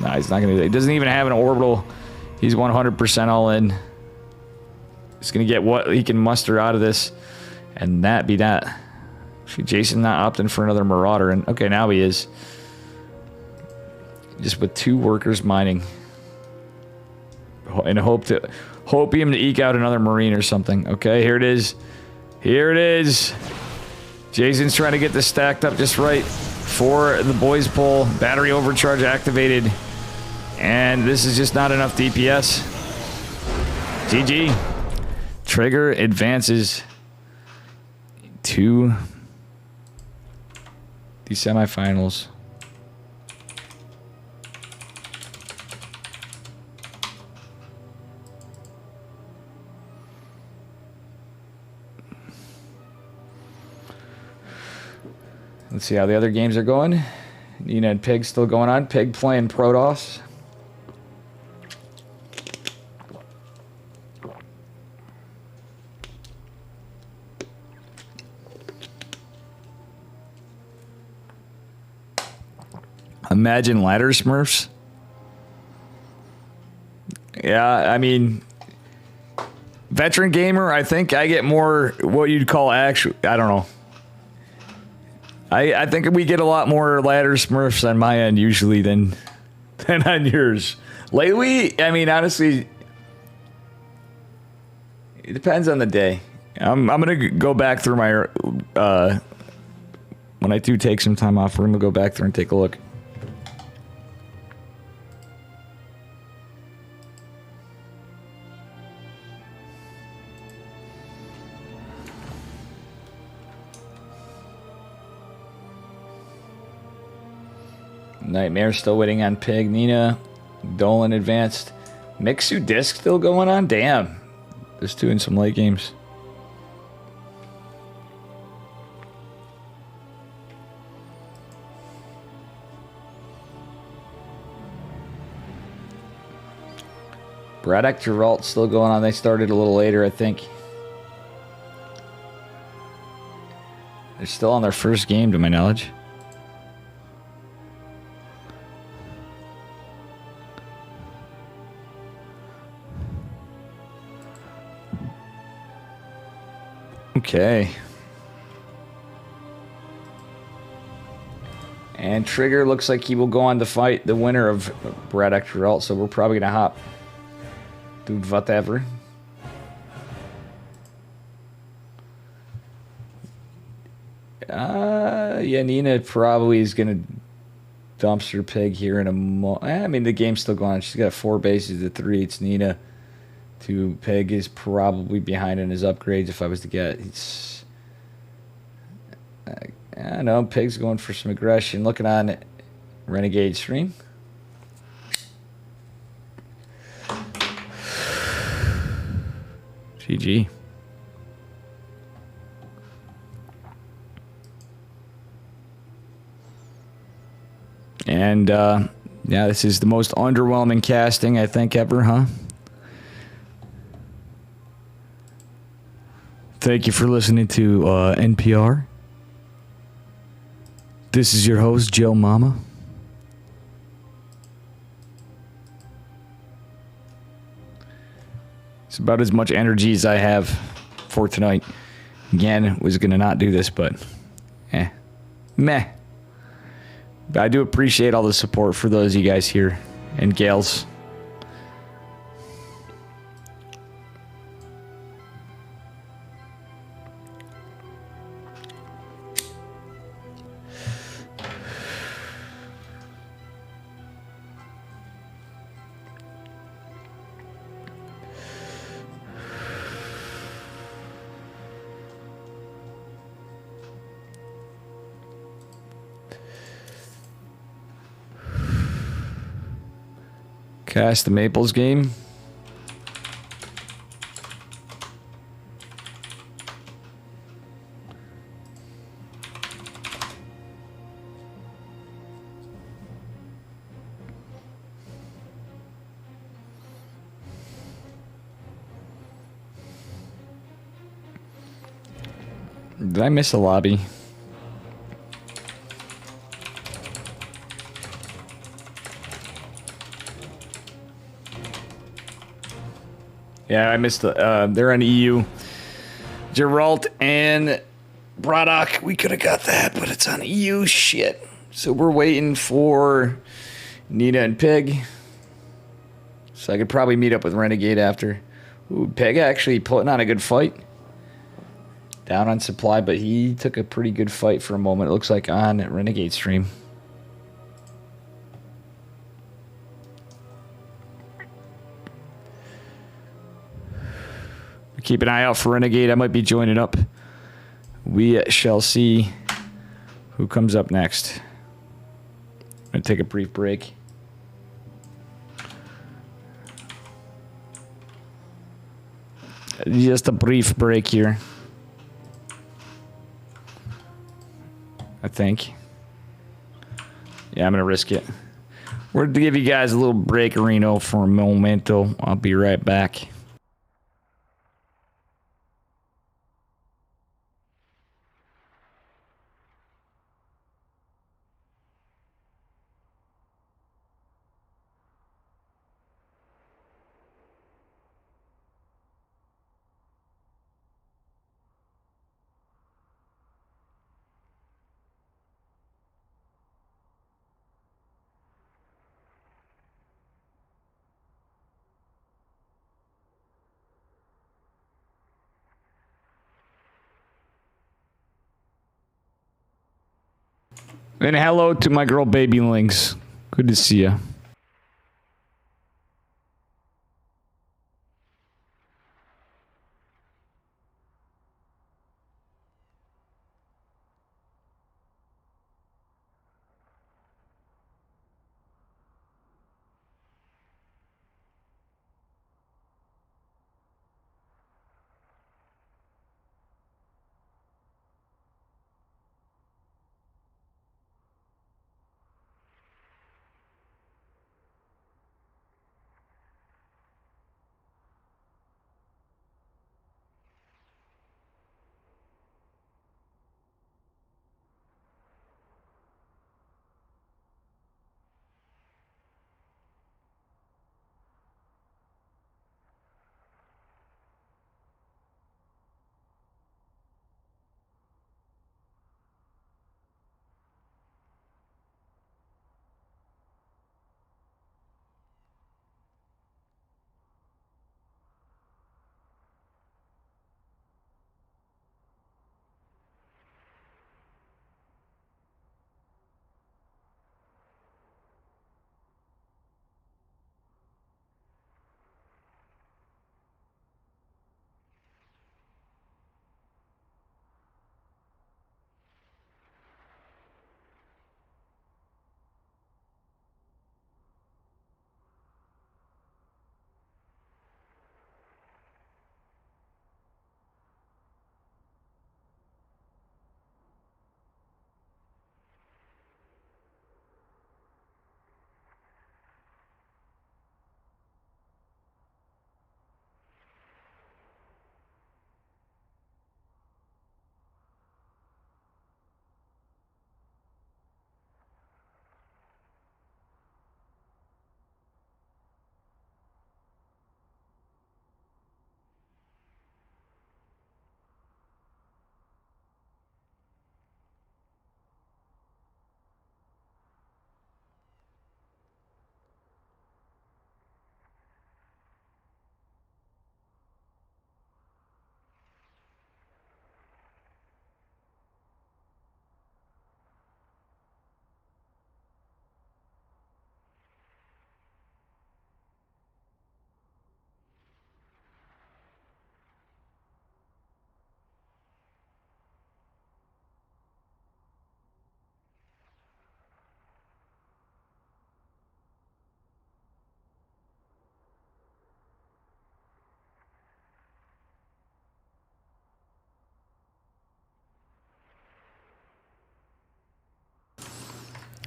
No, he's not going to do that. He doesn't even have an orbital. He He's 100% all in. He's going to get what he can muster out of this. And that be that. Actually, Jason not opting for another Marauder. And okay, now he is. Just with 2 workers mining. And hopium to eke out another Marine or something. Okay, here it is. Here it is. Jason's trying to get this stacked up just right for the boys pull. Battery overcharge activated. And this is just not enough DPS. GG. Trigger advances to the semifinals. Let's see how the other games are going. Nina and Pig still going on. Pig playing Protoss. Imagine ladder smurfs. Yeah, I mean, veteran gamer, I think I get more what you'd call actual, I don't know. I think we get a lot more ladder smurfs on my end usually than on yours. Lately, I mean, honestly, it depends on the day. I'm gonna go back through my when I do take some time off, we're gonna go back through and take a look. Nightmare still waiting on Pig. Nina, Dolan advanced. Mixu disc still going on? Damn. There's 2 in some late games. Braddock Geralt still going on. They started a little later, I think. They're still on their first game, to my knowledge. Okay. And Trigger looks like he will go on to fight the winner of Braddock Geralt, so we're probably going to hop. Do whatever. Yeah, Nina probably is going to dumpster Pig here in a moment. I mean, the game's still going on. She's got 4 bases to 3. It's Nina. 2. Pig is probably behind in his upgrades if I was to get. He's, I don't know. Pig's going for some aggression. Looking on Renegade stream. GG. And yeah, this is the most underwhelming casting I think ever, huh? Thank you for listening to NPR. This is your host, Joe Mama. It's about as much energy as I have for tonight. Again, was going to not do this, but meh. But I do appreciate all the support for those of you guys here and gals. Cast the Maples game. Did I miss a lobby? Yeah, I missed the. They're on EU. Geralt and Braddock. We could have got that, but it's on EU. Shit. So we're waiting for Nina and Pig. So I could probably meet up with Renegade after. Ooh, Peg actually putting on a good fight. Down on supply, but he took a pretty good fight for a moment. It looks like on Renegade stream. Keep an eye out for Renegade. I might be joining up. We shall see who comes up next. I'm going to take a brief break. Just a brief break here. I think. Yeah, I'm going to risk it. We're going to give you guys a little breakerino for a momento. I'll be right back. And hello to my girl Baby Links. Good to see ya.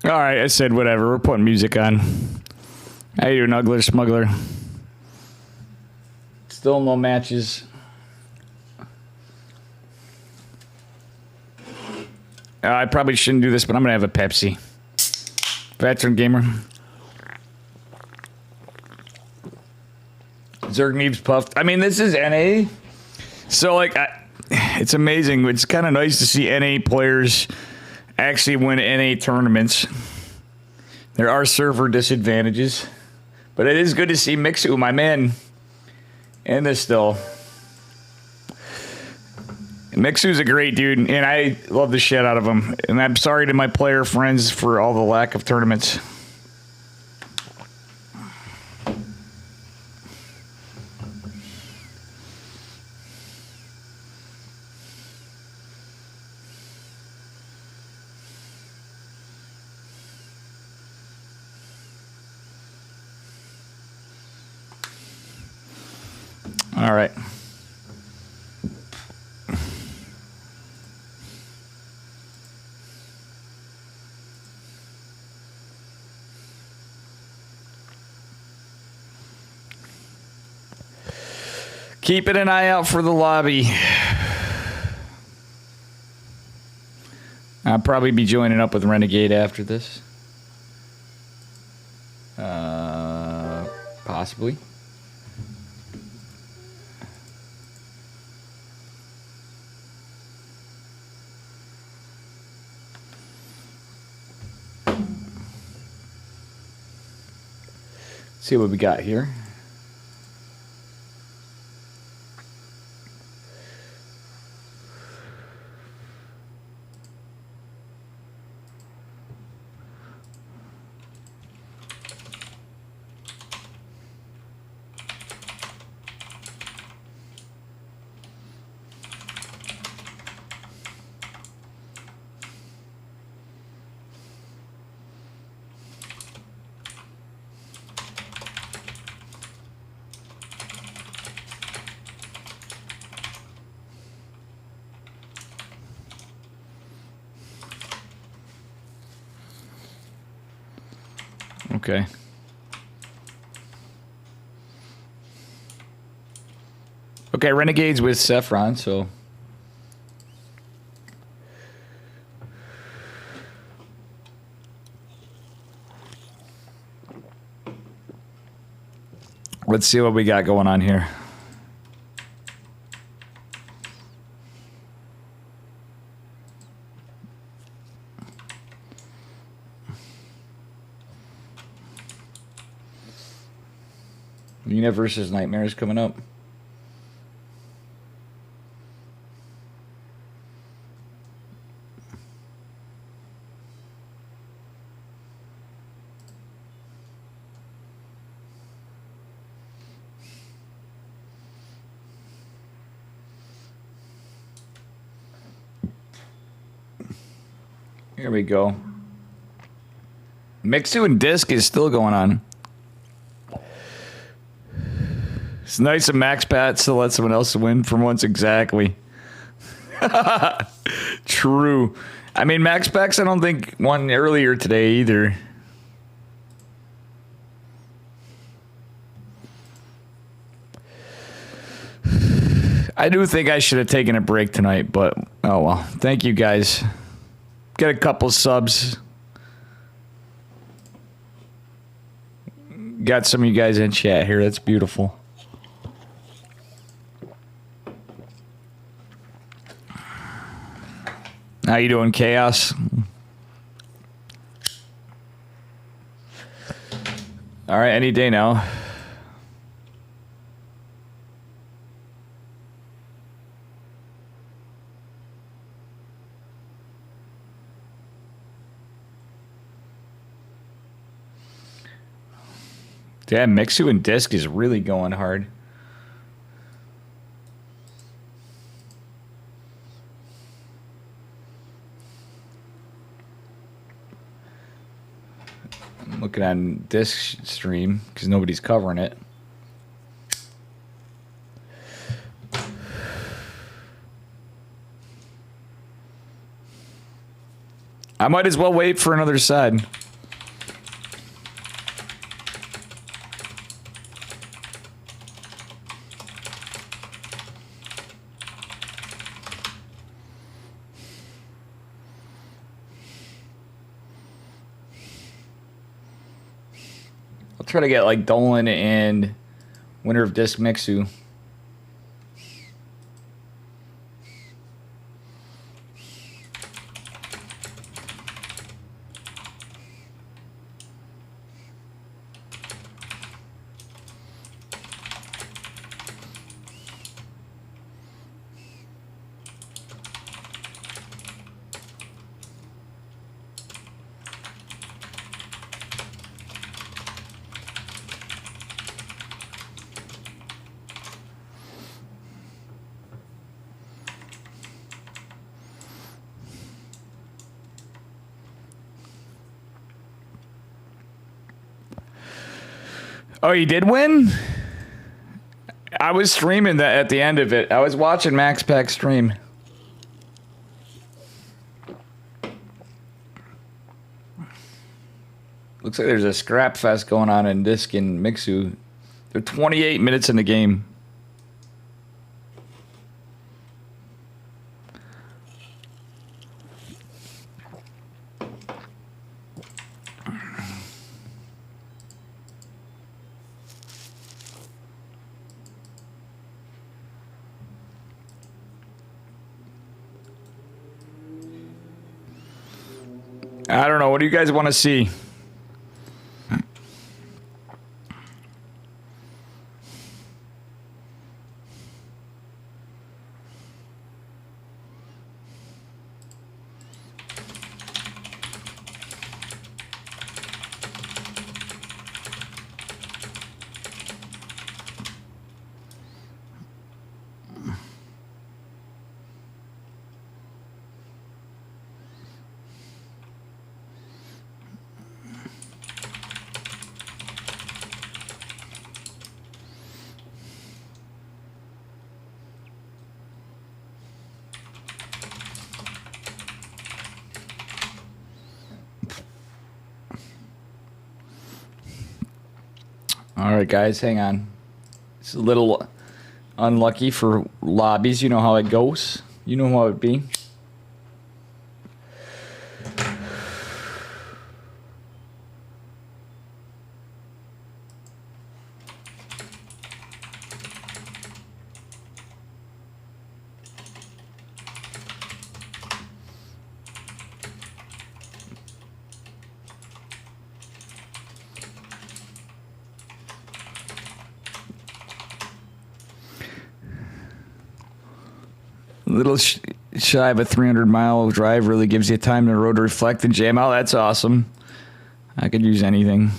All right, I said whatever. We're putting music on. How you doing, Ugler Smuggler? Still no matches. I probably shouldn't do this, but I'm going to have a Pepsi. Veteran gamer. Zergneeb's puffed. I mean, this is NA. So, like, it's amazing. It's kind of nice to see NA players actually win NA tournaments. There are server disadvantages. But it is good to see Mixu, my man, in this still. Mixu's a great dude, and I love the shit out of him. And I'm sorry to my player friends for all the lack of tournaments. All right. Keeping an eye out for the lobby. I'll probably be joining up with Renegade after this. Possibly. See what we got here. Okay. Okay, Renegade's with Sepheron, so. Let's see what we got going on here. Universe's Nightmares coming up. Here we go. Mixu and Disc is still going on. It's nice of Max Pats to let someone else win for once. Exactly. True. I mean, Max Pats I don't think won earlier today either. I do think I should have taken a break tonight, but oh well. Thank you guys. Get a couple subs. Got some of you guys in chat here. That's beautiful. How you doing, Chaos? All right, any day now. Damn, Mixu and Disc is really going hard. I'm looking on Disc stream because nobody's covering it. I might as well wait for another side. Try to get like Dolan and Winner of Disc Mixu. Oh, you did win? I was streaming that at the end of it. I was watching Max Pack stream. Looks like there's a scrap fest going on in Disc and Mixu. They're 28 minutes in the game. I don't know. What do you guys want to see? All right, guys, hang on. It's a little unlucky for lobbies. You know how it goes. You know how it be. Little shy of a 300-mile drive really gives you time to road to reflect and jam out. That's awesome. I could use anything.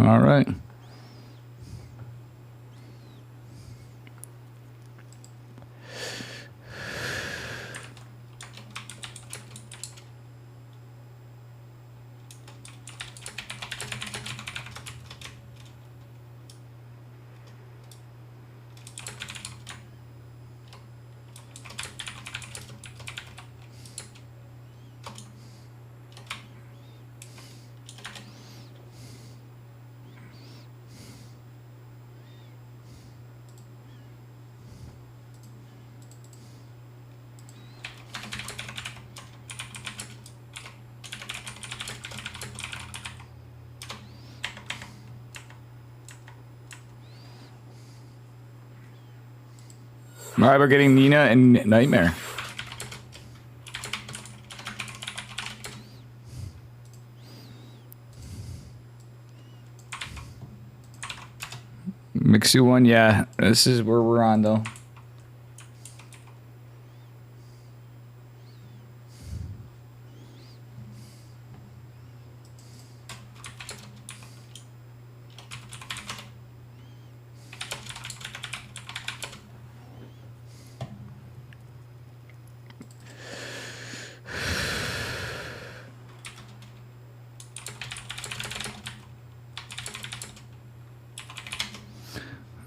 All right. All right, we're getting Nina and Nightmare. Mixu one, yeah. This is where we're on, though.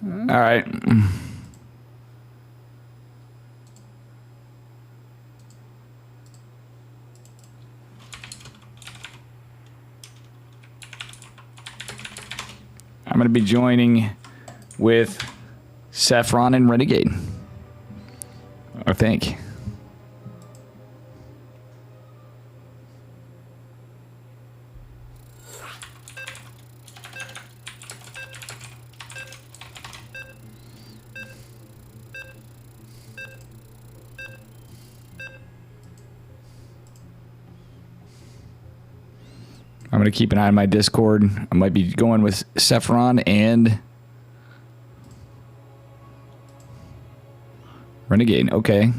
All right. I'm going to be joining with Sepheron and Renegade. I think. I'm going to keep an eye on my Discord. I might be going with Sepheron and Renegade. Okay.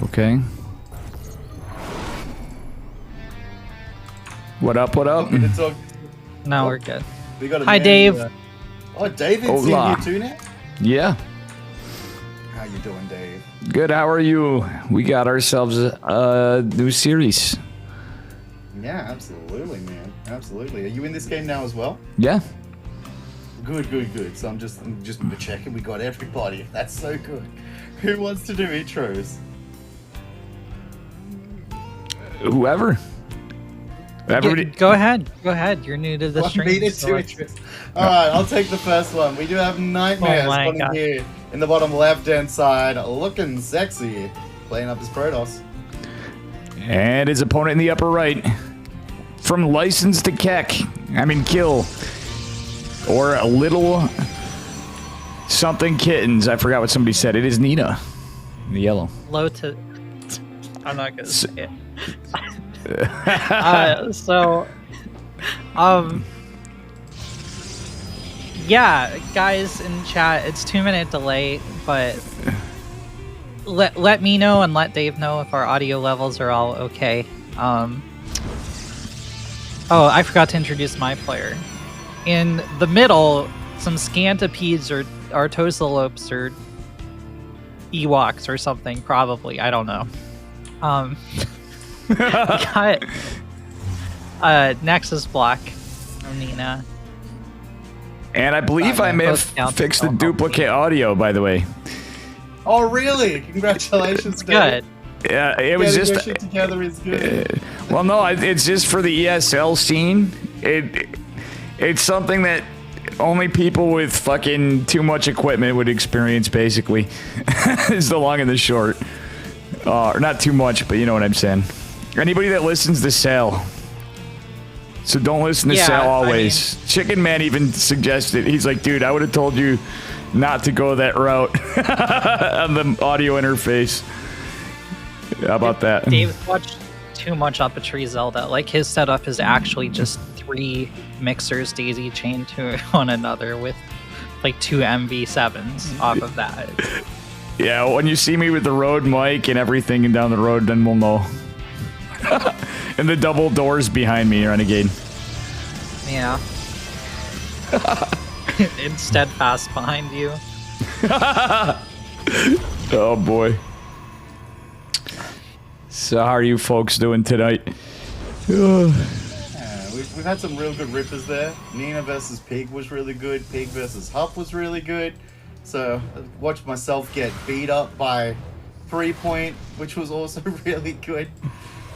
Okay. What up? What up? No, we're good. We got a Hi, man, Dave. Oh, David's Hola. in here too now? Yeah. How you doing, Dave? Good. How are you? We got ourselves a new series. Yeah, absolutely, man. Absolutely. Are you in this game now as well? Yeah. Good, good, good. So I'm just checking. We got everybody. That's so good. Who wants to do intros? Whoever. Everybody. Go ahead. Go ahead. You're new to the Want stream. me to so do let's- intros? All right, I'll take the first one. We do have Nightmare Oh my spawning God. here in the bottom left-hand side, looking sexy, playing up his Protoss. And his opponent in the upper right. From license to keck. I mean, kill. Or a little something kittens. I forgot what somebody said. It is Nina. The yellow. Low to. I'm not gonna say it. Yeah, guys in chat, it's 2-minute delay, but let me know and let Dave know if our audio levels are all okay. Oh, I forgot to introduce my player. In the middle, some Scantipedes or Artosalopes or Ewoks or something, probably. I don't know. Got Nexus Block from Nina. And I believe I may have fixed the duplicate audio, by the way. Oh, really? Congratulations, Dave. Good. Yeah, it was Getting just. your shit together is good. Well, no, it's just for the ESL scene. It's something that only people with fucking too much equipment would experience, basically. Is the long and the short. Or not too much, but you know what I'm saying. Anybody that listens to Sal. So don't listen to Sal always. Chicken Man even suggested, he's like, dude, I would have told you not to go that route on the audio interface. How about that? David watched too much up a tree Zelda. Like, his setup is actually just 3 mixers daisy chained to one another with like 2 MV7s off of that. Yeah, when you see me with the Rode mic and everything and down the road, then we'll know. And the double doors behind me, Renegade. Yeah. And Steadfast behind you. Oh boy. So how are you folks doing tonight? Yeah, we've had some real good rippers there. Nina versus Pig was really good. Pig versus Huff was really good. So I watched myself get beat up by 3-point, which was also really good.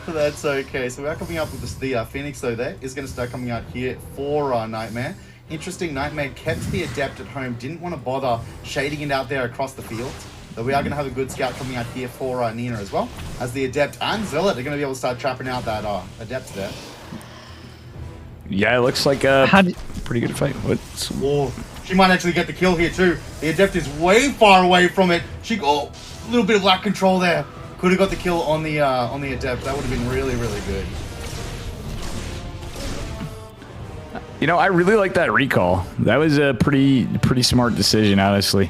So that's okay. So we are coming up with the Phoenix, though, there is going to start coming out here for Nightmare. Interesting, Nightmare kept the Adept at home, didn't want to bother shading it out there across the field. So we are going to have a good scout coming out here for Nina as well, as the Adept and Zealot are going to be able to start trapping out that Adept there. Yeah, it looks like a How did- pretty good fight. What's... Oh, she might actually get the kill here too. The Adept is way far away from it. A little bit of lack control there. Could have got the kill on the Adept. That would have been really, really good. You know, I really like that recall. That was a pretty smart decision, honestly.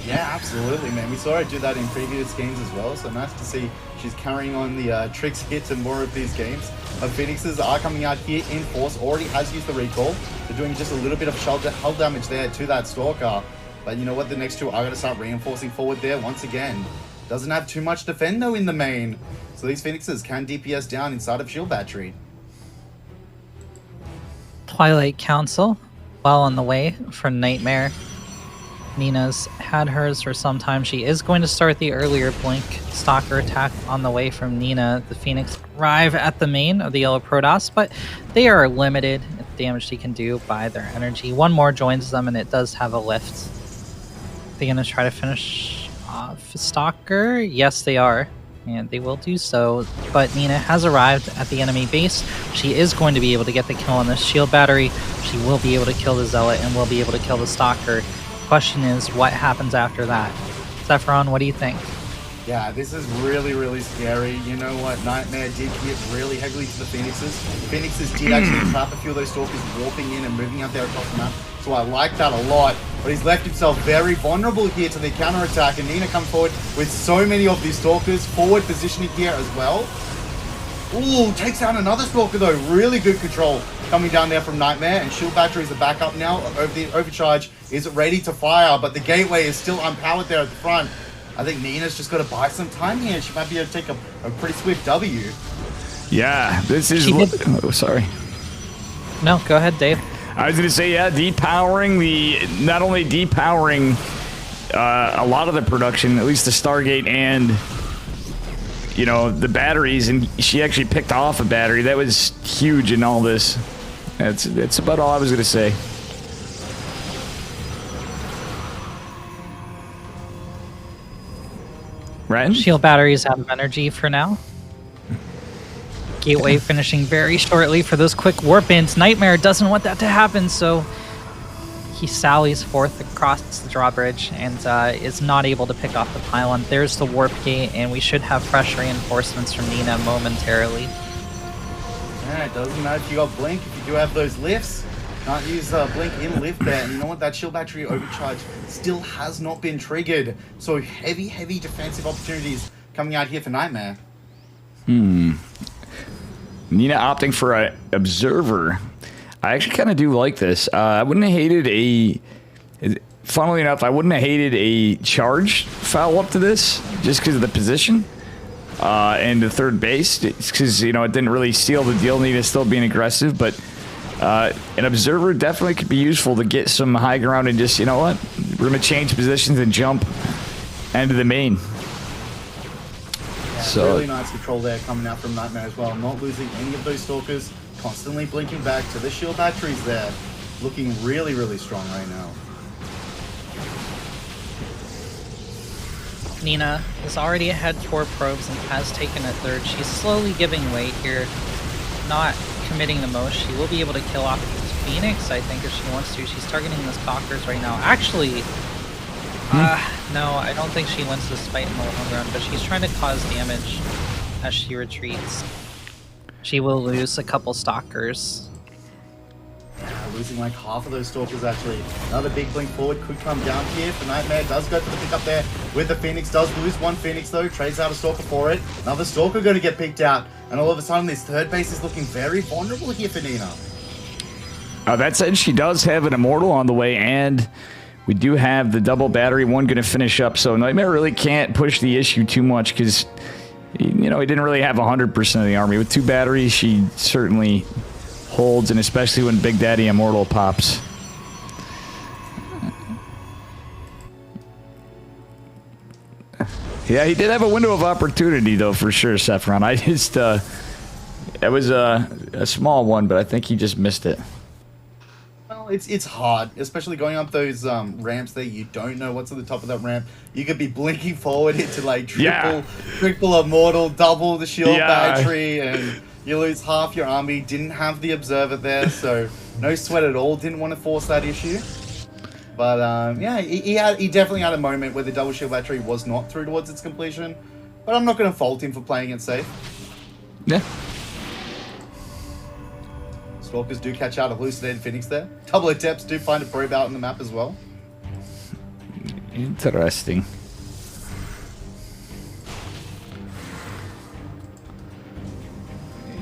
Yeah, absolutely, man. We saw her do that in previous games as well, so nice to see she's carrying on the tricks hits and more of these games. Phoenixes are coming out here in force, already has used the recall. They're doing just a little bit of hull damage there to that Stalker. But you know what, the next two are going to start reinforcing forward there once again. Doesn't have too much defend though in the main. So these Phoenixes can DPS down inside of shield battery. Twilight Council, well on the way for Nightmare. Nina's had hers for some time. She is going to start the earlier Blink Stalker attack on the way from Nina. The Phoenix arrive at the main of the Yellow Protoss, but they are limited at the damage they can do by their energy. One more joins them, and it does have a lift. They're going to try to finish off Stalker. Yes, they are, and they will do so. But Nina has arrived at the enemy base. She is going to be able to get the kill on this shield battery. She will be able to kill the Zealot and will be able to kill the Stalker. Question is, what happens after that? Sepheron, what do you think? Yeah, this is really, really scary. You know what? Nightmare did hit really heavily to the Phoenixes. Phoenixes did actually trap a few of those Stalkers warping in and moving out there across the map. So I like that a lot. But he's left himself very vulnerable here to the counterattack. And Nina comes forward with so many of these Stalkers. Forward positioning here as well. Ooh, takes down another Stalker though. Really good control coming down there from Nightmare. And shield batteries are back up now. The overcharge is ready to fire. But the gateway is still unpowered there at the front. I think Nina's just got to buy some time here. She might be able to take a pretty swift W. Yeah, this is... Oh, sorry. No, go ahead, Dave. I was going to say, yeah, depowering not only depowering a lot of the production, at least the Stargate and, you know, the batteries, and she actually picked off a battery. That was huge in all this. That's about all I was going to say. Ren? Shield batteries out of energy for now. Gateway finishing very shortly for those quick warp ins. Nightmare doesn't want that to happen, so he sallies forth across the drawbridge and is not able to pick off the pylon. There's the warp gate, and we should have fresh reinforcements from Nina momentarily. Yeah, it doesn't matter if you got Blink, if you do have those lifts. Can't use Blink in lift there. And you know what? That shield battery overcharge still has not been triggered. So heavy, heavy defensive opportunities coming out here for Nightmare. Nina opting for an Observer. I actually kind of do like this. I wouldn't have hated funnily enough, I wouldn't have hated a charge follow-up to this, just because of the position. And the third base, because, you know, it didn't really seal the deal. Nina still being aggressive, but an Observer definitely could be useful to get some high ground and just, you know what, we're going to change positions and jump into the main. Yeah, So really nice control there coming out from Nightmare as well. Not losing any of those Stalkers, constantly blinking back to the shield batteries there. Looking really, really strong right now. Nina is already ahead 4 probes and has taken a third. She's slowly giving way here, not committing the most. She will be able to kill off this Phoenix, I think, if she wants to. She's targeting the Stalkers right now. Actually, no, I don't think she wins this fight in the long run, but she's trying to cause damage as she retreats. She will lose a couple Stalkers. Yeah, losing like half of those Stalkers actually. Another big blink forward could come down here for Nightmare. Does go for the pickup there with the Phoenix. Does lose one Phoenix though. Trades out a Stalker for it. Another Stalker going to get picked out. And all of a sudden this third base is looking very vulnerable here for Nina. that said, she does have an Immortal on the way, and we do have the double battery one going to finish up. So Nightmare really can't push the issue too much because, you know, he didn't really have 100% of the army. With 2 batteries, she certainly holds, and especially when Big Daddy Immortal pops. Yeah, he did have a window of opportunity, though, for sure, Sepheron. I just, it was a small one, but I think he just missed it. Well, it's hard, especially going up those ramps there. You don't know what's at the top of that ramp. You could be blinking forward into like triple Immortal, double the shield battery, and you lose half your army. Didn't have the Observer there, so no sweat at all. Didn't want to force that issue. But yeah, he definitely had a moment where the double shield battery was not through towards its completion. But I'm not going to fault him for playing it safe. Yeah. Stalkers do catch out a Hallucinated Phoenix there. Double Adepts do find a probe out on the map as well. Interesting.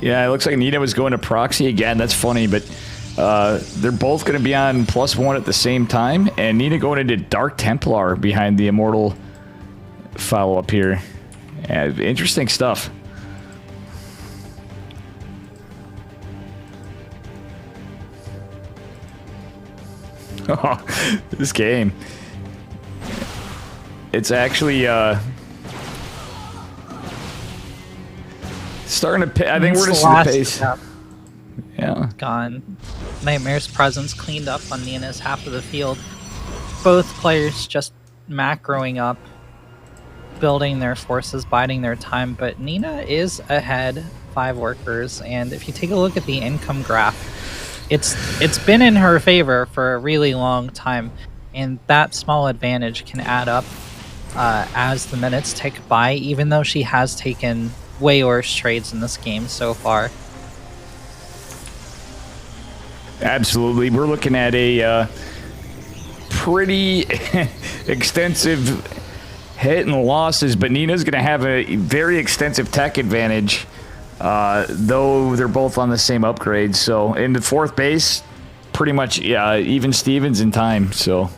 Yeah, it looks like Nina was going to proxy again. That's funny, but they're both going to be on +1 at the same time, and Nina going into Dark Templar behind the Immortal follow-up here. Yeah, interesting stuff. This game. It's actually starting to. I think we're just in the pace. Yeah. Gone. Nightmare's presence cleaned up on Nina's half of the field. Both players just macroing up, building their forces, biding their time, but Nina is ahead 5 workers, and if you take a look at the income graph, it's been in her favor for a really long time, and that small advantage can add up as the minutes tick by, even though she has taken way worse trades in this game so far. Absolutely. We're looking at a pretty extensive hit and losses, but Nina's going to have a very extensive tech advantage, though they're both on the same upgrade. So in the 4th base, pretty much even Stevens in time. So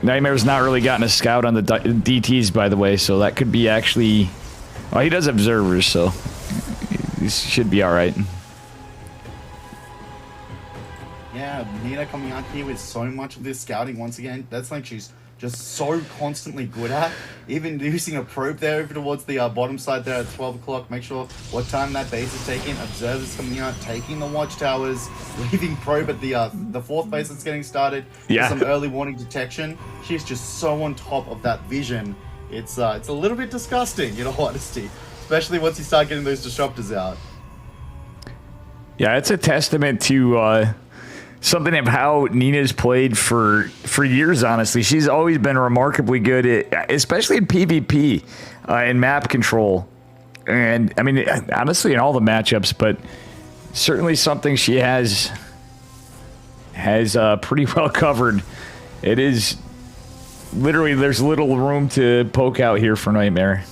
Nightmare's not really gotten a scout on the DTs, by the way, so that could be actually... Well, he does observers, so he should be all right. Yeah, Nina coming out here with so much of this scouting once again. That's like she's just so constantly good at. Even using a probe there over towards the bottom side there at 12 o'clock. Make sure what time that base is taking. Observers coming out, taking the watchtowers, leaving probe at the 4th base that's getting started. Yeah. For some early warning detection. She's just so on top of that vision. It's a little bit disgusting, in all honesty. Especially once you start getting those disruptors out. Yeah, it's a testament to something of how Nina's played for years, honestly. She's always been remarkably good, especially in PvP and map control. And, I mean, honestly, in all the matchups, but certainly something she has pretty well covered. It is literally, there's little room to poke out here for Nightmare.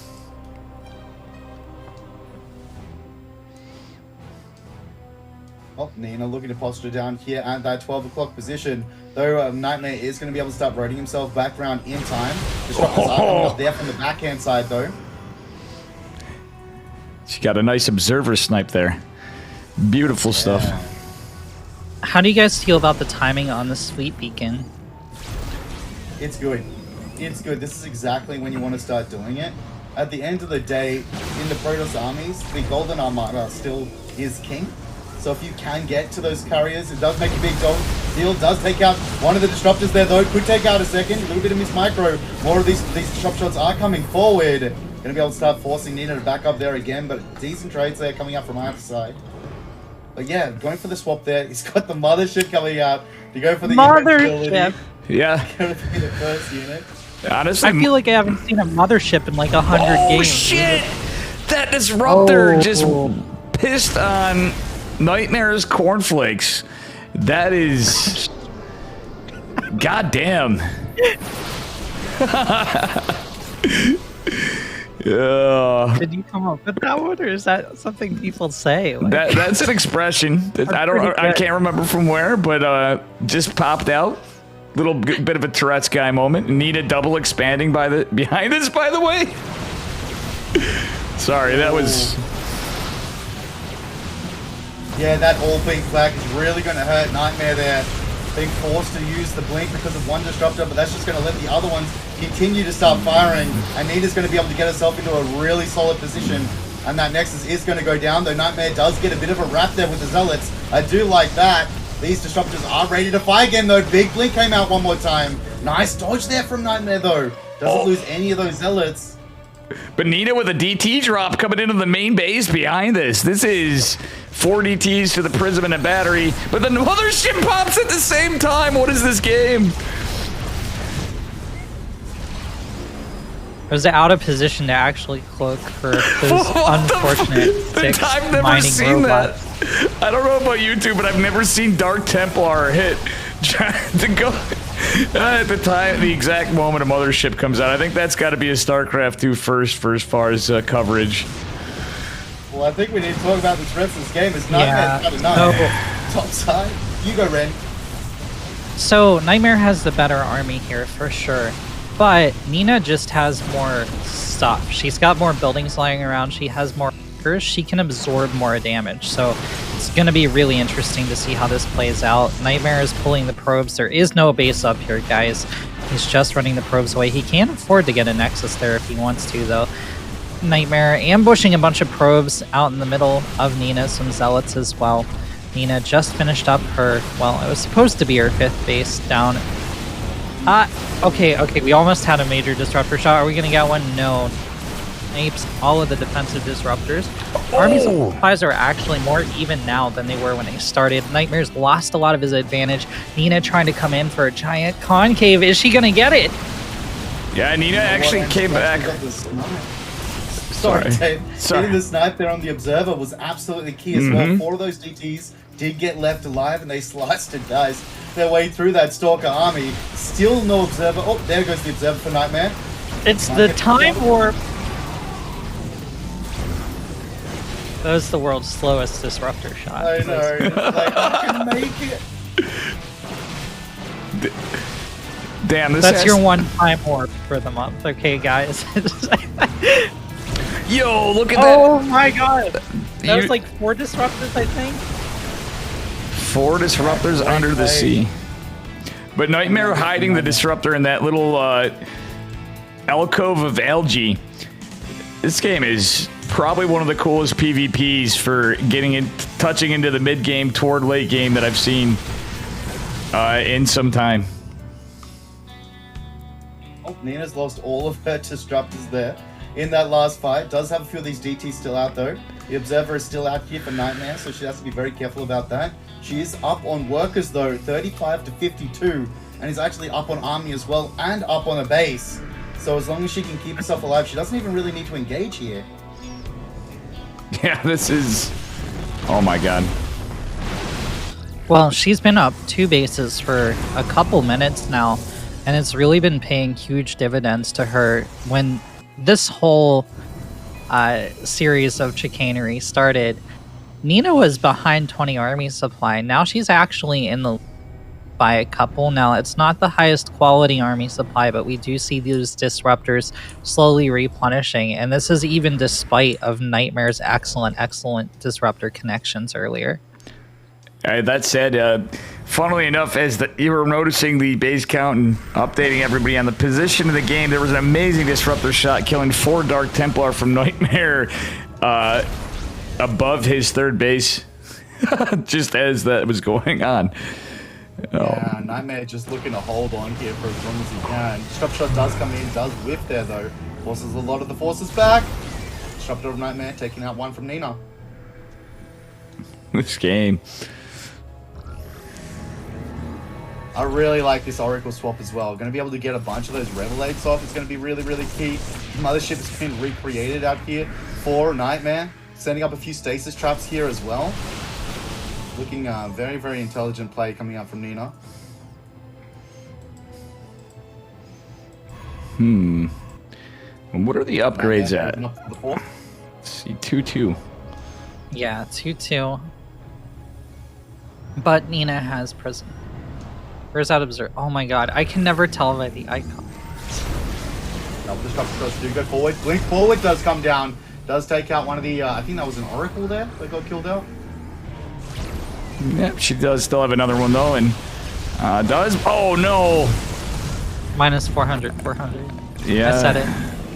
Oh, Nina looking to posture down here at that 12 o'clock position. Though Nightmare is going to be able to start rotating himself back around in time. Disruptors are coming up there from the backhand side, though. She got a nice observer snipe there. Beautiful stuff. How do you guys feel about the timing on the sweep beacon? It's good. It's good. This is exactly when you want to start doing it. At the end of the day, in the Protoss armies, the Golden Armada still is king. So if you can get to those carriers, it does make a big deal. Does take out one of the disruptors there, though. Could take out a second. A little bit of miss micro. More of these disrupt shots are coming forward. Going to be able to start forcing Nina to back up there again, but decent trades there coming up from either side. But yeah, going for the swap there. He's got the mothership coming out to go for the Mothership. Yeah. Going to be the first unit. Honestly, I feel like I haven't seen a mothership in like 100 games. Oh shit! That disruptor just pissed on Nightmare's cornflakes. That is... goddamn. Did you come up with that one, or is that something people say? Like, That's an expression that I can't remember from where, but just popped out. Little bit of a Tourette's guy moment. Nina double expanding behind us, by the way. Sorry, that was... Yeah, that all pink flag is really going to hurt Nightmare there. Being forced to use the blink because of one disruptor, but that's just going to let the other ones continue to start firing. And Nina's going to be able to get herself into a really solid position. And that Nexus is going to go down, though Nightmare does get a bit of a wrap there with the Zealots. I do like that. These disruptors are ready to fire again, though. Big blink came out one more time. Nice dodge there from Nightmare, though. Doesn't lose any of those Zealots. But Nina with a DT drop coming into the main base behind this. This is 4 DTs to the Prism and a battery, but the mothership pops at the same time. What is this game? I was out of position to actually cloak for those unfortunate 6 I've never mining seen robots. that. I don't know about you two, but I've never seen Dark Templar hit to go at the time, the exact moment a mothership comes out. I think that's got to be a StarCraft 2 first for as far as coverage. Well, I think we need to talk about the rest of this game. It's Nightmare's got a knife. Top side. You go, Ren. So, Nightmare has the better army here, for sure. But Nina just has more stuff. She's got more buildings lying around. She has more Stalkers, she can absorb more damage. So it's going to be really interesting to see how this plays out. Nightmare is pulling the probes. There is no base up here, guys. He's just running the probes away. He can afford to get a Nexus there if he wants to, though. Nightmare ambushing a bunch of probes out in the middle of Nina, some Zealots as well. Nina just finished up her, well, it was supposed to be her 5th base down. Okay, we almost had a major disruptor shot. Are we going to get one? No. Snipes all of the defensive disruptors. Army supplies are actually more even now than they were when they started. Nightmare's lost a lot of his advantage. Nina trying to come in for a giant concave. Is she going to get it? Yeah, Nina actually came back. Sorry, Dave. Getting the snipe there on the Observer was absolutely key as well. 4 of those DTs did get left alive, and they sliced it, guys, their way through that Stalker army. Still no Observer. Oh, there goes the Observer for Nightmare. It's the time warp. That was the world's slowest disruptor shot. I know. It's like, I can make it. Damn, That's your one time warp for the month, okay, guys? Yo, look at that! Oh my god! That was like 4 disruptors, I think. 4 disruptors under the sea. But Nightmare hiding the disruptor in that little alcove of algae. This game is probably one of the coolest PvPs for getting in, touching into the mid game toward late game that I've seen in some time. Oh, Nina's lost all of her disruptors there in that last fight. Does have a few of these DTs still out though. The Observer is still out here for Nightmare, so she has to be very careful about that. She is up on workers though, 35 to 52, and is actually up on army as well, and up on a base. So as long as she can keep herself alive, she doesn't even really need to engage here. Yeah, this is... Oh my god. Well, she's been up 2 bases for a couple minutes now, and it's really been paying huge dividends to her. When this whole series of chicanery started, Nina was behind 20 army supply. Now she's actually in the by a couple. Now it's not the highest quality army supply, but we do see these disruptors slowly replenishing, and this is even despite of Nightmare's excellent disruptor connections earlier. That said, funnily enough, as you were noticing the base count and updating everybody on the position of the game, there was an amazing disruptor shot killing 4 Dark Templar from Nightmare above his 3rd base, just as that was going on. Yeah, Nightmare just looking to hold on here for as long as he can. Disrupt shot does come in, does whiff there though. Forces a lot of the forces back. Disruptor of Nightmare taking out 1 from Nina. This game. I really like this Oracle swap as well. Going to be able to get a bunch of those Revelades off. It's going to be really, really key. Mothership has been recreated out here for Nightmare. Setting up a few stasis traps here as well. Looking very, very intelligent play coming out from Nina. What are the upgrades at? Let's see, 2-2. Yeah, 2-2. But Nina has prison. Where's that observer? Oh my god, I can never tell by the icon. Double disruptor does do go forward. Blink forward does come down. Does take out one of the, I think that was an Oracle there that got killed out. Yep, she does still have another one though, and does... Oh no! Minus 400. Yeah. I said it.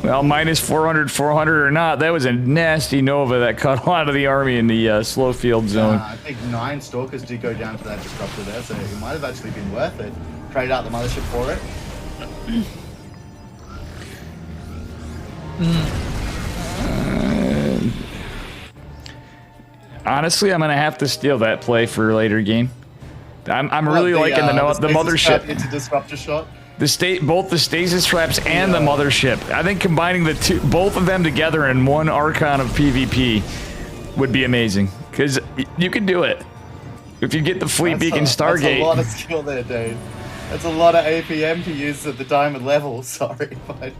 Well, minus 400 or not, that was a nasty Nova that cut a lot of the army in the slow field zone. I think 9 Stalkers did go down for that disruptor there, so it might have actually been worth it. Trade out the mothership for it. Honestly, I'm gonna have to steal that play for a later game. I'm really liking the mothership. It's a disruptor shot. Both the stasis traps and the mothership. I think combining both of them together in one Archon of PvP would be amazing. Because you can do it. If you get the Fleet Beacon Stargate. That's a lot of skill there, dude. That's a lot of APM to use at the diamond level. Sorry, but...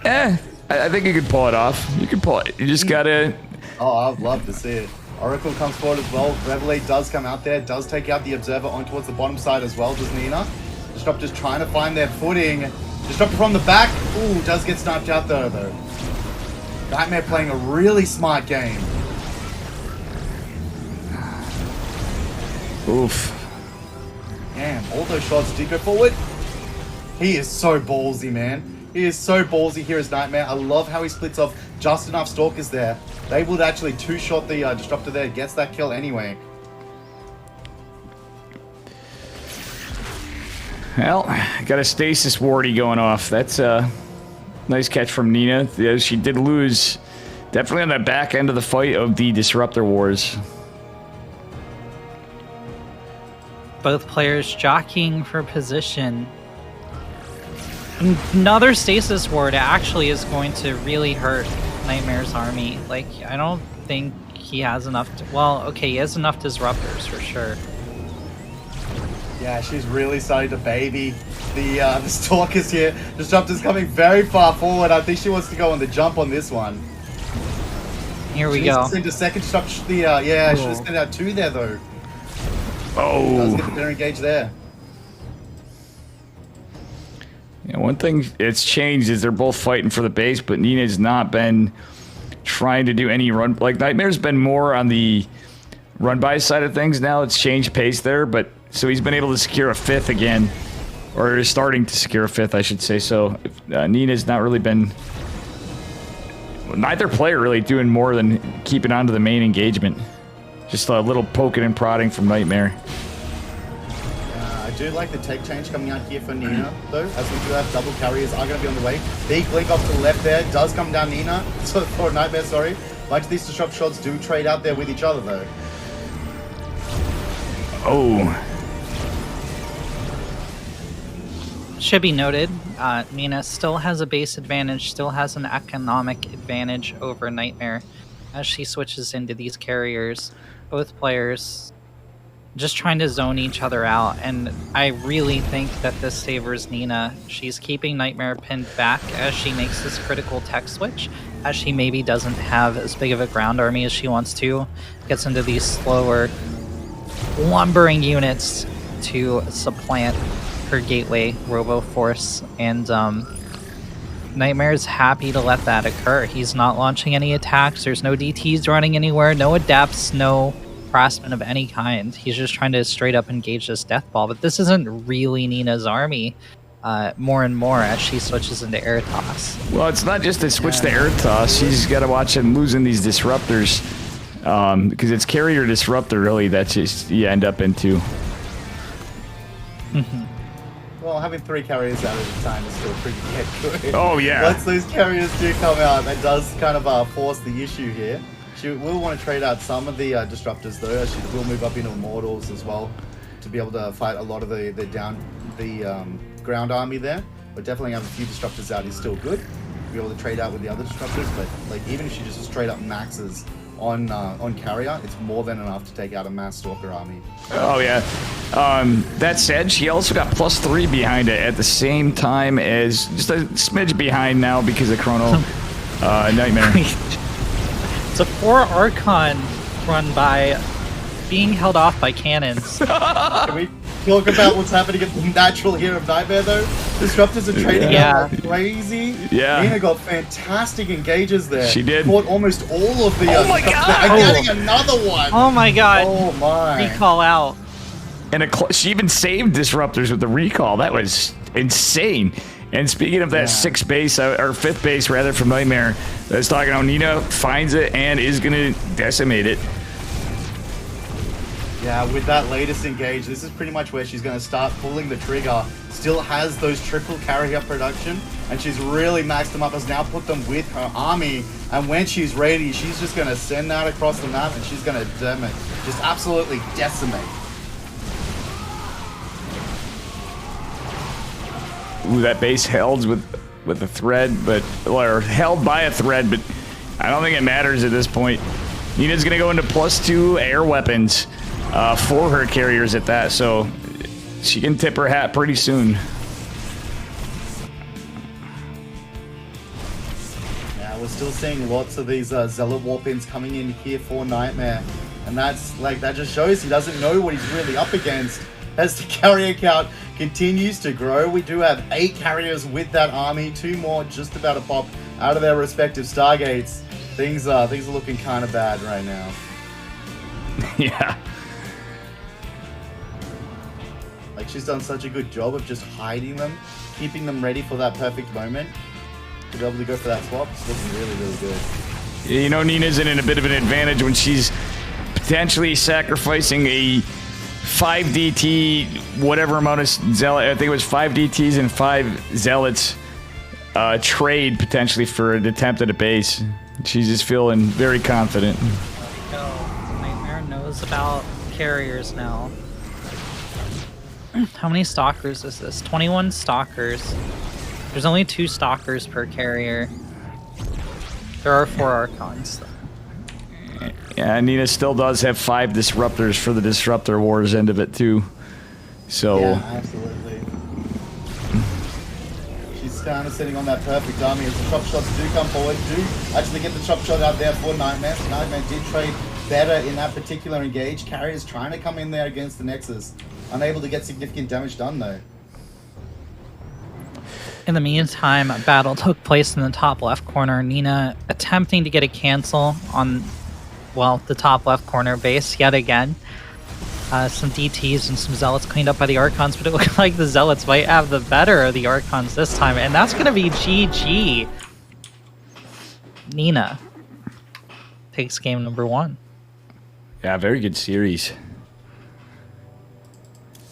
I think you could pull it off. You can pull it. You just gotta... Oh, I'd love to see it. Oracle comes forward as well. Revelade does come out there. Does take out the Observer on towards the bottom side as well, does Nina. Disruptor's trying to find their footing. Disruptor from the back. Ooh, does get sniped out though. Nightmare playing a really smart game. Oof. Damn, all those shots did go forward. He is so ballsy, man. He is so ballsy here as Nightmare. I love how he splits off just enough Stalkers there. They would actually two-shot the Disruptor there. Gets that kill anyway. Well, got a stasis wardy going off. That's a nice catch from Nina. Yeah, she did lose definitely on the back end of the fight of the Disruptor Wars. Both players jockeying for position. Another stasis ward actually is going to really hurt Nightmare's army. Like, I don't think he has enough well, okay, he has enough disruptors for sure. Yeah, she's really starting to baby the Stalkers here. Disruptor's coming very far forward. I think she wants to go on the jump on this one. Here we She go. needs to send a second Disruptor. Yeah, should have sent out 2 there though. Does get the better engage there. Yeah, one thing that's changed is they're both fighting for the base, but Nina's not been trying to do any run. Like, Nightmare's been more on the run-by side of things now. It's changed pace there, but so he's been able to secure a 5th again. Or is starting to secure a 5th, I should say. So Nina's not really been... Neither player really doing more than keeping on to the main engagement. Just a little poking and prodding from Nightmare. I do like the tech change coming out here for Nina, though, as we do have double carriers are going to be on the way. Big blink off to the left there, does come down Nina, or Nightmare, sorry. Much of these disrupt shots do trade out there with each other, though. Oh. Should be noted, Nina still has a base advantage, still has an economic advantage over Nightmare as she switches into these carriers. Both players just trying to zone each other out, and I really think that this favors Nina. She's keeping Nightmare pinned back as she makes this critical tech switch, as she maybe doesn't have as big of a ground army as she wants to, gets into these slower, lumbering units to supplant her gateway Robo Force, and Nightmare's happy to let that occur. He's not launching any attacks, there's no DTs running anywhere, no adepts, no harassment of any kind. He's just trying to straight up engage this death ball, but this isn't really Nina's army more and more as she switches into air toss. Well, it's not just to switch to air toss. She's got to watch him losing these disruptors because it's carrier disruptor really that you end up into. Well, having 3 carriers out at a time is still pretty good. Oh, yeah. Once those carriers do come out, that does kind of force the issue here. She will want to trade out some of the disruptors though, as she will move up into Immortals as well to be able to fight a lot of the ground army there. But definitely having a few disruptors out is still good. Be able to trade out with the other disruptors, but like even if she just straight up maxes on carrier, it's more than enough to take out a mass Stalker army. Oh yeah. That said, she also got +3 behind it at the same time as just a smidge behind now because of Chrono Nightmare. It's a 4 Archon run by being held off by cannons. Can we talk about what's happening at the natural here of Nightmare though? Disruptors are trading out like crazy. Yeah. Nina got fantastic engages there. She did. Fought almost all of the Oh my God! and getting another one. Oh my god. Oh my. Recall out. And she even saved disruptors with the recall. That was insane. And speaking of that 6th base, or 5th base rather, from Nightmare, that's talking about Nina finds it and is going to decimate it. Yeah, with that latest engage, this is pretty much where she's going to start pulling the trigger. Still has those triple carrier production, and she's really maxed them up, has now put them with her army, and when she's ready, she's just going to send that across the map, and she's going to just absolutely decimate. Ooh, that base held with a thread, or held by a thread, but I don't think it matters at this point. Nina's going to go into +2 air weapons for her carriers at that, so she can tip her hat pretty soon. Yeah, we're still seeing lots of these Zealot Warpins coming in here for Nightmare, and that's like, that just shows he doesn't know what he's really up against. As the carrier count continues to grow, we do have 8 carriers with that army, 2 more just about to pop out of their respective Stargates, things are looking kind of bad right now. Yeah. Like, she's done such a good job of just hiding them, keeping them ready for that perfect moment to be able to go for that swap. It's looking really, really good. You know, Nina's in a bit of an advantage when she's potentially sacrificing a 5 DT, whatever amount of zealot. I think it was 5 DTs and 5 zealots trade potentially for an attempt at a base. She's just feeling very confident. There we go. Nightmare knows about carriers now. How many stalkers is this? 21 stalkers. There's only 2 stalkers per carrier. There are 4 archons. Yeah, Nina still does have 5 disruptors for the disruptor wars end of it too. So yeah, absolutely. She's kind of sitting on that perfect army as the chop shots do come forward. Do actually get the chop shot out there for Nightmare. Nightmare did trade better in that particular engage. Carrier's trying to come in there against the Nexus. Unable to get significant damage done though. In the meantime, a battle took place in the top left corner. Nina attempting to get a cancel on, well, the top left corner base yet again. Some DTs and some Zealots cleaned up by the Archons, but it looked like the Zealots might have the better of the Archons this time, and that's going to be GG. Nina takes game number 1. yeah, very good series.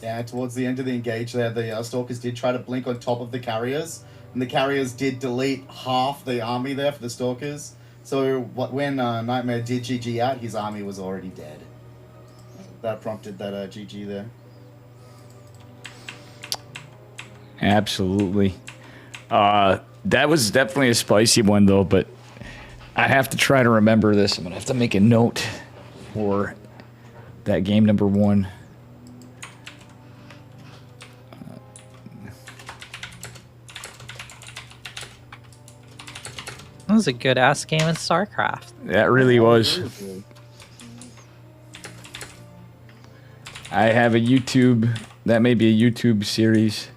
Yeah, towards the end of the engage there, the Stalkers did try to blink on top of the Carriers, and the Carriers did delete half the army there for the Stalkers. So when Nightmare did GG out, his army was already dead. That prompted that GG there. Absolutely. That was definitely a spicy one though, but I have to try to remember this. I'm gonna have to make a note for that game number 1. That was a good-ass game of StarCraft. That really was. I have a YouTube. That may be a YouTube series.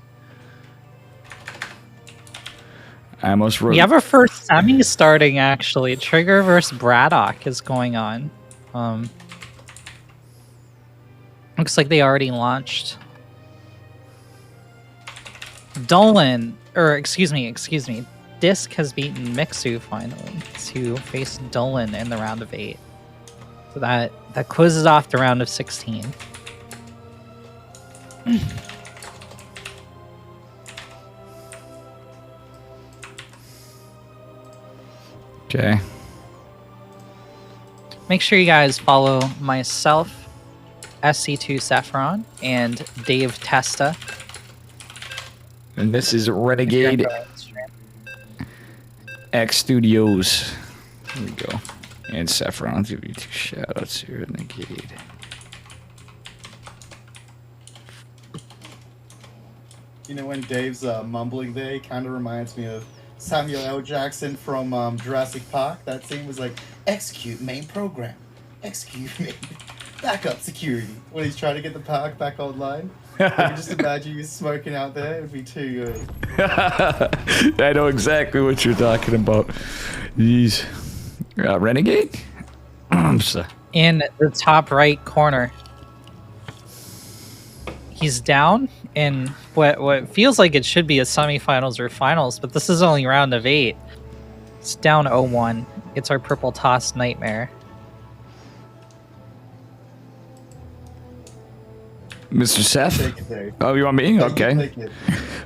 I almost wrote. We have our first semi starting, actually. Trigger versus Braddock is going on. Looks like they already launched. Dolan, or excuse me. Disc has beaten Mixu finally to face Dolan in the round of 8. So that closes off the round of 16. Okay. Make sure you guys follow myself, SC2 Sepheron, and Dave Testa. And this is Renegade X Studios. Here we go. And Sepheron. I'll give you 2 shout-outs here. Renegade. You know, when Dave's mumbling there, he kind of reminds me of Samuel L. Jackson from Jurassic Park. That scene was like, execute main program. Execute main backup security. When he's trying to get the park back online. I can just imagine you smoking out there. It would be too good. I know exactly what you're talking about. Jeez. Renegade? I'm sorry. In the top right corner. He's down in what feels like it should be a semifinals or finals, but this is only round of 8. It's down 0-1. It's our purple toss Nightmare. Mr. Seth? Take it, Dave. Oh, you want me? Okay. Take it.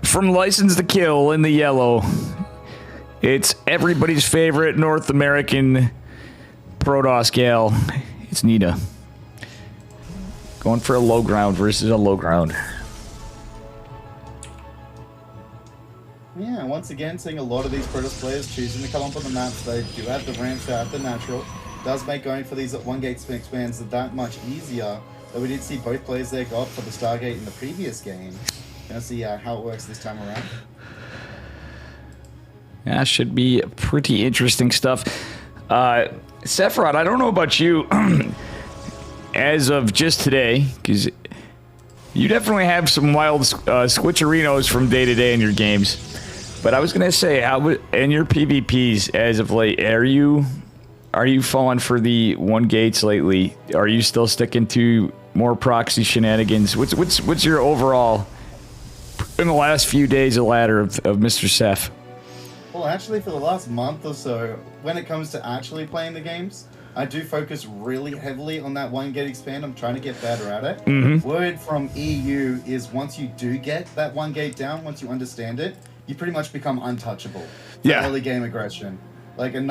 From License to Kill in the yellow, it's everybody's favorite North American Protoss gal. It's Nina. Going for a low ground versus a low ground. Yeah, once again, seeing a lot of these Protoss players choosing to come up on the maps. They do have the ramps out the natural. Does make going for these 1-gate expands that much easier. But we did see both players there go up for the Stargate in the previous game. Gonna see how it works this time around. Yeah, should be pretty interesting stuff. Sephiroth, I don't know about you as of just today, because you definitely have some wild switcherinos from day to day in your games. But I was gonna say, how would in your PvPs as of late, are you falling for the one gates lately? Are you still sticking to more proxy shenanigans? What's your overall in the last few days of ladder of Mr. Seph? Well, actually, for the last month or so, when it comes to actually playing the games, I do focus really heavily on that one gate expand. I'm trying to get better at it. Mm-hmm. Word from EU is once you do get that one gate down, once you understand it, you pretty much become untouchable. For Yeah. early game aggression. Like, and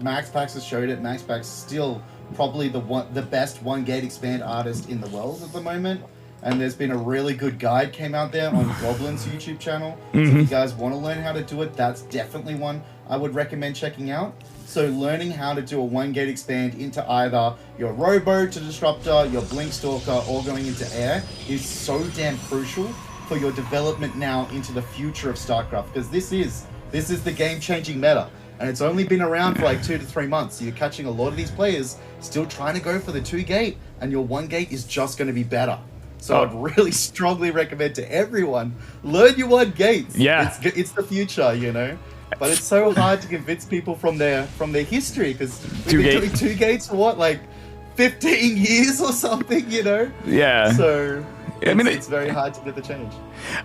Max Pax has showed it. Max Pax still probably the best one gate expand artist in the world at the moment. And there's been a really good guide came out there on Goblin's YouTube channel. So if you guys want to learn how to do it, that's definitely one I would recommend checking out. So learning how to do a one gate expand into either your Robo to Disruptor, your Blink Stalker, or going into air is so damn crucial for your development now into the future of StarCraft, because this is the game-changing meta. And it's only been around for like 2 to 3 months. So you're catching a lot of these players still trying to go for the 2 gate, and your 1 gate is just going to be better. So I'd really strongly recommend to everyone, learn your 1 gates. Yeah. It's the future, you know? But it's so hard to convince people from their history, because we've been doing 2 gates for what, like 15 years or something, you know? Yeah. So I mean, it's very hard to get the change.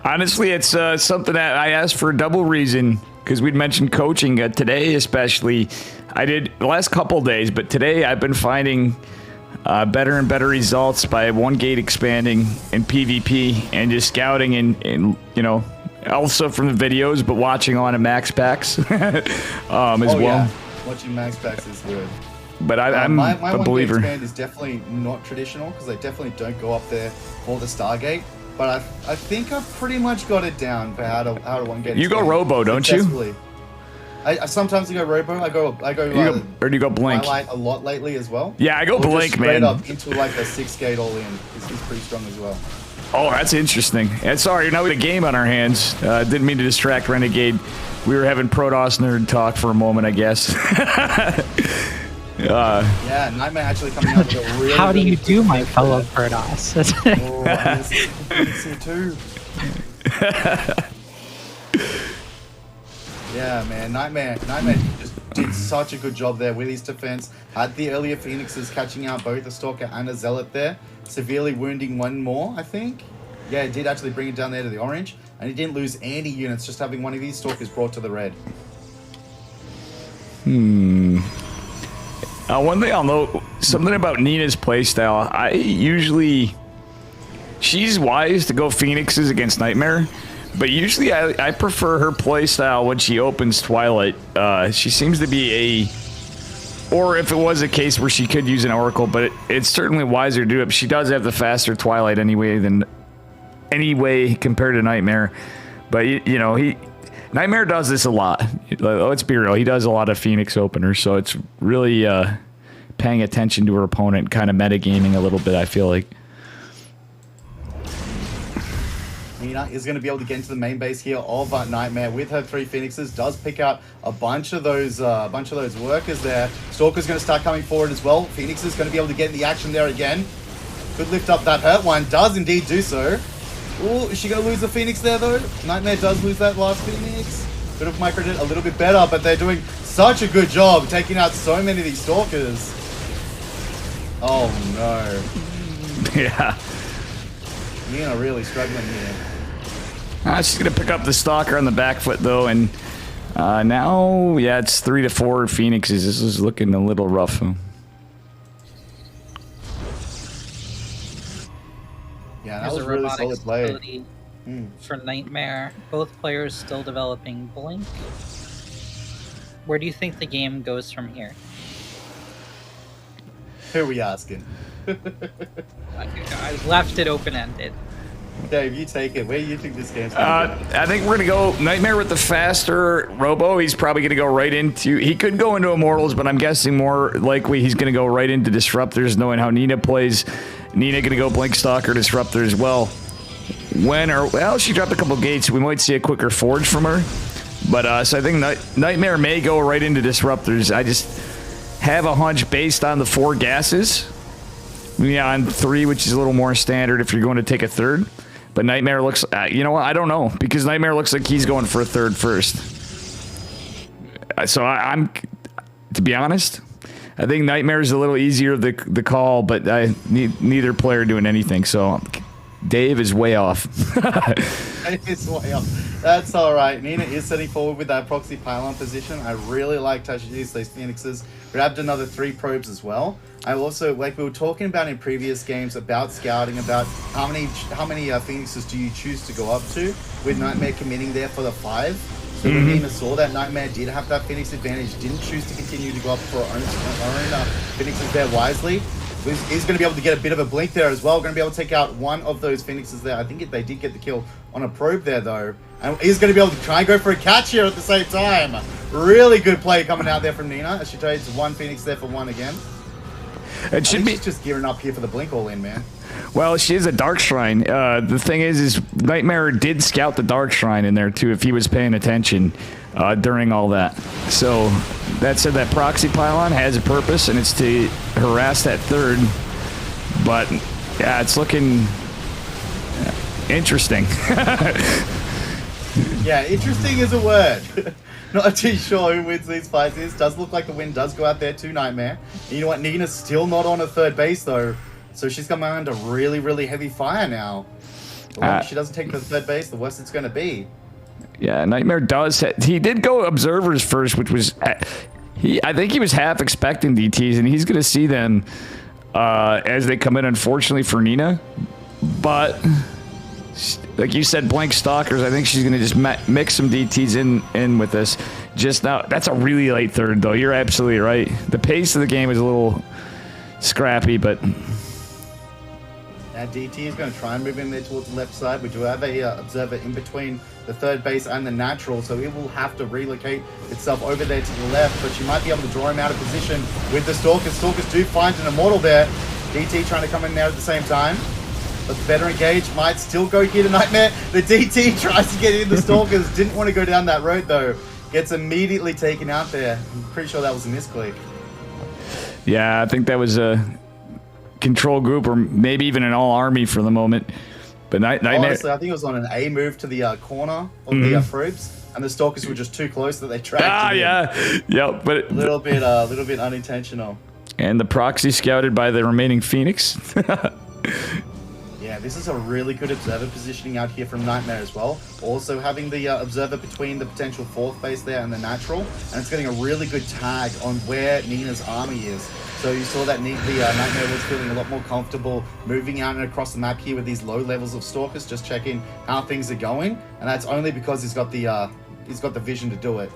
Honestly, it's something that I asked for a double reason, because we'd mentioned coaching today, especially. I did the last couple days, but today I've been finding better and better results by 1 gate expanding in PvP and just scouting and you know, also from the videos, but watching on a Max Packs as well. Yeah. Watching Max Packs is good. But I'm my a believer. My 1 gate expand is definitely not traditional, because they definitely don't go up there for the Stargate. But I think I've pretty much got it down for how to 1 gate. You go Robo, don't you? I sometimes go Robo. I go. Or do you go Blink? Twilight a lot lately as well. Yeah, I go Or Blink, just straight man. up into like a 6 gate all in. He's pretty strong as well. Oh, that's interesting. And sorry, now with a game on our hands. Didn't mean to distract Renegade. We were having Protoss nerd talk for a moment, I guess. Yeah, Nightmare actually coming out with a really. How do you good do, my defense fellow there. Protoss? Oh, I see too. Yeah, man, Nightmare just did such a good job there with his defense. Had the earlier Phoenixes catching out both a Stalker and a Zealot there, severely wounding one more, I think. Yeah, it did actually bring it down there to the orange, and he didn't lose any units just having one of these Stalkers brought to the red. One thing I'll note, something about Nina's playstyle. She's wise to go Phoenixes against Nightmare, but usually I prefer her playstyle when she opens Twilight. She seems to be or if it was a case where she could use an Oracle, but it's certainly wiser to do it. But she does have the faster Twilight anyway compared to Nightmare. But you know, Nightmare does this a lot. Let's be real. He does a lot of Phoenix openers, so it's really paying attention to her opponent, kind of metagaming a little bit, I feel like. Nina is going to be able to get into the main base here of Nightmare with her 3 Phoenixes. Does pick out a bunch of those workers there. Stalker's going to start coming forward as well. Phoenix is going to be able to get in the action there again. Could lift up that hurt one. Does indeed do so. Ooh, is she going to lose the Phoenix there, though? Nightmare does lose that last Phoenix. Could have microed it a little bit better, but they're doing such a good job taking out so many of these Stalkers. Oh, no. Yeah. Nina really struggling here. She's going to pick up the Stalker on the back foot, though, and now, yeah, it's 3 to 4 Phoenixes. This is looking a little rough. Yeah, that There's was a really robotic solid play. ability for Nightmare. Both players still developing Blink. Where do you think the game goes from here? Who are we asking? I left it open-ended. Dave, you take it. Where do you think this game's going to go? I think we're going to go Nightmare with the faster Robo. He's probably going to go right into... He could go into Immortals, but I'm guessing more likely he's going to go right into Disruptors, knowing how Nina plays. Nina going to go Blink Stalker Disruptor as well. Well, she dropped a couple gates. We might see a quicker Forge from her. But, so I think Nightmare may go right into Disruptors. I just have a hunch based on the 4 gases. Yeah, on 3, which is a little more standard if you're going to take a 3rd. But Nightmare looks, you know what? I don't know, because Nightmare looks like he's going for a third first. So I'm, to be honest, I think Nightmare is a little easier the call, but neither player doing anything. So Dave is way off. It's way off. That's all right. Nina is setting forward with that proxy pylon position. I really liked how she used those Phoenixes. Grabbed another 3 probes as well. I also, like we were talking about in previous games about scouting, about how many Phoenixes do you choose to go up to, with Nightmare committing there for the 5. So when Nina saw that Nightmare did have that Phoenix advantage, didn't choose to continue to go up for her own Phoenixes there wisely. He's going to be able to get a bit of a blink there as well. Going to be able to take out one of those Phoenixes there. I think they did get the kill on a probe there, though. And he's going to be able to try and go for a catch here at the same time. Really good play coming out there from Nina as she trades 1 Phoenix there for 1 again. It should be she's just gearing up here for the blink all in, man. Well, she is a Dark Shrine. The thing is Nightmare did scout the Dark Shrine in there, too, if he was paying attention during all that. So, that said, that proxy pylon has a purpose, and it's to harass that third. But, yeah, it's looking interesting. Yeah, interesting is a word. Not too sure who wins these fights. This does look like the win does go out there to Nightmare. And you know what? Nina's still not on a third base, though. So she's coming under really, really heavy fire now. The longer she doesn't take the third base, the worse it's going to be. Yeah, Nightmare does. He did go observers first, which was... I think he was half expecting DTs, and he's going to see them as they come in, unfortunately, for Nina. But... like you said, blank stalkers. I think she's going to just mix some DTs in with this. Just now, that's a really late third, though. You're absolutely right. The pace of the game is a little scrappy, but... Now DT is going to try and move in there towards the left side. We do have a observer in between the third base and the natural, so it will have to relocate itself over there to the left, but she might be able to draw him out of position with the Stalkers. Stalkers do find an Immortal there. DT trying to come in there at the same time. But the better engage might still go here to Nightmare. The DT tries to get in. The Stalkers didn't want to go down that road, though. Gets immediately taken out there. I'm pretty sure that was a misclick. Yeah, I think that was a control group or maybe even an all-army for the moment. But Nightmare... Honestly, I think it was on an A move to the corner of the probes. And the Stalkers were just too close that they tracked yeah. Yep, but... A little bit unintentional. And the proxy scouted by the remaining Phoenix. Yeah, this is a really good observer positioning out here from Nightmare as well. Also having the observer between the potential 4th base there and the natural. And it's getting a really good tag on where Nina's army is. So you saw that Nightmare was feeling a lot more comfortable moving out and across the map here with these low levels of Stalkers, just checking how things are going. And that's only because he's got the vision to do it.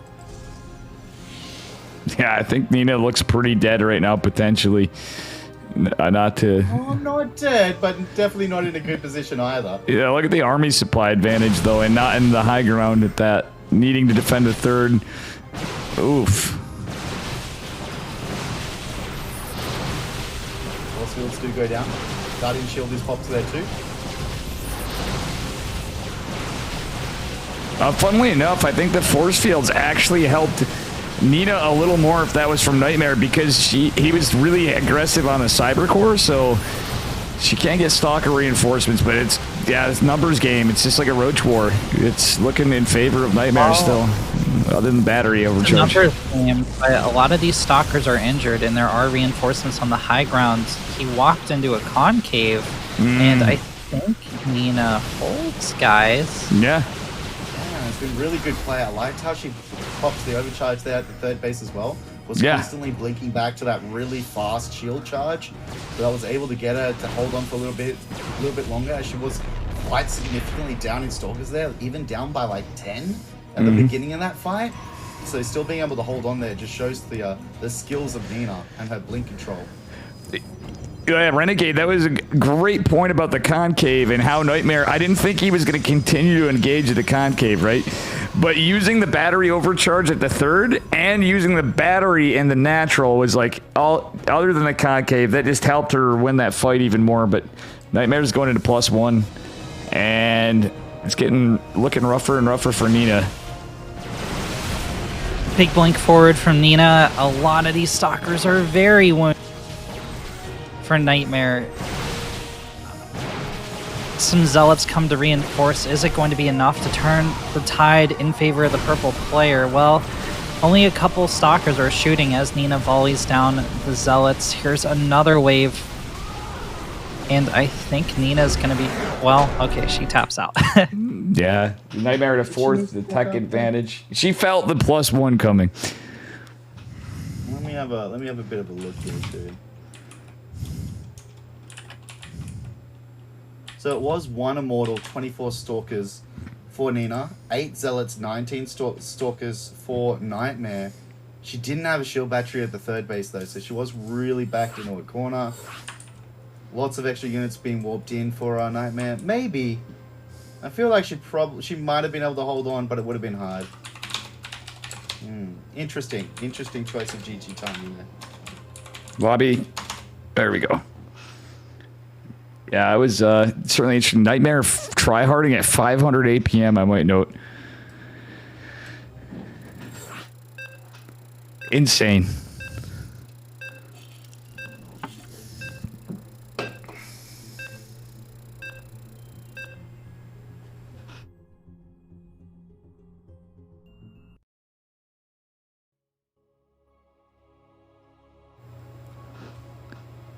Yeah, I think Nina looks pretty dead right now, potentially. Not to... Oh, not dead, but definitely not in a good position either. Yeah, look at the army supply advantage, though, and not in the high ground at that. Needing to defend a third. Oof. Force fields do go down. Guardian shield is popped there too. Funnily enough, I think the force fields actually helped Nina a little more if that was from Nightmare, because he was really aggressive on the cyber core, so she can't get stalker reinforcements, but it's numbers game. It's just like a roach war. It's looking in favor of Nightmare still, other than battery overcharge. Numbers game, but a lot of these stalkers are injured, and there are reinforcements on the high ground. He walked into a concave, and I think Nina holds, guys. Yeah. It's been really good play. I liked how she pops the overcharge there at the third base as well. Was constantly blinking back to that really fast shield charge. So I was able to get her to hold on for a little bit longer, as she was quite significantly down in Stalkers there, even down by like 10 at the beginning of that fight. So still being able to hold on there just shows the skills of Nina and her blink control. Yeah, Renegade, that was a great point about the concave and how Nightmare... I didn't think he was going to continue to engage at the concave, right? But using the battery overcharge at the third and using the battery and the natural was like, other than the concave, that just helped her win that fight even more. But Nightmare's going into +1, and it's looking rougher and rougher for Nina. Big blink forward from Nina. A lot of these stalkers are very wounded. For Nightmare, some Zealots come to reinforce. Is it going to be enough to turn the tide in favor of the purple player? Well, only a couple Stalkers are shooting as Nina volleys down the Zealots. Here's another wave. And I think Nina's going to be... Well, okay, she taps out. Yeah. Nightmare to fourth, the tech advantage. She felt the +1 coming. Let me have a bit of a look here too. So it was 1 Immortal, 24 Stalkers for Nina, 8 Zealots, 19 Stalkers for Nightmare. She didn't have a shield battery at the third base though, so she was really backed into a corner. Lots of extra units being warped in for our Nightmare. Maybe. I feel like she might have been able to hold on, but it would have been hard. Interesting choice of GG timing there. Lobby. There we go. Yeah, I was certainly interested. Nightmare tryharding at 500 APM, I might note. Insane.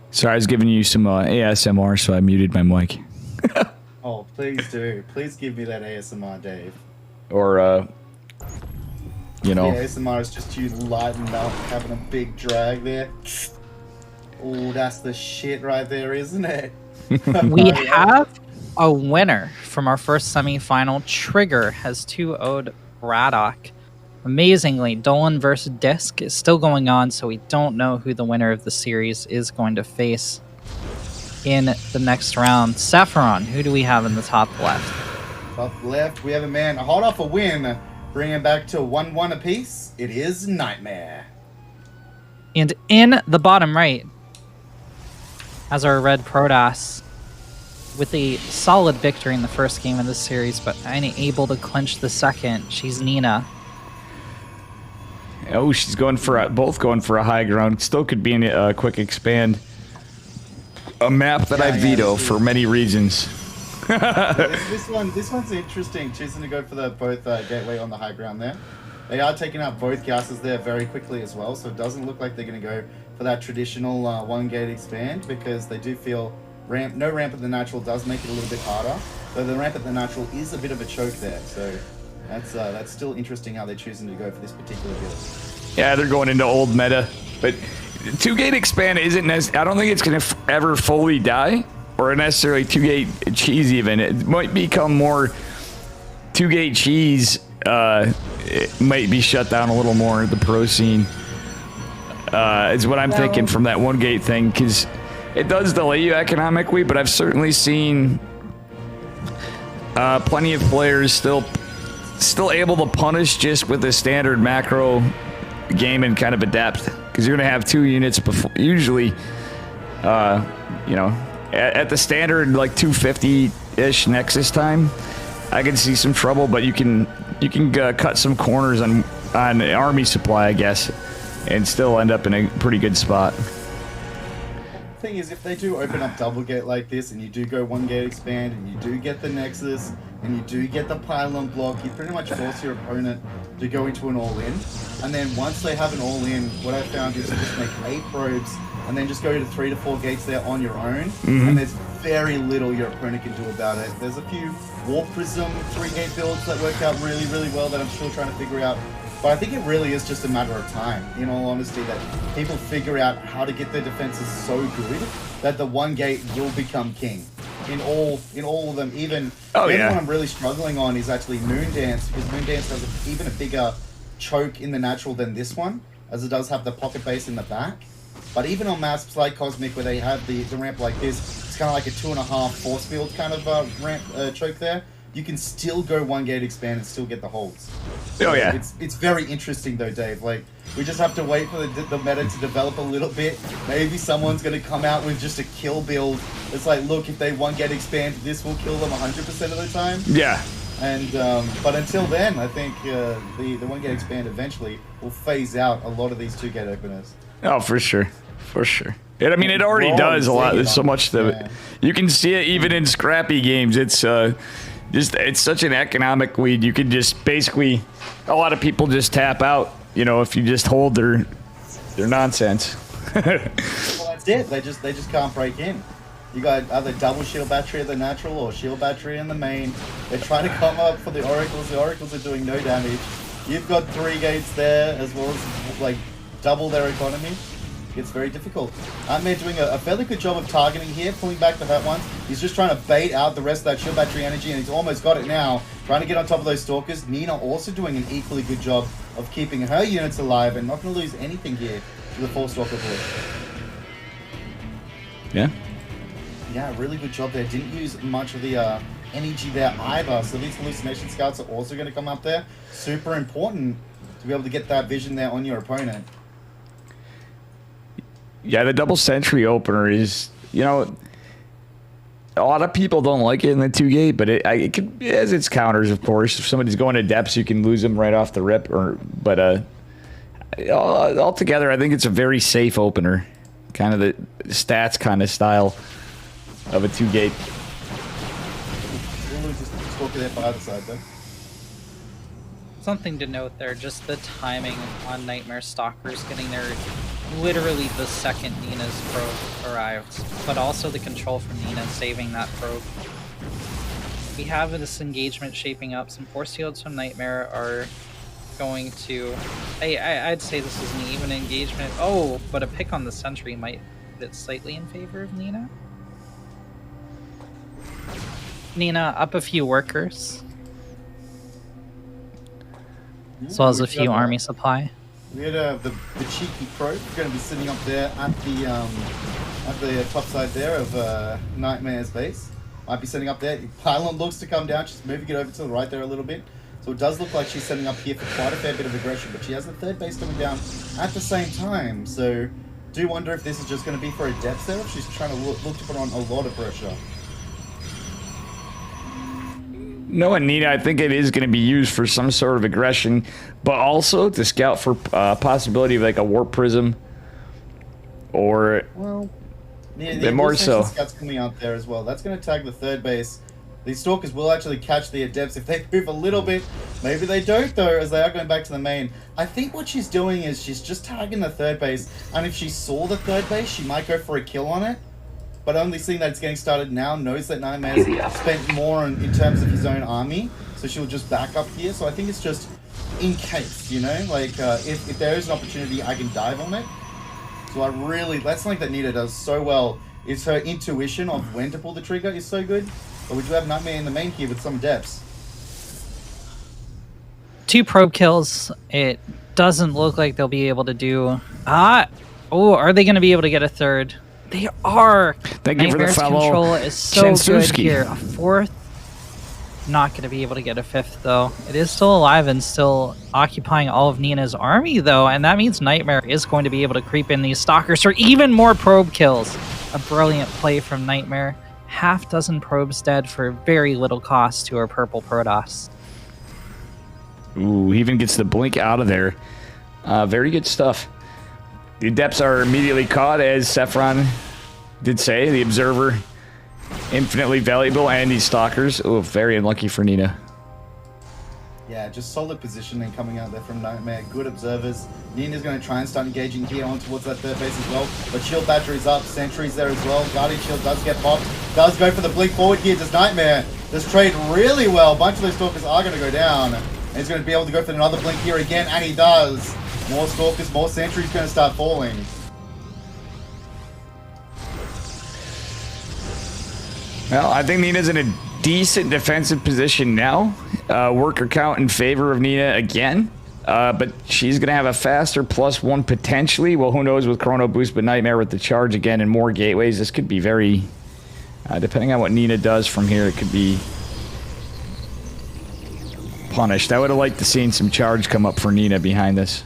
Sorry, I was giving you some ASMR, so I muted my mic. Oh, please do. Please give me that ASMR, Dave. Or, you know. The ASMR is just you lightened up, having a big drag there. Oh, that's the shit right there, isn't it? We have a winner from our first semi-final. Trigger has 2-0'd Braddock. Amazingly, Dolan versus Disc is still going on, so we don't know who the winner of the series is going to face in the next round. Sepheron, who do we have in the top left? Top left, we have a man hot off a win, bringing it back to 1-1 apiece. It is Nightmare. And in the bottom right, as our red Protoss, with a solid victory in the first game of this series, but unable to clinch the second, she's Nina. Oh, she's going for both going for a high ground. Still could be in a quick expand. A map that I veto for many reasons. this one's interesting. Choosing to go for the both gateway on the high ground there. They are taking out both gases there very quickly as well, so it doesn't look like they're going to go for that traditional one gate expand, because they do feel no ramp at the natural does make it a little bit harder. So the ramp at the natural is a bit of a choke there. So that's still interesting how they're choosing to go for this particular build. Yeah, they're going into old meta, but 2-gate expand isn't necessarily. I don't think it's going to ever fully die, or necessarily 2-gate cheese even. It might become more 2-gate cheese. It might be shut down a little more at the pro scene. Is what I'm thinking from that 1-gate thing, because it does delay you economically, but I've certainly seen plenty of players still able to punish just with a standard macro game and kind of adapt, because you're going to have 2 units before, usually, you know, at the standard like 250-ish Nexus time. I can see some trouble, but you can cut some corners on army supply, I guess, and still end up in a pretty good spot. Thing is, if they do open up double gate like this, and you do go 1-gate expand, and you do get the Nexus, and you do get the pylon block, you pretty much force your opponent to go into an all-in. And then once they have an all-in, what I found is to just make 8 probes, and then just go to 3 to 4 gates there on your own, and there's very little your opponent can do about it. There's a few Warp Prism 3-gate builds that work out really, really well that I'm still trying to figure out. But I think it really is just a matter of time, in all honesty, that people figure out how to get their defenses so good that the 1-gate will become king. In all of them, even the one I'm really struggling on is actually Moondance, because Moondance has even a bigger choke in the natural than this one, as it does have the pocket base in the back. But even on maps like Cosmic, where they have the ramp like this, it's kind of like a 2.5 force field kind of ramp choke there. You can still go 1-gate expand and still get the holds. Oh yeah. It's very interesting though, Dave. Like, we just have to wait for the meta to develop a little bit. Maybe someone's going to come out with just a kill build. It's like, look, if they 1-gate expand, this will kill them 100% of the time. Yeah. And but until then, I think the 1-gate expand eventually will phase out a lot of these 2-gate openers. Oh, for sure. For sure. And I mean, it already We're does a lot. already There's so seeing it much that yeah. you can see it even in scrappy games. It's it's such an economic lead. You can just basically, a lot of people just tap out. You know, if you just hold their nonsense. Well, that's it. They just can't break in. You got either double shield battery at the natural or shield battery in the main. They're trying to come up for the oracles. The oracles are doing no damage. You've got 3 gates there as well as like double their economy. It's very difficult. Nightmare doing a fairly good job of targeting here, pulling back the hurt ones. He's just trying to bait out the rest of that shield battery energy, and he's almost got it now. Trying to get on top of those stalkers. Nina also doing an equally good job of keeping her units alive and not going to lose anything here to the 4 stalker push. Yeah. Yeah, really good job there. Didn't use much of the energy there either. So these hallucination scouts are also going to come up there. Super important to be able to get that vision there on your opponent. Yeah, the double sentry opener is, you know, a lot of people don't like it in the 2 gate, but it has its counters, of course. If somebody's going to depths, you can lose them right off the rip. But altogether, I think it's a very safe opener. Kind of the stats kind of style of a 2 gate. We'll lose this stalker there by either side though. Something to note there, just the timing on Nightmare Stalkers getting there literally the second Nina's probe arrived, but also the control from Nina saving that probe. We have this engagement shaping up. Some force fields from Nightmare are going to... I'd say this is an even engagement. Oh, but a pick on the sentry might put it slightly in favor of Nina. Nina, up a few workers. As well as a few army supply. We had the cheeky probe going to be sitting up there at the top side there of Nightmare's base. Might be sitting up there. Pylon looks to come down. She's moving it over to the right there a little bit. So it does look like she's setting up here for quite a fair bit of aggression, but she has the 3rd base coming down at the same time. So do wonder if this is just going to be for a depth there, if she's trying to look to put on a lot of pressure. No, and Nina, I think it is going to be used for some sort of aggression, but also to scout for possibility of like a warp prism, or well, the more so. Scouts coming out there as well. That's going to tag the 3rd base. These stalkers will actually catch the adepts if they move a little bit. Maybe they don't though, as they are going back to the main. I think what she's doing is she's just tagging the 3rd base, and if she saw the 3rd base, she might go for a kill on it. But only seeing that it's getting started now, knows that Nightmare's spent more in terms of his own army, so she'll just back up here. So I think it's just in case, you know, like if there is an opportunity, I can dive on it. So that's something that Nina does so well. Is her intuition of when to pull the trigger is so good. But we do have Nightmare in the main here with some depths. 2 probe kills. It doesn't look like they'll be able to do... are they going to be able to get a 3rd? They are! Thank you for the follow. Control is so Chensuski. good here. A 4th. Not going to be able to get a 5th, though. It is still alive and still occupying all of Nina's army, though, and that means Nightmare is going to be able to creep in these stalkers for even more probe kills. A brilliant play from Nightmare. Half dozen probes dead for very little cost to her purple Protoss. Ooh, he even gets the blink out of there. Very good stuff. The adepts are immediately caught, as Sepheron did say. The observer, infinitely valuable, and these stalkers. Oh, very unlucky for Nina. Yeah, just solid positioning coming out there from Nightmare. Good observers. Nina's going to try and start engaging here on towards that 3rd base as well. But shield battery's up. Sentry's there as well. Guardian shield does get popped. Does go for the blink forward here. Does Nightmare just trade really well. A bunch of those stalkers are going to go down. And he's going to be able to go for another blink here again. And he does. More stalkers, more sentries going to start falling. Well, I think Nina's in a decent defensive position now. Worker count in favor of Nina again. But she's going to have a faster +1 potentially. Well, who knows with Chrono Boost, but Nightmare with the charge again and more gateways. This could be very... depending on what Nina does from here, it could be punished. I would have liked to seen some charge come up for Nina behind this.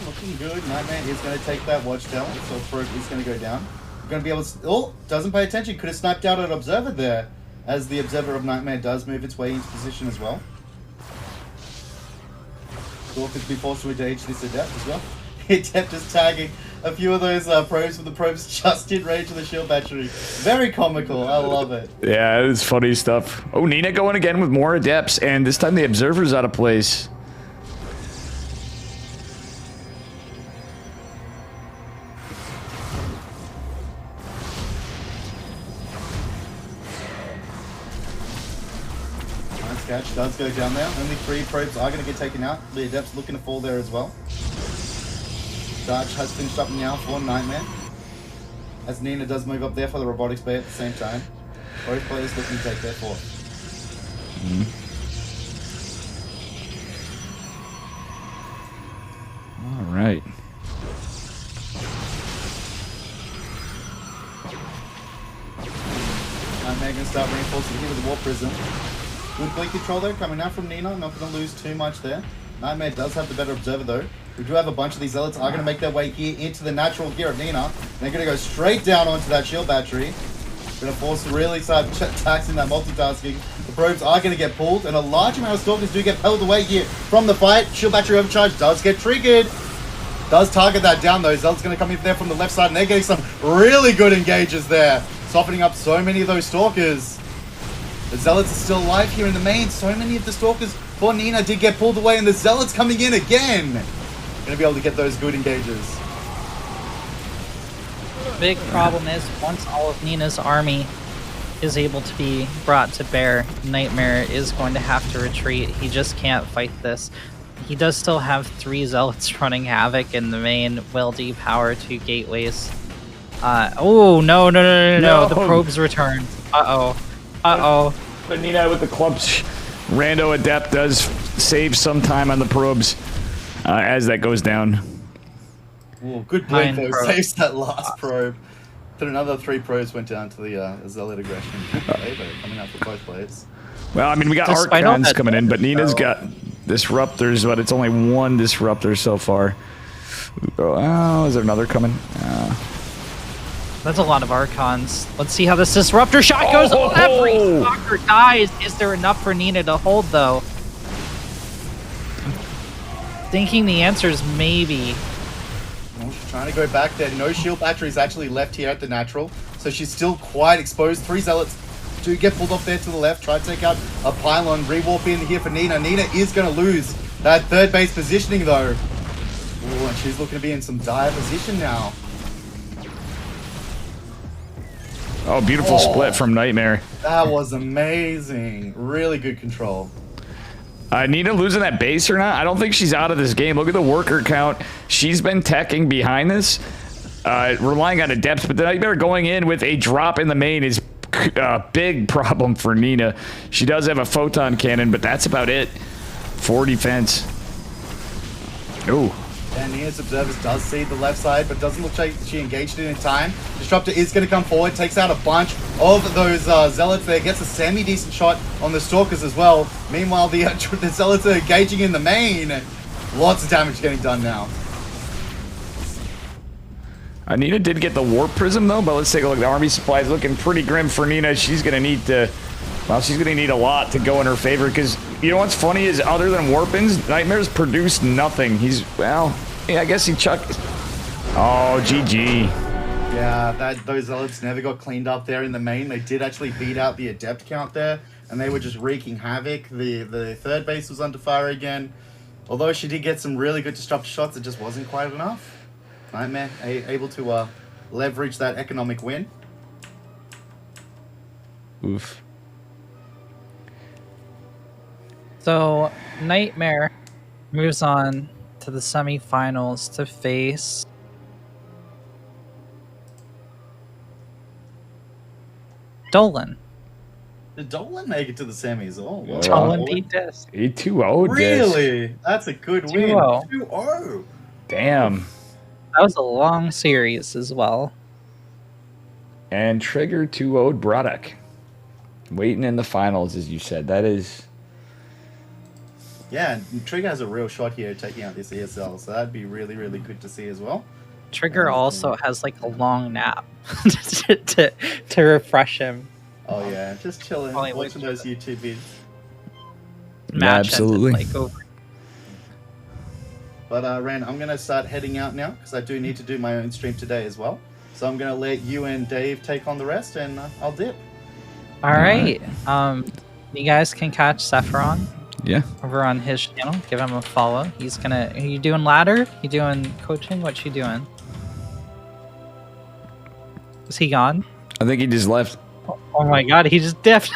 Looking good. Nightmare is going to take that watchtower, so Probe is going to go down. We're going to be able to... Oh, doesn't pay attention. Could have sniped out an Observer there, as the Observer of Nightmare does move its way into position as well. Stalker to be forced to engage this Adept as well. The Adept is tagging a few of those probes with the probes just in range of the shield battery. Very comical. I love it. Yeah, it's funny stuff. Oh, Nina going again with more Adepts, and this time the Observer's out of place. Catch does go down there. Only 3 probes are going to get taken out. The Adept's looking to fall there as well. Charge has finished up now for Nightmare. As Nina does move up there for the Robotics Bay at the same time. Both players looking to take their fourth. All right. Nightmare going to start reinforcing here with the Warp Prism. Good blink control though, coming out from Nina. Not going to lose too much there. Nightmare does have the better observer though. We do have a bunch of these Zealots are going to make their way here into the natural gear of Nina. They're going to go straight down onto that shield battery. Going to force really start taxing that multitasking. The probes are going to get pulled, and a large amount of Stalkers do get held away here from the fight. Shield battery overcharge does get triggered. Does target that down though. Zealot's going to come in there from the left side, and they're getting some really good engages there. Softening up so many of those Stalkers. The Zealots are still alive here in the main. So many of the Stalkers for Nina did get pulled away, and the Zealots coming in again. Going to be able to get those good engages. Big problem is once all of Nina's army is able to be brought to bear, Nightmare is going to have to retreat. He just can't fight this. He does still have 3 Zealots running havoc in the main, will depower 2 gateways. Oh, no. The probes returned. But Nina with the clubs, Rando Adept does save some time on the probes as that goes down. Ooh, good blink though, probe. saves that last probe. Then another 3 probes went down to the Zealot aggression. Good play though, coming out for both players. Well, I mean, we got Despite all Archons that coming in, but Nina's though. got Disruptors, but it's only 1 Disruptor so far. Oh, is there another coming? That's a lot of Archons. Let's see how this Disruptor shot goes. Oh! Every Stalker dies. Is there enough for Nina to hold, though? Thinking the answer is maybe. Well, she's trying to go back there. No shield batteries actually left here at the natural, so she's still quite exposed. 3 Zealots do get pulled off there to the left. Try to take out a pylon. Re-warp in here for Nina. Nina is going to lose that third base positioning, though. Ooh, and she's looking to be in some dire position now. Oh, beautiful split from Nightmare. That was amazing. Really good control. Nina losing that base or not? I don't think she's out of this game. Look at the worker count. She's been teching behind this, relying on Adepts, but the Nightmare going in with a drop in the main is a big problem for Nina. She does have a photon cannon, but that's about it for defense. Ooh. And Nina's Observers does see the left side, but doesn't look like she engaged it in time. Disruptor is going to come forward, takes out a bunch of those Zealots there, gets a semi-decent shot on the Stalkers as well. Meanwhile, the Zealots are engaging in the main. Lots of damage getting done now. Nina did get the Warp Prism, though, but let's take a look. The army supply is looking pretty grim for Nina. She's going to need to... Well, she's going to need a lot to go in her favor, because you know what's funny is, other than Warpins, Nightmare's produced nothing. He's, well, yeah, I guess he chucked... Oh, GG. Yeah, those Zealots never got cleaned up there in the main. They did actually beat out the Adept count there, and they were just wreaking havoc. The third base was under fire again. Although she did get some really good disruptor shots, it just wasn't quite enough. Nightmare able to leverage that economic win. Oof. So, Nightmare moves on to the semifinals to face Dolan. Did Dolan make it to the semis? Oh, wow. Dolan beat Disc. He 2-0'd Disc. Really? That's a good win. 2-0. 2-0. Damn. That was a long series as well. And Trigger 2-0'd Braddock. Waiting in the finals, as you said. That is... Yeah, and Trigger has a real shot here taking out this ESL, so that'd be really, really good to see as well. Trigger also has like a long nap to refresh him. Oh yeah, just chilling, Probably watching those YouTube vids. Match absolutely. Like over. But Ren, I'm going to start heading out now because I do need to do my own stream today as well. So I'm going to let you and Dave take on the rest, and I'll dip. All right. You guys can catch Sepheron Yeah. over on his channel. Give him a follow. He's gonna. Are you doing ladder? You doing coaching? What you doing? Is he gone? I think he just left. Oh my god, he just dipped.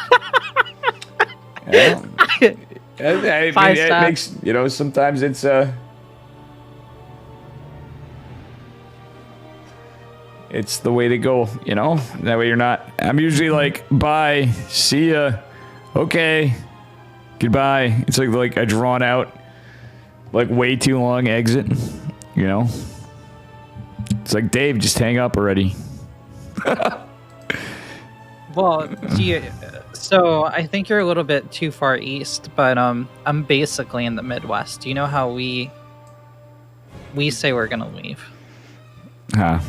Yeah. I Five mean, it star. makes, you know, sometimes it's the way to go, you know? That way you're not, I'm usually like, bye, see ya, okay, goodbye. It's like a drawn out, like way too long exit, you know? It's like, Dave, just hang up already. Well, so I think you're a little bit too far east, but I'm basically in the Midwest. Do you know how we say we're gonna leave? Huh.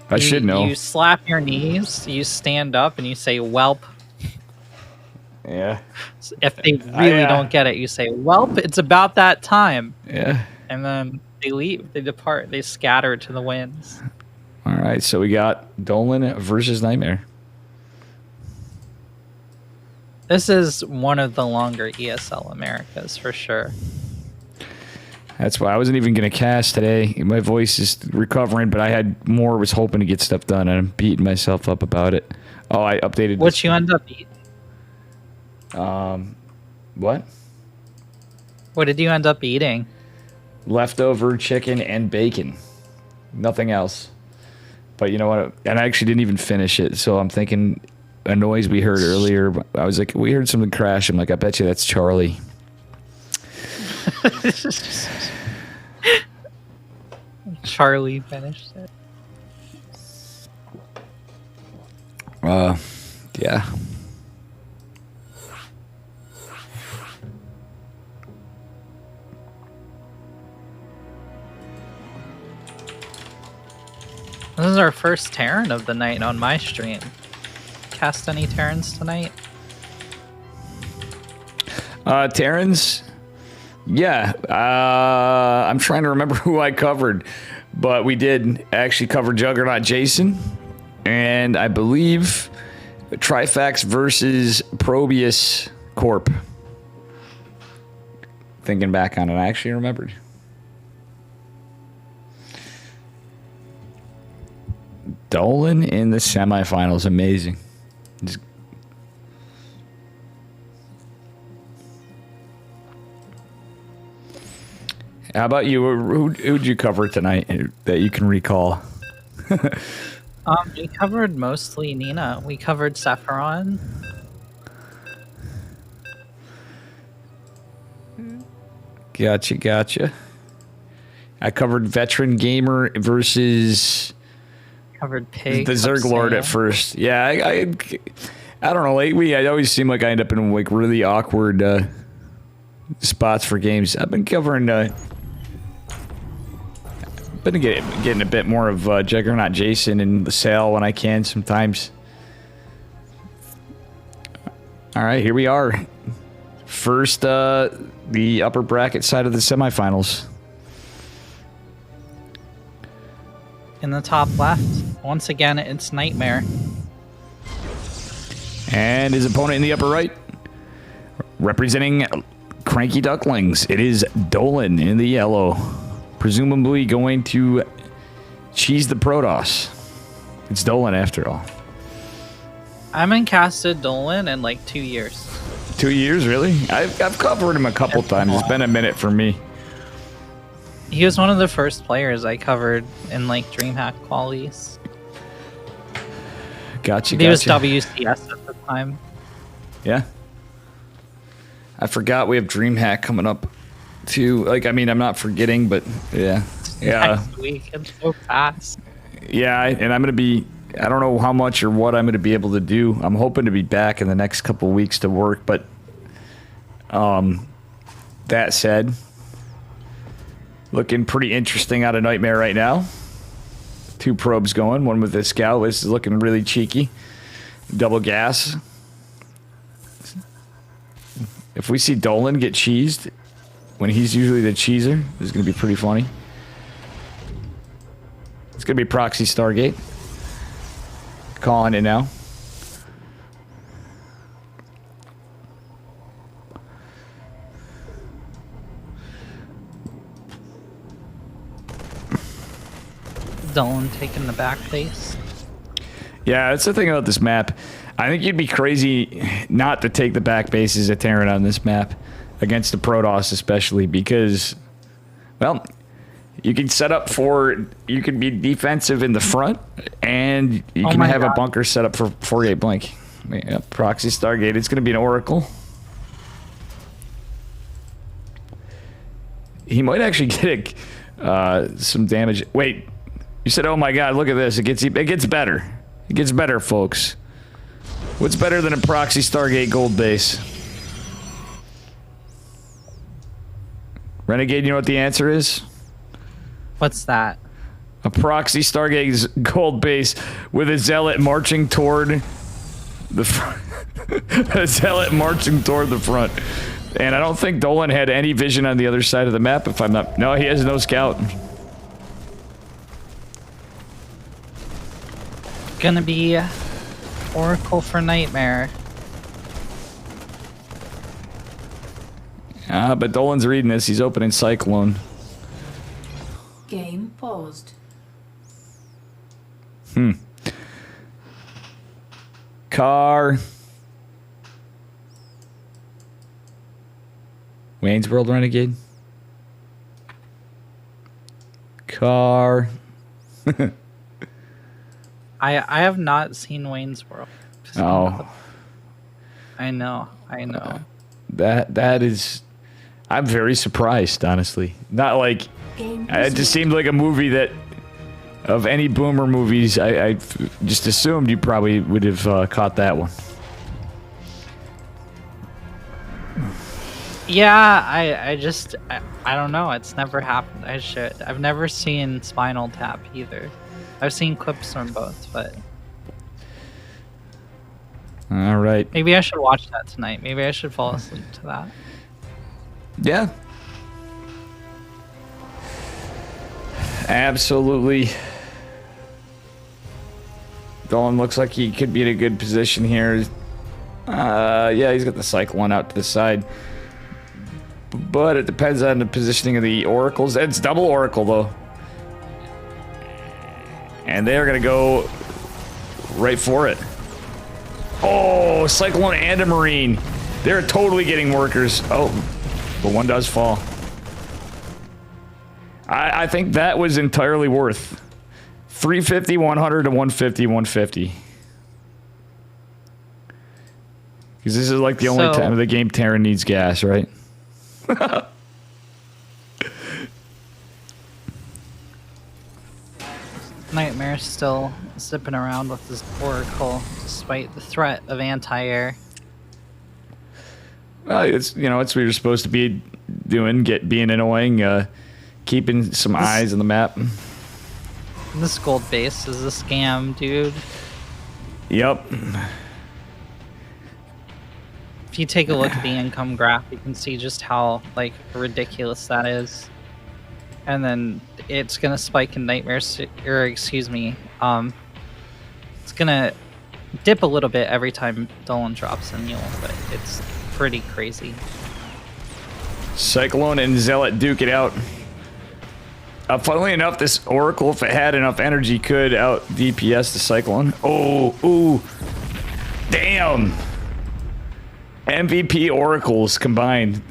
I should know. You slap your knees, you stand up, and you say "Welp." Yeah. If they really don't get it, you say "Welp." It's about that time. Yeah. And then they leave. They depart. They scatter to the winds. All right, so we got Dolan versus Nightmare. This is one of the longer ESL Americas for sure. That's why I wasn't even going to cast today. My voice is recovering, but I had more, was hoping to get stuff done, and I'm beating myself up about it. Oh, I updated What you end up eating? What? What did you end up eating? Leftover chicken and bacon. Nothing else. But you know what? And I actually didn't even finish it, so I'm thinking a noise we heard earlier. I was like, we heard something crash. I'm like, I bet you that's Charlie. Charlie finished it. Yeah. This is our first Terran of the night on my stream. Cast any Terrans tonight? Terrans? Yeah. I'm trying to remember who I covered, but we did actually cover Juggernaut Jason, and I believe Trifax versus Probius Corp. Thinking back on it, I actually remembered. Dolan in the semifinals, amazing. Just how about you? Who'd you cover tonight that you can recall? We covered mostly Nina. We covered Sepheron. Gotcha. I covered Veteran Gamer versus Covered Pig. the Zerg Lord at first. Yeah, I don't know. Lately, I always seem like I end up in like really awkward spots for games. I've been covering. Been getting a bit more of Juggernaut Jason and the Sale when I can sometimes. All right, here we are. First, the upper bracket side of the semifinals. In the top left, once again, it's Nightmare. And his opponent in the upper right, representing Cranky Ducklings, it is Dolan in the yellow. Presumably going to cheese the Protoss. It's Dolan after all. I haven't casted Dolan in like 2 years. 2 years, really? I've covered him a couple times. It's been a minute for me. He was one of the first players I covered in like DreamHack qualities. Gotcha. He was WCS at the time. Yeah. I forgot we have DreamHack coming up too. Like, I mean, I'm not forgetting, but yeah. Next week, it's so fast. Yeah, and I'm going to be, I don't know how much or what I'm going to be able to do. I'm hoping to be back in the next couple of weeks to work, but that said, looking pretty interesting out of Nightmare right now. 2 probes going, one with the scout. This is looking really cheeky. Double gas. If we see Dolan get cheesed, when he's usually the cheeser. This is going to be pretty funny. It's going to be Proxy Stargate. Calling it now. Dolan taking the back base. Yeah, that's the thing about this map. I think you'd be crazy not to take the back bases at Terran on this map against the Protoss, especially because, well, you can set up for, you can be defensive in the front, and you can have a bunker set up for 4-gate blink. Yeah, Proxy Stargate. It's going to be an Oracle. He might actually get some damage. Wait, you said, "Oh my God, look at this! It gets better. It gets better, folks." What's better than a Proxy Stargate gold base? Renegade, you know what the answer is? What's that? A Proxy Stargate's gold base with a Zealot marching toward the front. A Zealot marching toward the front. And I don't think Dolan had any vision on the other side of the map, if I'm not... No, he has no scout. Gonna be Oracle for Nightmare. But Dolan's reading this. He's opening Cyclone. Game paused. Car. Wayne's World Renegade. Car. I have not seen Wayne's World. Oh. I know. That is... I'm very surprised, honestly. Not like... It just seemed like a movie that... Of any Boomer movies, I just assumed you probably would have caught that one. Yeah, I don't know. It's never happened. I've never seen Spinal Tap either. I've seen clips from both, but... All right. Maybe I should watch that tonight. Maybe I should fall asleep to that. Yeah. Absolutely. Dolan looks like he could be in a good position here. Yeah, he's got the Cyclone out to the side. But it depends on the positioning of the Oracles. It's double Oracle, though. And they're going to go right for it. Oh, Cyclone and a Marine. They're totally getting workers. Oh, but one does fall. I think that was entirely worth 350, 100, to 150, 150. Because this is like the only time of the game Terran needs gas, right? Nightmare's still zipping around with his Oracle, despite the threat of anti-air. Well, it's, you know, it's what you're supposed to be doing, being annoying, keeping some eyes on the map. This gold base is a scam, dude. Yep. If you take a look at the income graph, you can see just how, like, ridiculous that is. And then it's gonna spike in Nightmares, or excuse me, it's gonna dip a little bit every time Dolan drops a Mule, but it's pretty crazy. Cyclone and Zealot duke it out. Funnily enough, this Oracle, if it had enough energy, could out DPS the Cyclone. Oh, ooh. Damn. MVP Oracles combined.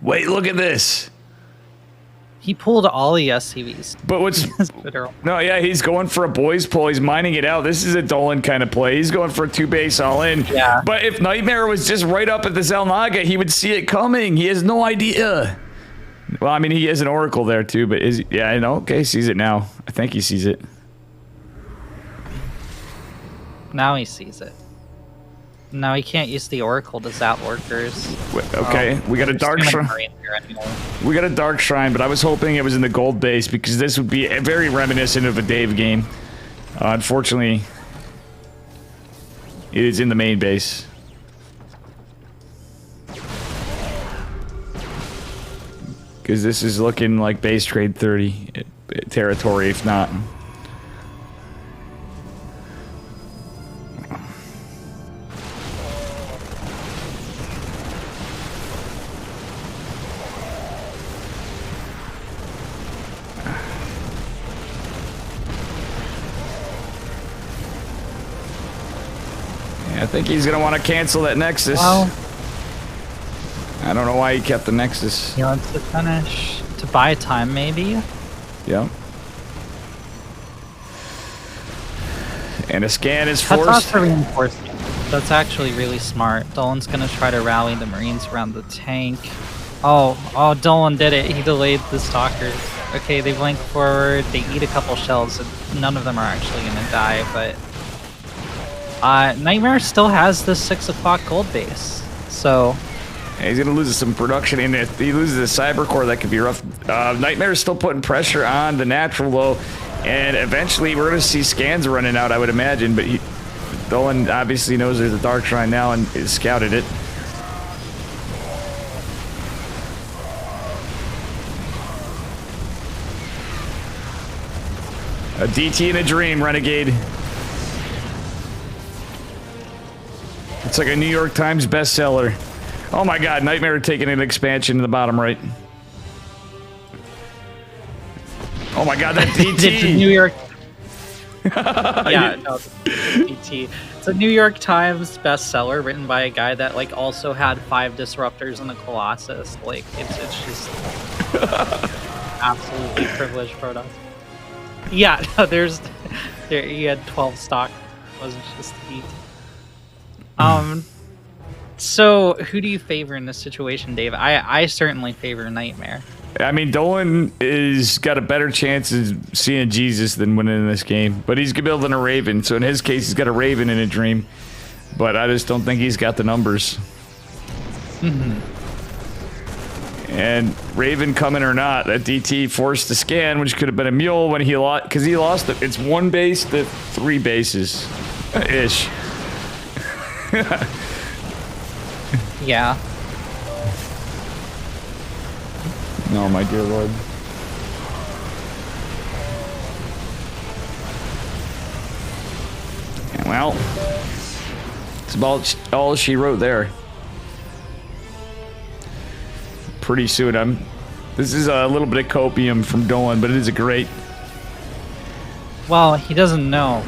Wait, look at this. He pulled all the SCVs. But what's... No, yeah, he's going for a boys pull. He's mining it out. This is a Dolan kind of play. He's going for a 2-base all-in. Yeah. But if Nightmare was just right up at the Zelnaga, he would see it coming. He has no idea. Well, I mean, he has an Oracle there, too. But is he... Yeah, I know. Okay, sees it now. I think he sees it. Now he sees it. Now he can't use the Oracle to zap workers. Okay, we got a Dark Shrine. We got a Dark Shrine, but I was hoping it was in the gold base because this would be very reminiscent of a Dave game. Unfortunately, It is in the main base. Because this is looking like base trade 30 territory, if not. I think he's gonna want to cancel that Nexus. Well, I don't know why he kept the Nexus. he wants to finish. To buy time, maybe? Yep. And a scan is That's not forced. for reinforcement. That's actually really smart. Dolan's gonna try to rally the Marines around the tank. Oh, Dolan did it. He delayed the Stalkers. Okay, they blink forward. They eat a couple shells. And none of them are actually gonna die, but... Nightmare still has this 6 o'clock gold base, so... Yeah, he's gonna lose some production, and if he loses the cyber core, that could be rough. Nightmare is still putting pressure on the natural though, and eventually we're gonna see scans running out, I would imagine. But Dolan obviously knows there's a dark shrine now and has scouted it. A DT in a dream, Renegade. It's like a New York Times bestseller. Oh my god, Nightmare taking an expansion to the bottom right. Oh my god, that DT! It's a New York... yeah, no, DT. It's a New York Times bestseller written by a guy that like also had 5 disruptors and a Colossus. Like, it's just... absolutely privileged product. Yeah, no, he had 12 stock. It wasn't just DT. So, who do you favor in this situation, Dave? I certainly favor Nightmare. I mean, Dolan is got a better chance of seeing Jesus than winning this game. But he's building a Raven, so in his case, he's got a Raven in a dream. But I just don't think he's got the numbers. And Raven coming or not, that DT forced the scan, which could have been a mule when he lost, because he lost it. It's 1 base to 3 bases, ish. Yeah. No, my dear lord. Well, it's about all she wrote there. Pretty soon, this is a little bit of copium from Dolan, but it is a great. Well, he doesn't know.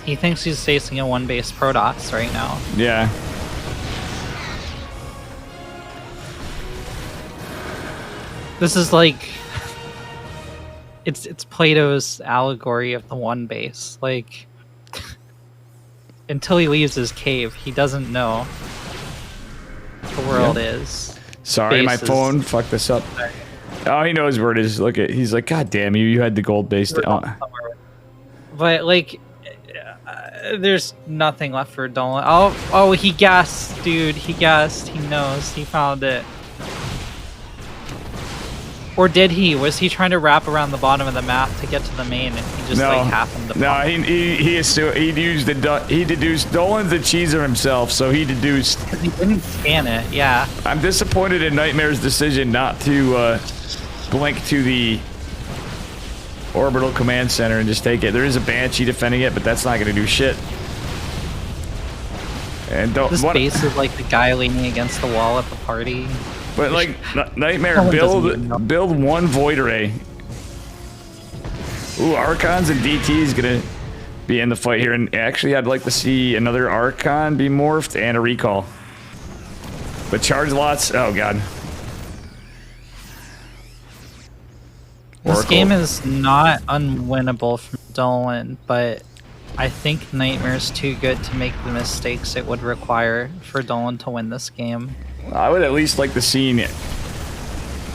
He thinks he's facing a 1 base Protoss right now. Yeah. This is like... It's Plato's allegory of the 1 base. Like... until he leaves his cave, he doesn't know what the world is. Sorry, my Bases. phone fucked this up. Oh, he knows where it is. Look at, he's like, God damn you! You had the gold base. But like, there's nothing left for Dolan. Oh, he guessed, dude. He guessed. He knows. He found it. Or did he? Was he trying to wrap around the bottom of the map to get to the main, and he just like happened to? No, he deduced Dolan's the cheeser himself, so he deduced. Because he didn't scan it. Yeah. I'm disappointed in Nightmare's decision not to blink to the orbital command center and just take it. There is a Banshee defending it, but that's not going to do shit. And This base is like the guy leaning against the wall at the party. But like Nightmare, build 1 Void Ray. Ooh, Archons and DT is gonna be in the fight here, and actually I'd like to see another Archon be morphed and a recall. But charge lots, oh god. This game is not unwinnable from Dolan, but I think Nightmare's too good to make the mistakes it would require for Dolan to win this game. I would at least like to see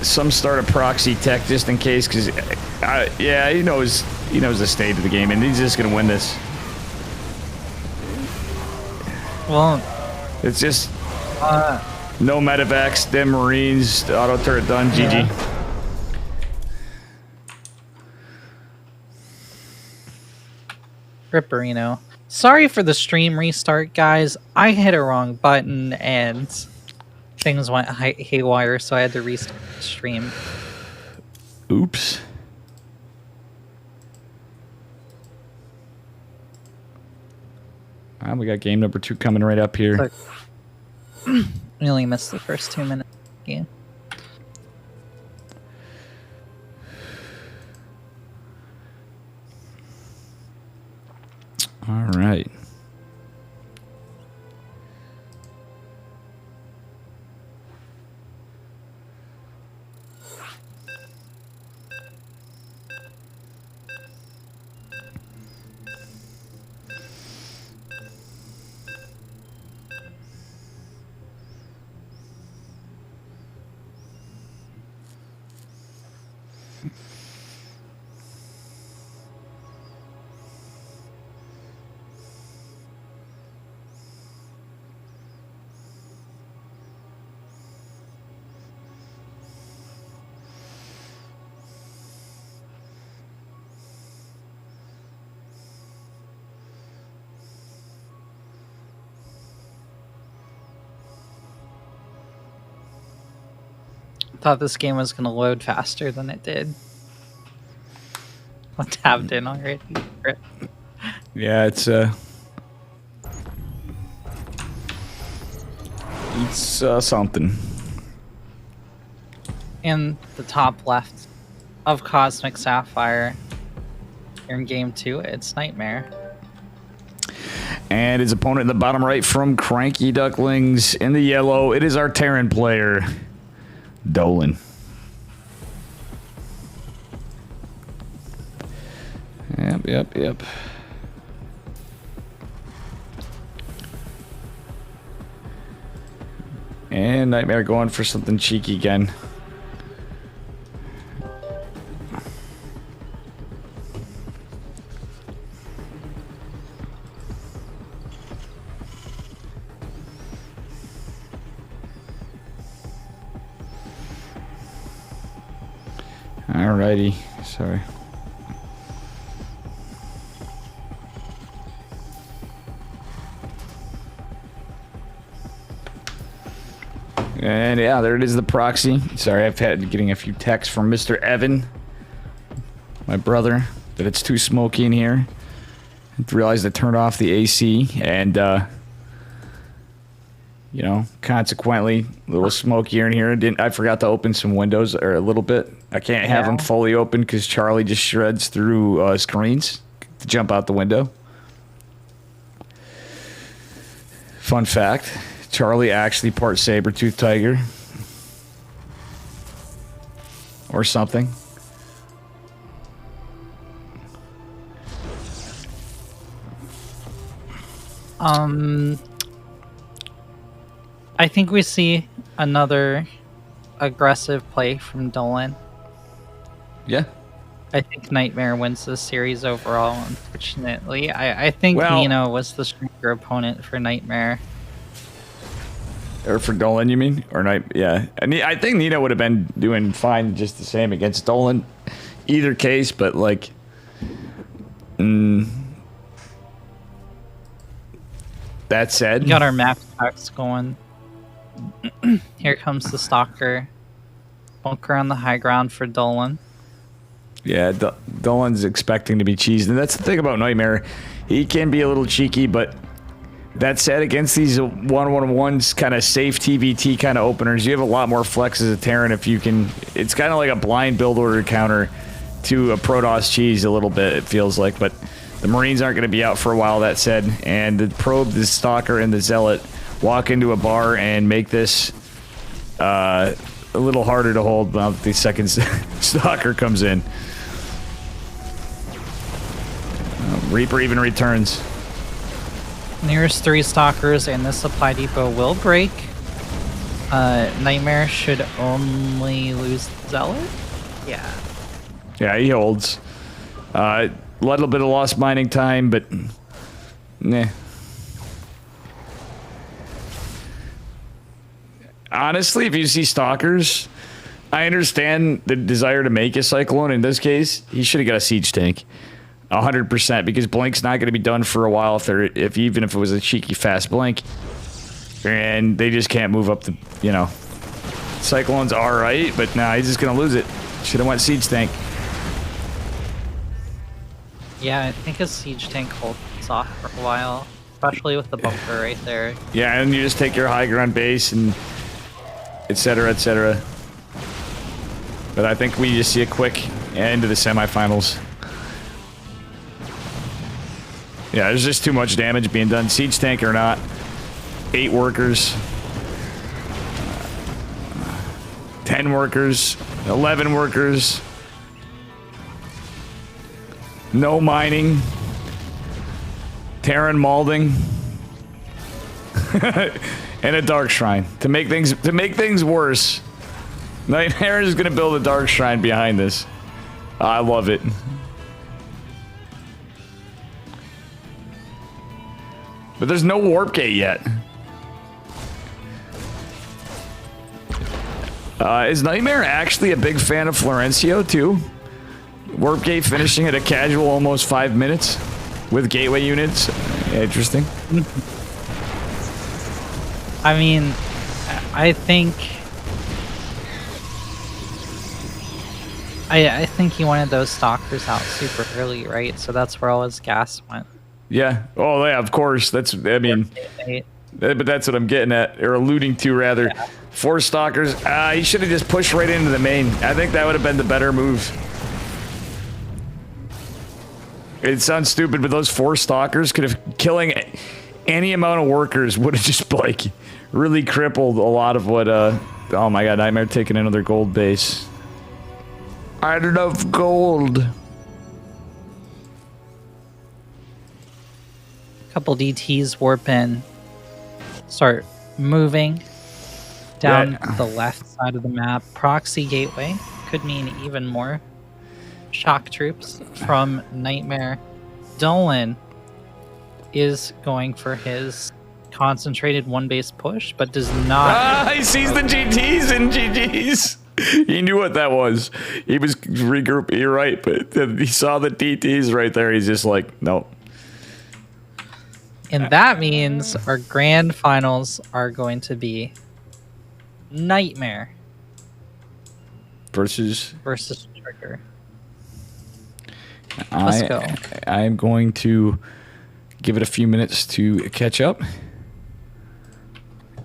some sort of proxy tech just in case, because yeah, he knows the state of the game, and he's just gonna win this. Well, it's just no medevacs, them Marines, the auto turret done, GG. Ripperino. Sorry for the stream restart, guys. I hit a wrong button and things went haywire, so I had to restart the stream. Oops. We got game number 2 coming right up here. We only missed the first 2 minutes of the game. All right. Thought this game was going to load faster than it did. I tabbed in already. Rip. Yeah, it's something. In the top left of Cosmic Sapphire, here in game 2, it's Nightmare. And his opponent in the bottom right from Cranky Ducklings in the yellow, it is our Terran player, Dolan. Yep. And Nightmare going for something cheeky again. Alrighty, sorry. And yeah, there it is, the proxy. Sorry, I've had getting a few texts from Mr. Evan, my brother, that it's too smoky in here. I realized I turned off the AC, and you know, consequently, a little smokier in here. I forgot to open some windows, or a little bit. I can't have them fully open because Charlie just shreds through screens to jump out the window. Fun fact, Charlie actually part saber-tooth tiger. Or something. I think we see another aggressive play from Dolan. Yeah. I think Nightmare wins this series overall, unfortunately. I think Nino was the stronger opponent for Nightmare. Or for Dolan, you mean? Or yeah. I think Nino would have been doing fine just the same against Dolan. Either case, but like... that said... We got our map packs going. Here comes the Stalker. Bunker on the high ground for Dolan. Yeah, Dolan's expecting to be cheesed. And that's the thing about Nightmare. He can be a little cheeky, but that said, against these 1-1-1s kind of safe TVT kind of openers, you have a lot more flex as a Terran if you can. It's kind of like a blind build order counter to a Protoss cheese a little bit, it feels like. But the Marines aren't going to be out for a while, that said. And the Probe, the Stalker, and the Zealot walk into a bar and make this a little harder to hold now that the second Stalker comes in. Reaper even returns. Nearest 3 Stalkers and this supply depot will break. Nightmare should only lose Zealot? Yeah. Yeah, he holds. A little bit of lost mining time, but... nah. Honestly, if you see Stalkers, I understand the desire to make a Cyclone. In this case, he should have got a Siege Tank. 100%, because Blink's not going to be done for a while even if it was a cheeky fast Blink. And they just can't move up the, you know. Cyclone's alright, but nah, he's just going to lose it. Should have went Siege Tank. Yeah, I think a siege tank holds off for a while, especially with the bunker right there. Yeah, and you just take your high ground base and etc., etc. But I think we just see a quick end to the semifinals. Yeah, there's just too much damage being done. Siege tank or not. 8 workers. 10 workers. 11 workers. No mining. Terran malding. And a dark shrine. To make things worse. Nightmare is gonna build a dark shrine behind this. I love it. But there's no warp gate yet. Is Nightmare actually a big fan of Florencio too? Warp gate finishing at a casual almost 5 minutes with gateway units. Interesting. I mean, I think he wanted those stalkers out super early, right? So that's where all his gas went. Yeah. Oh yeah, of course. That's, I mean, but that's what I'm getting at, or alluding to rather. Yeah. 4 stalkers. He should have just pushed right into the main. I think that would have been the better move. It sounds stupid, but those 4 stalkers could have killing any amount of workers would have just like really crippled a lot of what. Oh my God, Nightmare taking another gold base. I love gold. Couple DTs warp in, start moving down the left side of the map. Proxy gateway could mean even more shock troops from Nightmare. Dolan is going for his concentrated 1-base push, but does not. He sees the GTs and GGs. He knew what that was. He was regrouping. You're right, but he saw the DTs right there. He's just like, nope. And that means our grand finals are going to be Nightmare versus Trigger. Let's go. I'm going to give it a few minutes to catch up,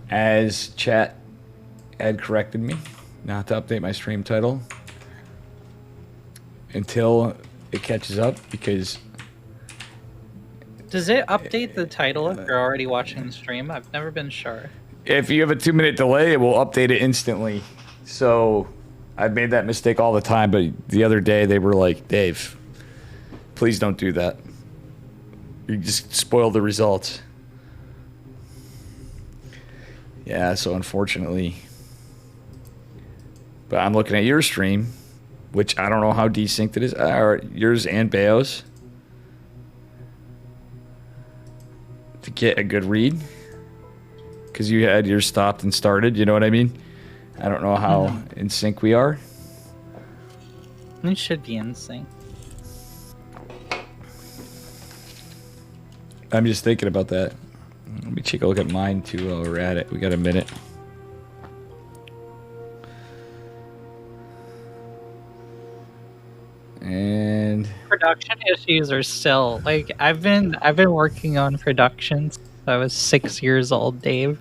as chat had corrected me not to update my stream title until it catches up, because does it update the title if you're already watching the stream? I've never been sure. If you have a 2-minute delay, it will update it instantly. So I've made that mistake all the time, but the other day they were like, Dave, please don't do that. You just spoil the results. Yeah, so unfortunately. But I'm looking at your stream, which I don't know how desynced it is. Yours and Bayo's. To get a good read. Because you had yours stopped and started, you know what I mean? I don't know how in sync we are. We should be in sync. I'm just thinking about that. Let me take a look at mine too while we're at it. We got a minute. And production issues are still like I've been working on production since I was 6 years old, Dave.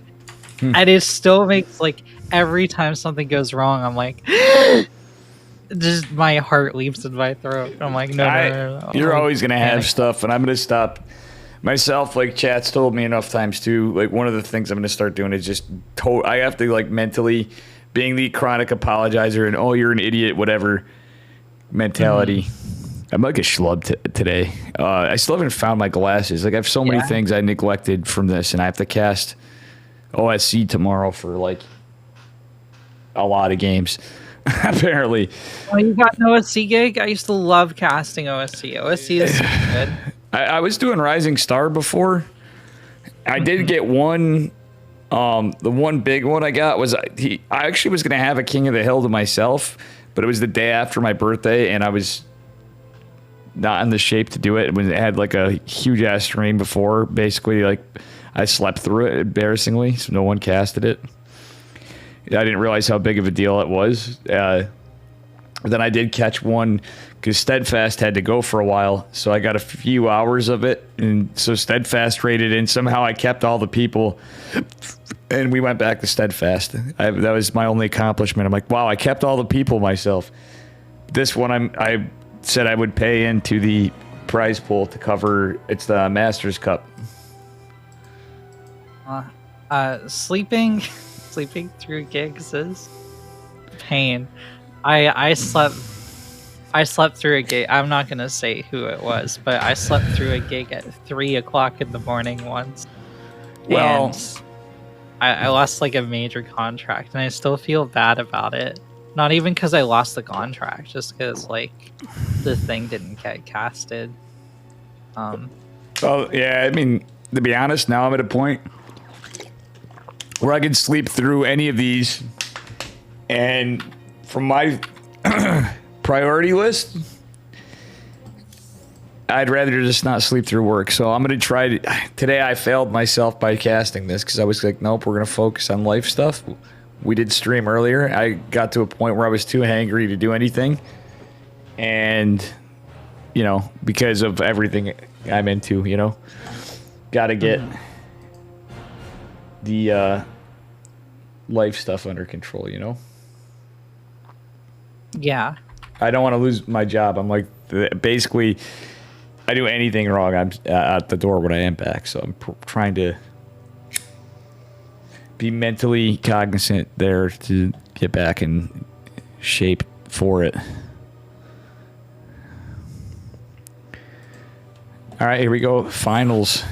And it still makes like every time something goes wrong, I'm like just my heart leaps in my throat. I'm like, no. You're always gonna have stuff, and I'm gonna stop myself. Like chat's told me enough times too. Like one of the things I'm gonna start doing is just I have to like mentally being the chronic apologizer and oh you're an idiot whatever mentality. I'm like a schlub today. I still haven't found my glasses. Like I have so many things I neglected from this, and I have to cast OSC tomorrow for like a lot of games. Apparently. Oh, you got an OSC gig? I used to love casting OSC. OSC is good. I was doing Rising Star before. I did get one. The one big one I got was I actually was going to have a King of the Hill to myself, but it was the day after my birthday, and I was not in the shape to do it. When it had like a huge ass stream before, basically like I slept through it embarrassingly, so no one casted it. I didn't realize how big of a deal it was. Then I did catch one because Steadfast had to go for a while, so I got a few hours of it, and so Steadfast rated in. Somehow I kept all the people, and we went back to Steadfast. That was my only accomplishment. I'm like, wow, I kept all the people myself. This one I said I would pay into the prize pool to cover. It's the Masters Cup. Sleeping through gigs is pain. I slept through a gig. I'm not gonna say who it was, but I slept through a gig at 3 o'clock in the morning once. Well, and I lost like a major contract, and I still feel bad about it. Not even because I lost the contract, just because like the thing didn't get casted. Oh yeah, I mean, to be honest, now I'm at a point where I can sleep through any of these, and from my priority list, I'd rather just not sleep through work. So I'm gonna try to. Today I failed myself by casting this because I was like, nope, we're gonna focus on life stuff. We did stream earlier. I got to a point where I was too hangry to do anything, and you know, because of everything I'm into, you know, gotta get the life stuff under control, you know. Yeah. I don't want to lose my job. I'm like, basically, I do anything wrong, I'm at the door when I am back. So I'm trying to be mentally cognizant there to get back in shape for it. All right, here we go. Finals.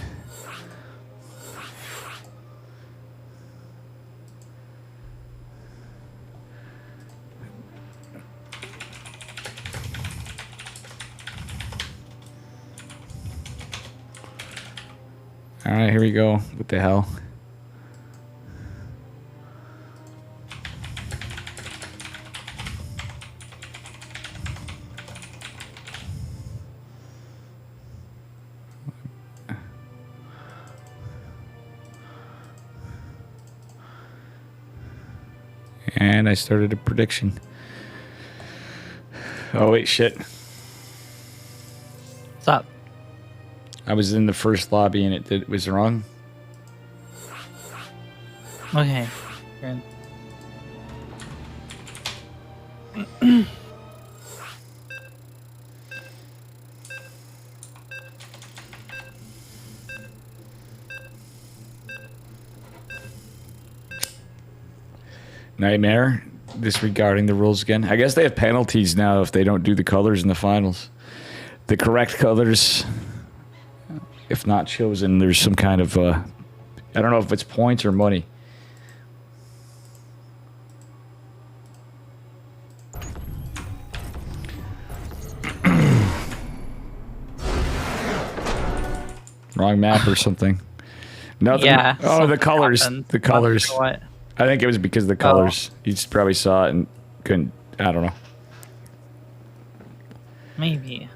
All right, here we go. What the hell? And I started a prediction. Oh, wait, shit. What's up? I was in the first lobby and it was wrong. Okay. Good. Nightmare, disregarding the rules again. I guess they have penalties now if they don't do the colors in the finals. The correct colors, if not chosen, there's some kind of, I don't know if it's points or money. Wrong map or something. Nothing. Yeah. Oh, the colors. Happened. The colors. What? I think it was because of the colors. You just probably saw it and couldn't. I don't know. Maybe.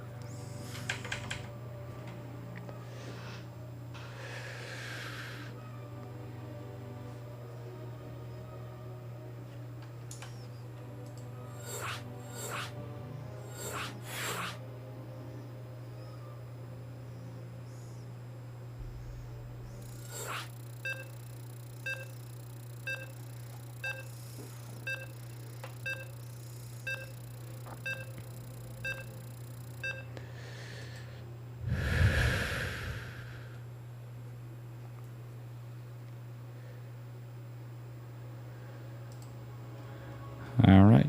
All right.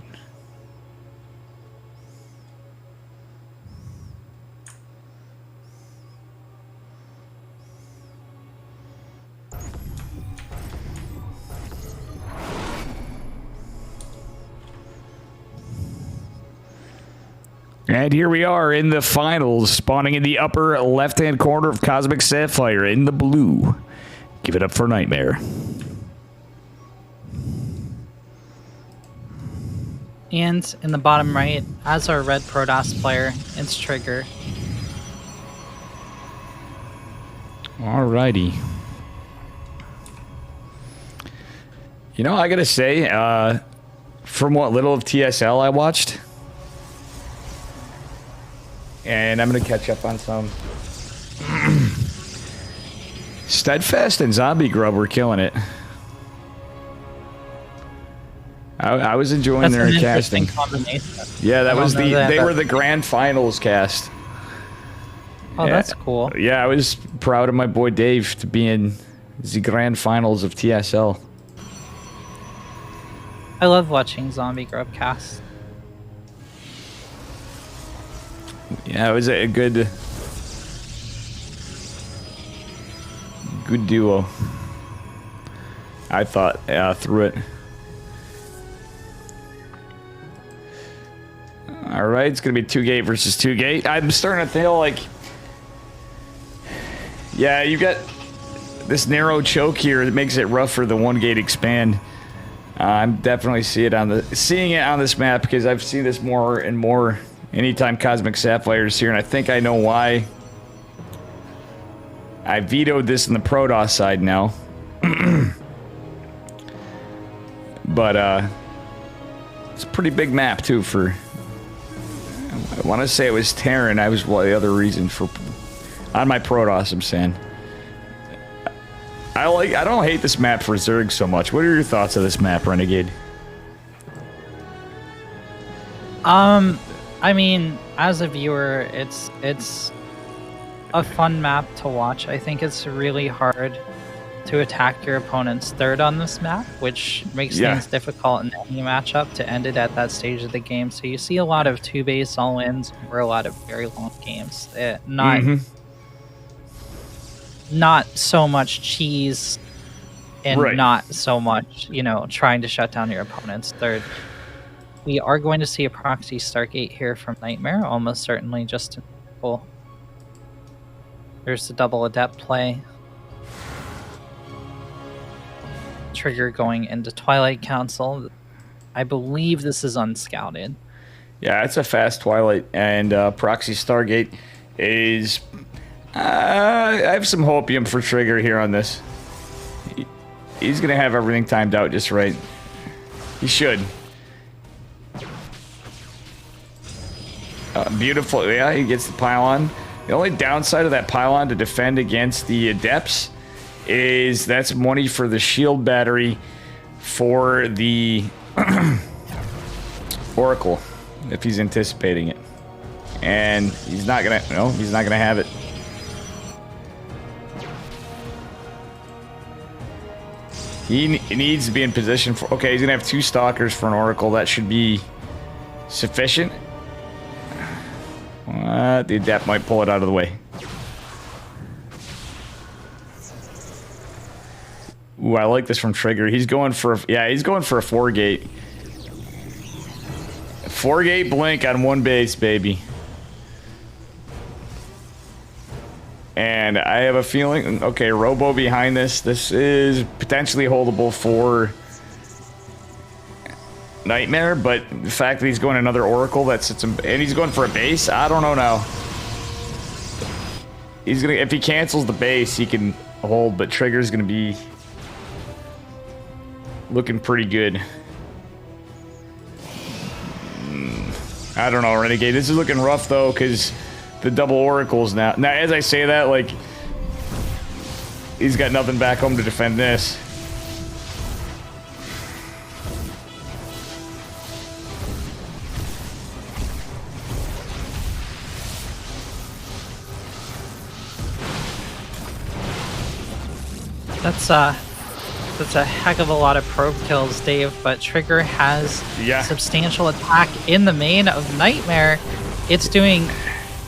And here we are in the finals, spawning in the upper left-hand corner of Cosmic Sapphire in the blue. Give it up for Nightmare. And in the bottom right, as our red Protoss player, it's Trigger. Alrighty. You know, I gotta say, from what little of TSL I watched, and I'm gonna catch up on some. Steadfast and Zombie Grub were killing it. I was enjoying their casting. Yeah, that was they were the grand finals cast. Oh, yeah. That's cool. Yeah, I was proud of my boy Dave to be in the grand finals of TSL. I love watching Zombie Grub cast. Yeah, it was a good duo. I thought through it. All right, it's gonna be 2-gate versus 2-gate. I'm starting to feel like, yeah, you got this narrow choke here that makes it rough for the 1-gate expand. I'm definitely seeing it on this map because I've seen this more and more anytime Cosmic Sapphire is here, and I think I know why. I vetoed this in the Protoss side now. But it's a pretty big map too for, I want to say it was Terran. I was the other reason for on my Protoss, I'm saying. I don't hate this map for Zerg so much. What are your thoughts of this map, Renegade? I mean, as a viewer, it's a fun map to watch. I think it's really hard to attack your opponent's third on this map, which makes things difficult in any matchup to end it at that stage of the game. So you see a lot of 2-base all-ins or a lot of very long games. Not so much cheese and not so much, trying to shut down your opponent's third. We are going to see a proxy Stargate here from Nightmare, almost certainly just in full. There's the double adept play. Trigger going into Twilight Council. I believe this is unscouted. Yeah, it's a fast Twilight, and proxy Stargate is... I have some hopium for Trigger here on this. He's going to have everything timed out just right. He should. Beautiful. Yeah, he gets the pylon. The only downside of that pylon to defend against the Adepts is that's money for the shield battery for the Oracle, if he's anticipating it. And he's not going to... No, he's not going to have it. He needs to be in position for... Okay, he's going to have 2 Stalkers for an Oracle. That should be sufficient. The Adept might pull it out of the way. Ooh, I like this from Trigger. He's going for... he's going for a 4-gate. 4-gate blink on 1 base, baby. And I have a feeling... Okay, Robo behind this. This is potentially holdable for Nightmare, but the fact that he's going another Oracle that sits him... And he's going for a base? I don't know now. He's gonna... If he cancels the base, he can hold, but Trigger's gonna be looking pretty good. I don't know, Renegade. This is looking rough, though, because... The double Oracles now. Now, as I say that, like, he's got nothing back home to defend this. That's a heck of a lot of probe kills, Dave, but Trigger has substantial attack in the main of Nightmare. It's doing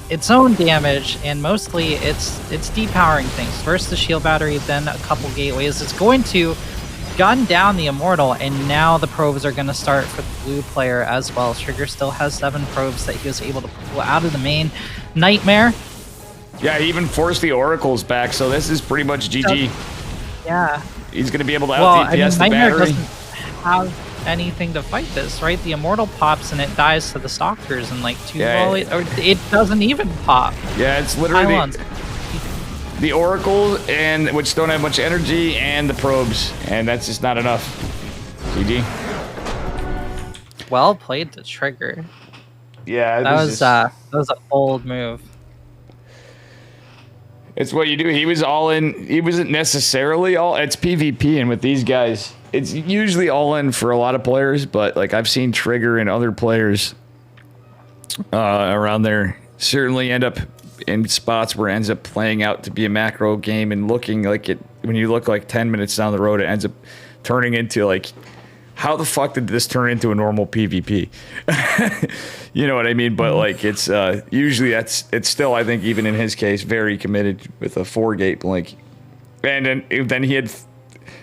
its own damage, and mostly it's depowering things. First the shield battery, then a couple gateways. It's going to gun down the Immortal, and now the probes are going to start for the blue player as well. Trigger still has 7 probes that he was able to pull out of the main. Nightmare. Yeah, he even forced the Oracles back, so this is pretty much GG. Yeah. He's going to be able to out-DPS the Nightmare battery. doesn't have anything to fight this, right? The Immortal pops and it dies to the Stalkers in like 2 volleys, or it doesn't even pop. Yeah, it's literally the Oracle, and which don't have much energy, and the probes, and that's just not enough. GG. Well played to trigger. Yeah, That was a bold move. It's what you do. He was all in. He wasn't necessarily all. It's PvP, and with these guys, it's usually all in for a lot of players. But like I've seen Trigger and other players around there certainly end up in spots where it ends up playing out to be a macro game and looking like it. When you look like 10 minutes down the road, it ends up turning into like, how the fuck did this turn into a normal PvP? You know what I mean? But like it's usually it's still, I think, even in his case, very committed with a 4-gate blink. And then he had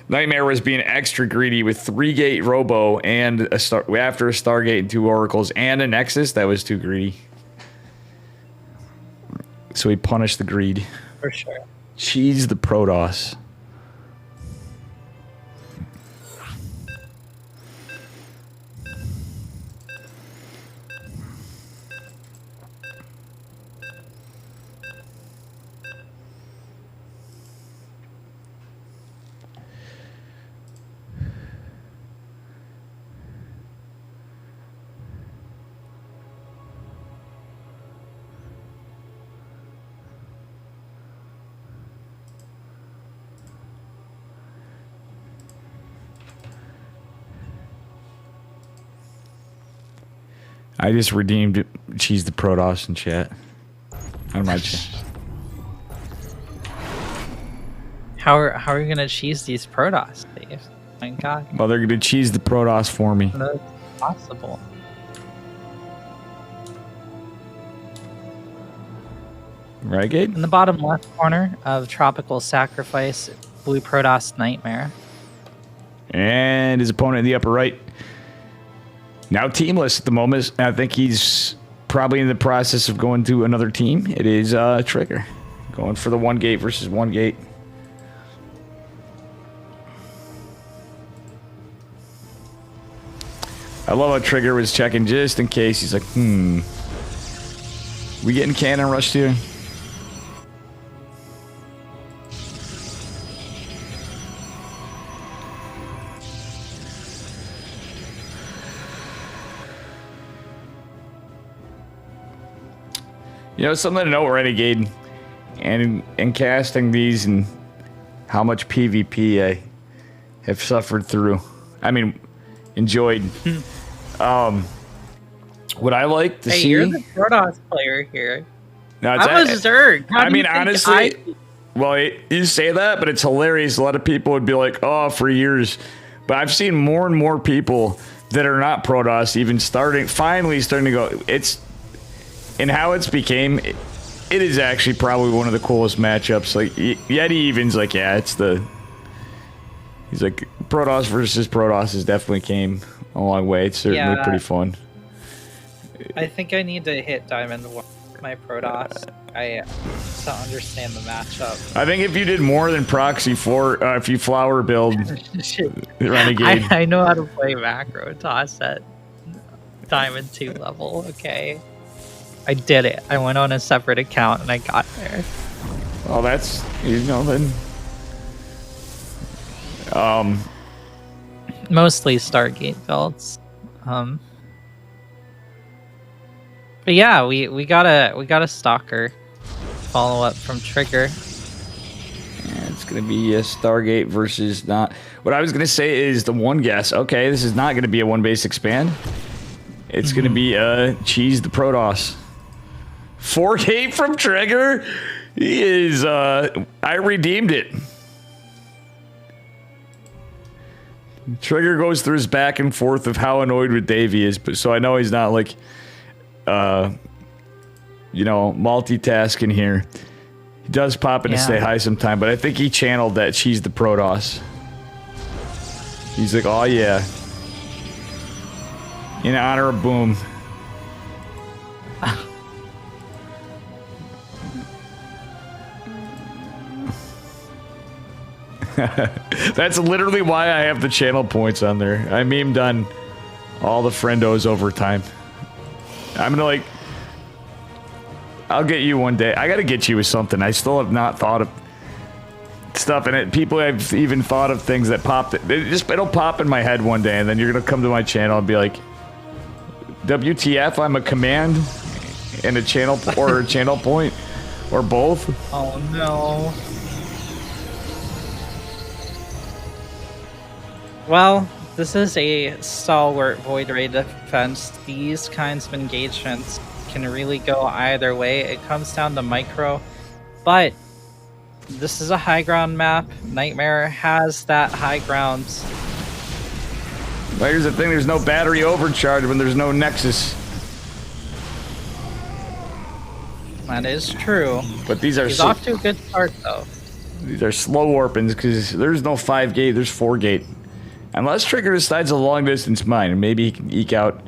Nightmare was being extra greedy with 3-gate Robo and after a Stargate and 2 Oracles and a Nexus. That was too greedy. So he punished the greed. For sure. Cheese the Protoss. I just redeemed Cheese the Protoss in chat. On my chat. How are you gonna cheese these Protoss, Dave? My God. Well, they're gonna cheese the Protoss for me. That's possible. Renegade? In the bottom left corner of Tropical Sacrifice, Blue Protoss Nightmare. And his opponent in the upper right. Now teamless at the moment. I think he's probably in the process of going to another team. It is Trigger. Going for the 1-gate versus 1-gate. I love how Trigger was checking just in case. He's like, we getting cannon rushed here? You know, something to note, Renegade, and casting these and how much PvP I have suffered through. I mean, enjoyed. What I like to see. You're the Protoss player here. No, I was Zerg. I mean, honestly, well, you say that, but it's hilarious. A lot of people would be like, "Oh, for years," but I've seen more and more people that are not Protoss even finally starting to go. It's. And how it's became, it is actually probably one of the coolest matchups. Like, Yeti even's like, yeah, it's the... He's like, Protoss versus Protoss has definitely came a long way. It's certainly pretty fun. I think I need to hit Diamond 1 with my Protoss. To understand the matchup. I think if you did more than Proxy 4, if you flower build Renegade... I know how to play macro toss at Diamond 2 level, okay? I did it. I went on a separate account and I got there. Well, that's, you know, then... Mostly Stargate builds. But yeah, we got a Stalker follow-up from Trigger. Yeah, it's going to be a Stargate versus not... What I was going to say is the one guess. Okay, this is not going to be a 1-base expand. It's going to be Cheese the Protoss. 4-gate from Trigger? He is, I redeemed it. Trigger goes through his back and forth of how annoyed with Dave he is, but so I know he's not like, you know, multitasking here. He does pop in to stay high sometime, but I think he channeled that Cheese the Protoss. He's like, oh yeah. In honor of Boom. That's literally why I have the channel points on there. I memed on all the friendos over time. I'm gonna like... I'll get you one day. I gotta get you with something. I still have not thought of... stuff, and people have even thought of things that popped. It'll pop in my head one day, and then you're gonna come to my channel and be like, "WTF? I'm a command and a channel or a channel point, or both." Oh no. Well, this is a stalwart Void Ray defense. These kinds of engagements can really go either way. It comes down to micro, but this is a high ground map. Nightmare has that high ground. Well, here's the thing: there's no battery overcharge when there's no Nexus. That is true. But these are He's off to a good start, though. These are slow warpings because there's no 5 gate. There's 4 gate. Unless Trigger decides a long distance mine, and maybe he can eke out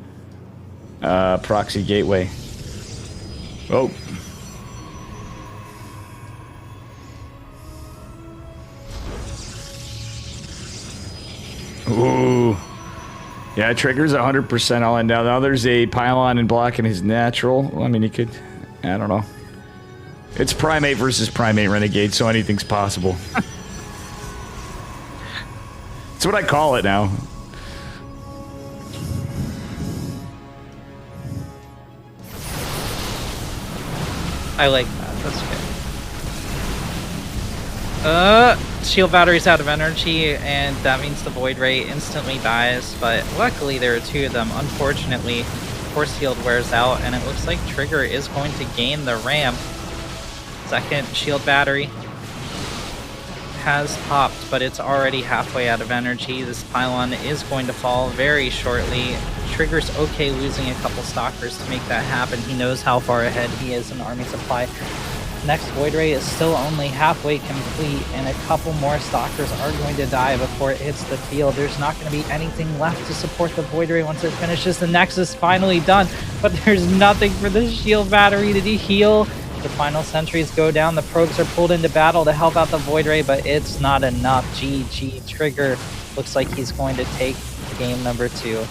proxy gateway. Oh. Ooh. Yeah, Trigger's 100% all in now. Now there's a pylon and blocking his natural. Well, I mean, he could... I don't know. It's Primate versus Primate Renegade, so anything's possible. That's what I call it now. I like that. That's good. Shield battery's out of energy, and that means the Void Ray instantly dies, but luckily there are 2 of them. Unfortunately, Force Field wears out, and it looks like Trigger is going to gain the ramp. Second shield battery has popped, but it's already halfway out of energy. This pylon is going to fall very shortly. Trigger's okay losing a couple stalkers to make that happen. He knows how far ahead he is in army supply. Next Void Ray is still only halfway complete, and a couple more stalkers are going to die before it hits the field. There's not going to be anything left to support the Void Ray once it finishes. The Nexus finally done, but there's nothing for the shield battery to heal. The final sentries go down. The probes are pulled into battle to help out the Void Ray, but it's not enough. GG. Trigger looks like he's going to take game number 2.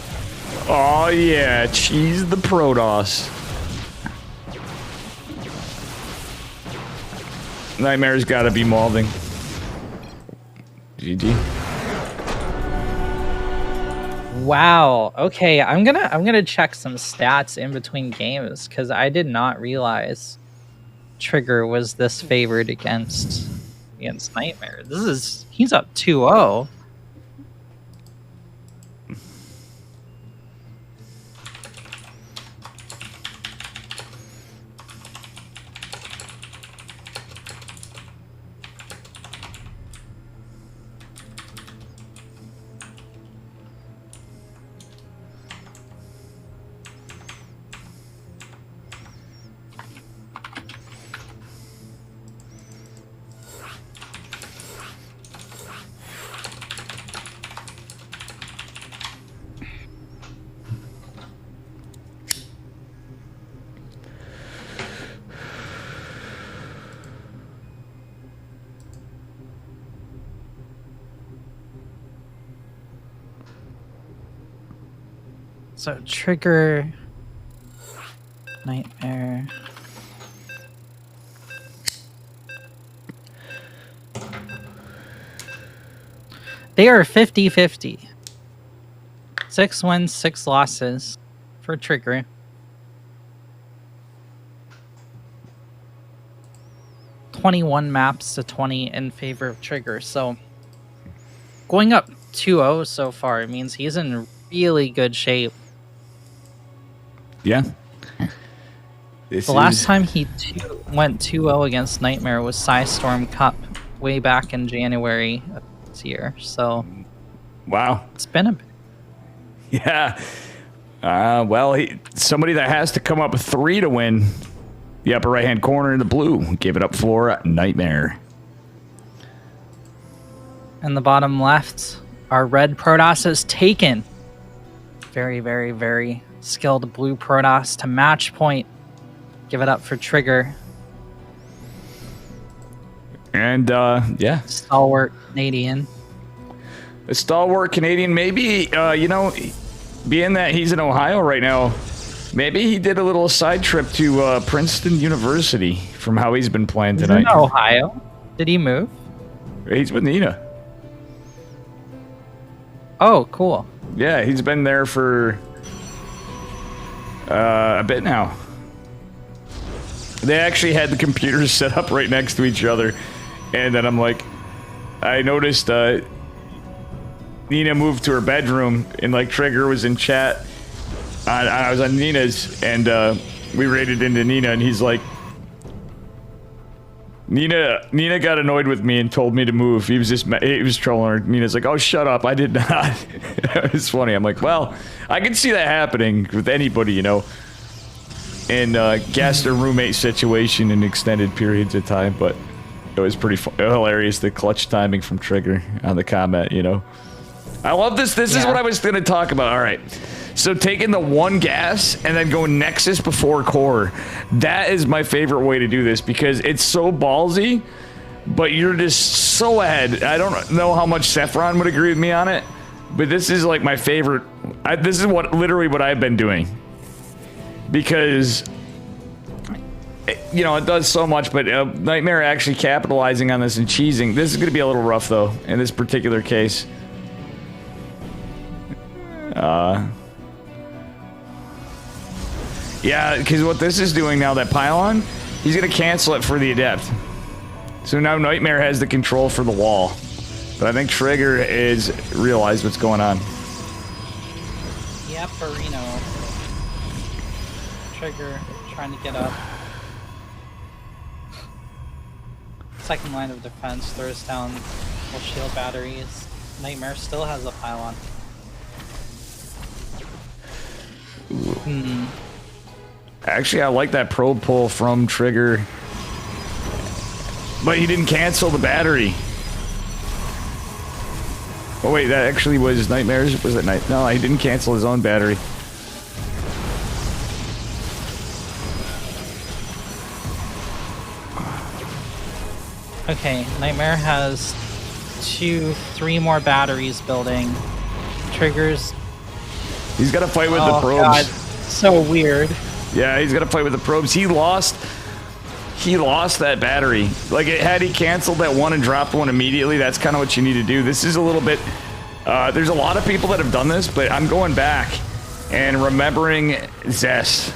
Oh yeah, cheese the Protoss. Nightmare's gotta be molding. GG. Wow. Okay, I'm gonna check some stats in between games because I did not realize Trigger was this favored against Nightmare. He's up 2-0. So Trigger, Nightmare. They are 50-50. 6 wins, 6 losses for Trigger. $21 maps to 20 in favor of Trigger. So going up 2-0 so far means he's in really good shape. Yeah. The last time he went 2-0 against Nightmare was Psystorm Cup way back in January of this year. So, wow, it's been a bit. Yeah. Well, somebody that has to come up 3 to win the upper right-hand corner in the blue. Give it up for Nightmare. And the bottom left, our red Protoss is taken. Very, very, very skilled blue Protoss to match point. Give it up for Trigger. And, yeah. Stalwart Canadian. A stalwart Canadian, maybe, you know, being that he's in Ohio right now, maybe he did a little side trip to Princeton University from how he's been playing tonight. He's in Ohio? Did he move? He's with Nina. Oh, cool. Yeah, he's been there for a bit now. They actually had the computers set up right next to each other, and then I'm like, I noticed Nina moved to her bedroom, and like Trigger was in chat. I was on Nina's, and we raided into Nina, and he's like, Nina got annoyed with me and told me to move. He was trolling her. Nina's like, oh, shut up. I did not. It's funny. I'm like, well, I can see that happening with anybody, you know, in guest or roommate situation in extended periods of time. But it was pretty hilarious, the clutch timing from Trigger on the comment, you know. I love this. This is what I was going to talk about. All right. So taking the one gas and then going Nexus before core, that is my favorite way to do this because it's so ballsy, but you're just so ahead. I don't know how much Sepheron would agree with me on it, but this is like my favorite. This is literally what I've been doing because, you know, it does so much, but Nightmare actually capitalizing on this and cheesing. This is going to be a little rough though in this particular case. Yeah, because what this is doing now, that pylon, he's going to cancel it for the Adept. So now Nightmare has the control for the wall. But I think Trigger is realized what's going on. Yep, Reno. Trigger trying to get up. Second line of defense throws down full shield batteries. Nightmare still has a pylon. Actually, I like that probe pull from Trigger. But he didn't cancel the battery. Oh wait, that actually was Nightmare's? Was it Night? No, he didn't cancel his own battery. Okay, Nightmare has 3 more batteries building. Triggers. He's got to fight with the probes. God. So weird. Yeah, he's got to fight with the probes. He lost that battery. Like, had he canceled that one and dropped one immediately, that's kind of what you need to do. This is a little bit... there's a lot of people that have done this, but I'm going back and remembering Zest.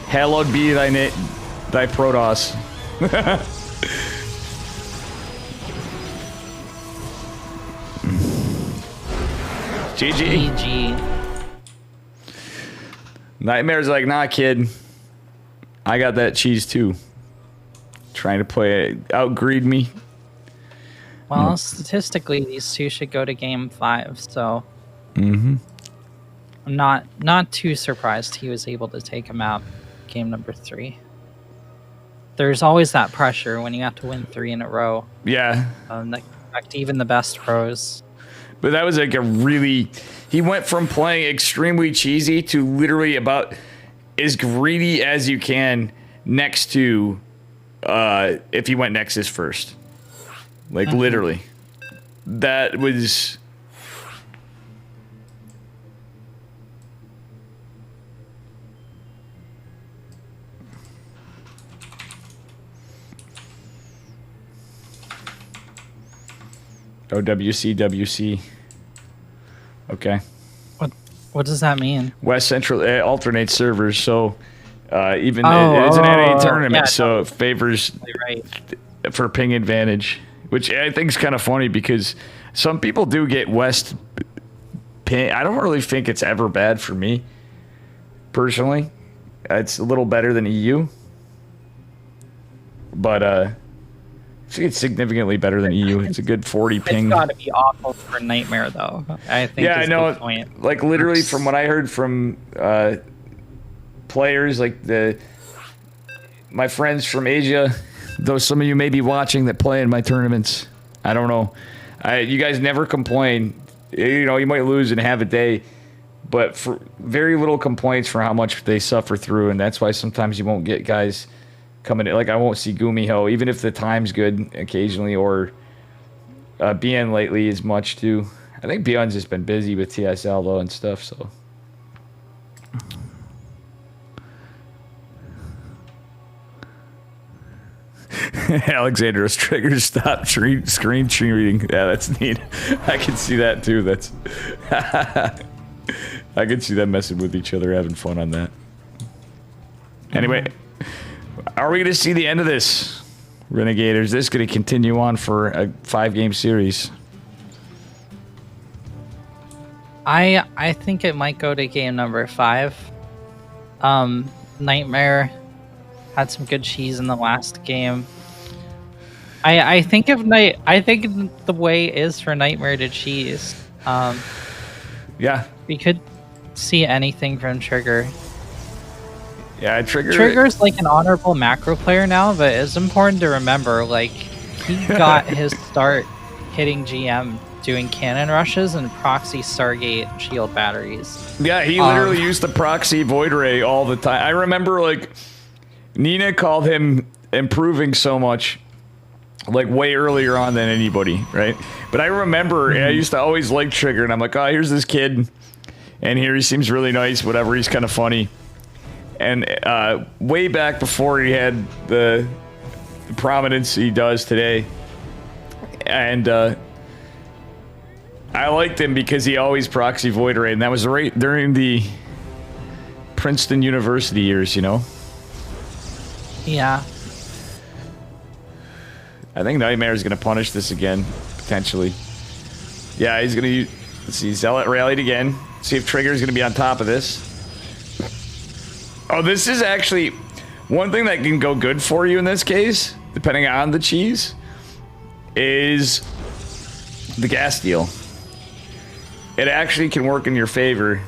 Hallowed be thy Protoss. GG. GG. Nightmare's like, nah, kid. I got that cheese too. Trying to play outgreed me. Well, statistically, these two should go to game 5, so Mm-hmm. I'm not too surprised he was able to take him out game number 3. There's always that pressure when you have to win 3 in a row. Yeah. That affect even the best pros. But that was like a really... He went from playing extremely cheesy to literally about as greedy as you can next to if he went Nexus first. Like, literally. That was... Oh, WC. Okay. What does that mean? West Central alternates servers, so even it's an NA tournament, yeah, so it favors right. for ping advantage, which I think is kind of funny because some people do get West ping. I don't really think it's ever bad for me, personally. It's a little better than EU, but I think it's significantly better than EU. It's a good 40 ping. It's got to be awful for Nightmare, though. I think. Yeah, I know. The point. Like literally, from what I heard from players, like my friends from Asia, though some of you may be watching that play in my tournaments. I don't know. You guys never complain. You know, you might lose and have a day, but for very little complaints for how much they suffer through, and that's why sometimes you won't get guys coming in. Like, I won't see Gumiho, even if the time's good occasionally, or Bian lately as much too. I think Bian's just been busy with TSL though and stuff, so. Alexander's trigger stop screen streaming. Yeah, that's neat. I can see that too. That's I can see them messing with each other, having fun on that. Anyway, are we going to see the end of this, Renegade? Or is this going to continue on for a 5-game series? I think it might go to game number 5. Nightmare had some good cheese in the last game. I think the way is for Nightmare to cheese. Yeah. We could see anything from Trigger. Yeah, Trigger's like an honorable macro player now, but it's important to remember, like, he got his start hitting GM doing cannon rushes and proxy Stargate shield batteries. Yeah, he literally used the proxy Void Ray all the time. I remember, like, Nina called him improving so much, like, way earlier on than anybody, right? But I remember, I used to always like Trigger, and I'm like, oh, here's this kid, and here he seems really nice, whatever, he's kind of funny. And way back before he had the prominence he does today, and I liked him because he always proxy Void Ray, and that was right during the Princeton University years, you know? Yeah. I think Nightmare's going to punish this again, potentially. Yeah, he's going to use... Let's see, Zealot rallied again. See if Trigger's going to be on top of this. Oh, this is actually... One thing that can go good for you in this case, depending on the cheese, is the gas deal. It actually can work in your favor.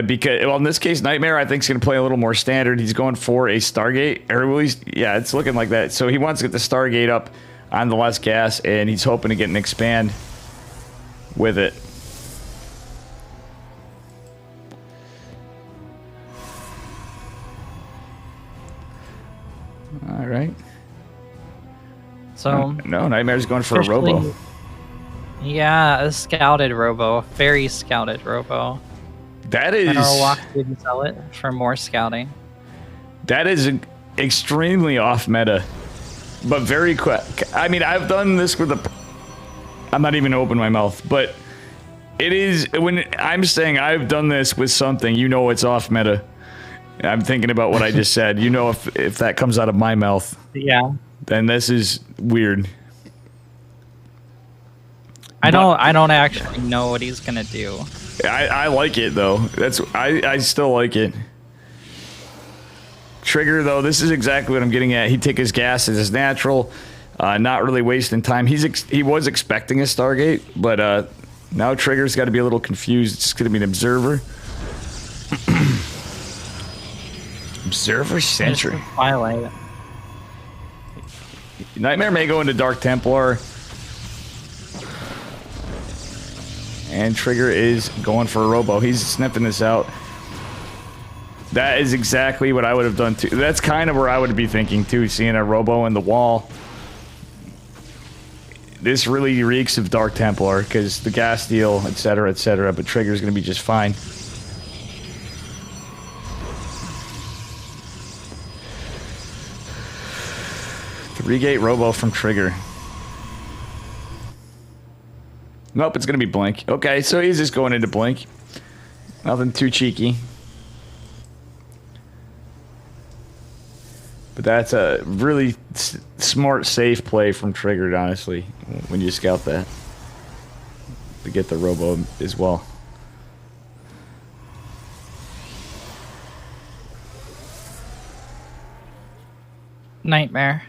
Because, well, in this case, Nightmare, I think, is going to play a little more standard. He's going for a Stargate, or at least, yeah, it's looking like that. So he wants to get the Stargate up on the less gas, and he's hoping to get an expand with it. All right. So no, Nightmare's going for a Robo. Yeah, a scouted Robo, very scouted Robo. That is. And I'll walk through the Zealot for more scouting. That is extremely off meta, but very quick. I mean, I've done this with a. I'm not even open my mouth, but it is when I'm saying I've done this with something. You know, it's off meta. I'm thinking about what I just said. You know, if that comes out of my mouth, yeah, then this is weird. I don't actually know what he's gonna do. I like it though. I still like it. Trigger though, this is exactly what I'm getting at. He'd take his gas as his natural, not really wasting time. He was expecting a Stargate, but now Trigger's got to be a little confused. It's going to be an observer. Observer Sentry. Twilight. Nightmare may go into Dark Templar. And Trigger is going for a Robo. He's sniffing this out. That is exactly what I would have done too. That's kind of where I would be thinking too, seeing a Robo in the wall. This really reeks of Dark Templar because the gas deal, etc., but Trigger's going to be just fine. Three-gate Robo from Trigger. Nope, it's going to be Blink. Okay, so he's just going into Blink. Nothing too cheeky. But that's a really smart, safe play from Triggered, honestly, when you scout that. To get the Robo as well. Nightmare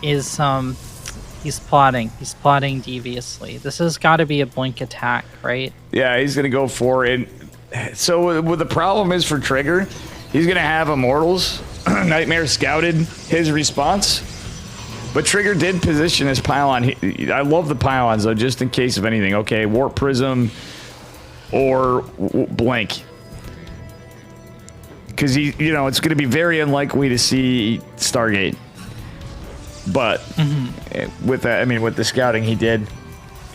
is he's plotting deviously. This has got to be a blink attack, right? Yeah, he's gonna go for it. So what the problem is for Trigger, he's gonna have Immortals. Nightmare scouted his response, but Trigger did position his pylon. I love the pylons though, just in case of anything. Okay, Warp Prism or Blink. Because it's going to be very unlikely to see Stargate. But with that, I mean, with the scouting he did,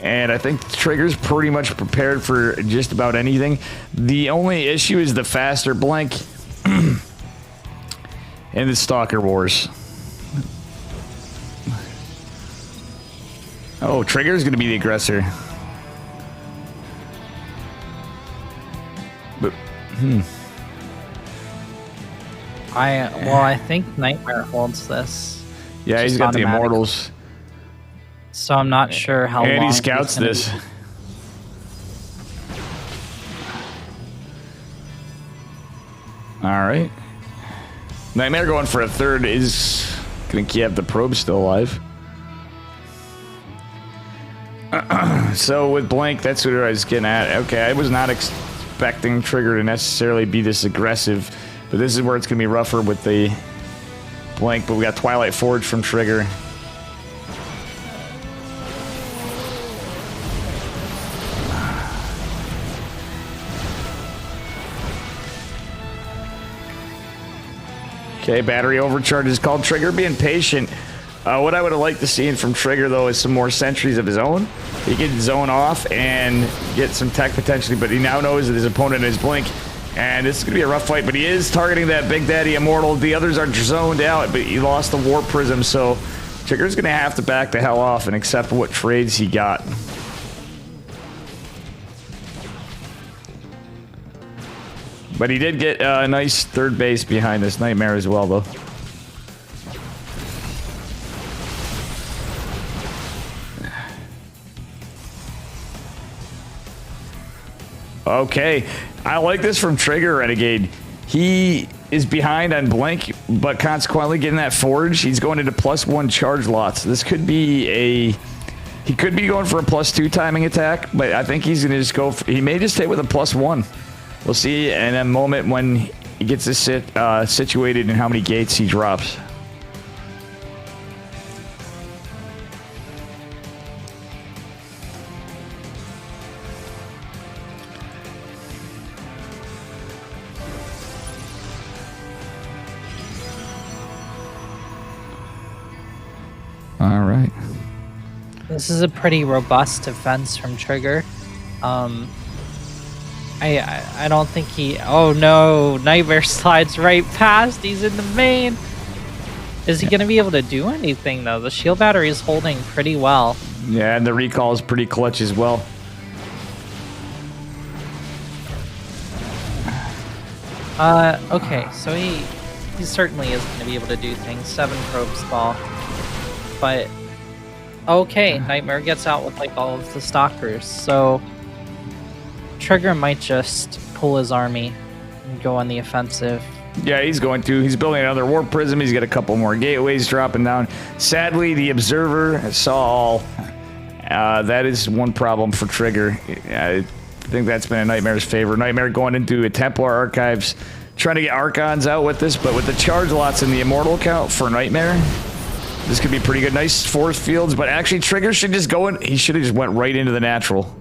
And I think Trigger's pretty much prepared for just about anything. The only issue is the faster blink and the Stalker Wars. Oh, Trigger's going to be the aggressor. But, I think Nightmare holds this. Yeah, he's Just got the automatic. Immortals. So I'm not sure how long And he he's scouts gonna this. be- Alright. Nightmare going for a third is going to keep the probe still alive. So with Blank, that's what I was getting at. Okay, I was not expecting Trigger to necessarily be this aggressive, but this is where it's going to be rougher with the Blank. But we got Twilight Forge from Trigger. Okay, battery overcharge is called. Trigger being patient. What I would have liked to see from Trigger, though, is some more sentries of his own. He can zone off and get some tech potentially, but he now knows that his opponent is Blink. And this is going to be a rough fight, but he is targeting that Big Daddy Immortal. The others are zoned out, but he lost the Warp Prism, so Trigger's going to have to back the hell off and accept what trades he got. But he did get a nice third base behind this Nightmare as well, though. Okay, I like this from Trigger Renegade. He is behind on Blink, but consequently getting that Forge, he's going into +1 charge lots. This could be a... He could be going for a +2 timing attack, but I think he's going to just go... He may just hit with a +1. We'll see in a moment when he gets this situated and how many gates he drops. All right. This is a pretty robust defense from Trigger. I don't think he... Oh no, Nightmare slides right past. He's in the main. Is he going to be able to do anything, though? The shield battery is holding pretty well. Yeah, and the recall is pretty clutch as well. Okay, so he certainly is going to be able to do things. 7 probes fall. But, okay, Nightmare gets out with, like, all of the Stalkers. So, Trigger might just pull his army and go on the offensive. Yeah, he's going to. He's building another Warp Prism. He's got a couple more gateways dropping down. Sadly, the Observer saw all. That is one problem for Trigger. I think that's been a Nightmare's favor. Nightmare going into a Templar Archives, trying to get Archons out with this, but with the charge lots in the Immortal count for Nightmare, this could be pretty good. Nice force fields, but actually Trigger should just go in. He should have just went right into the natural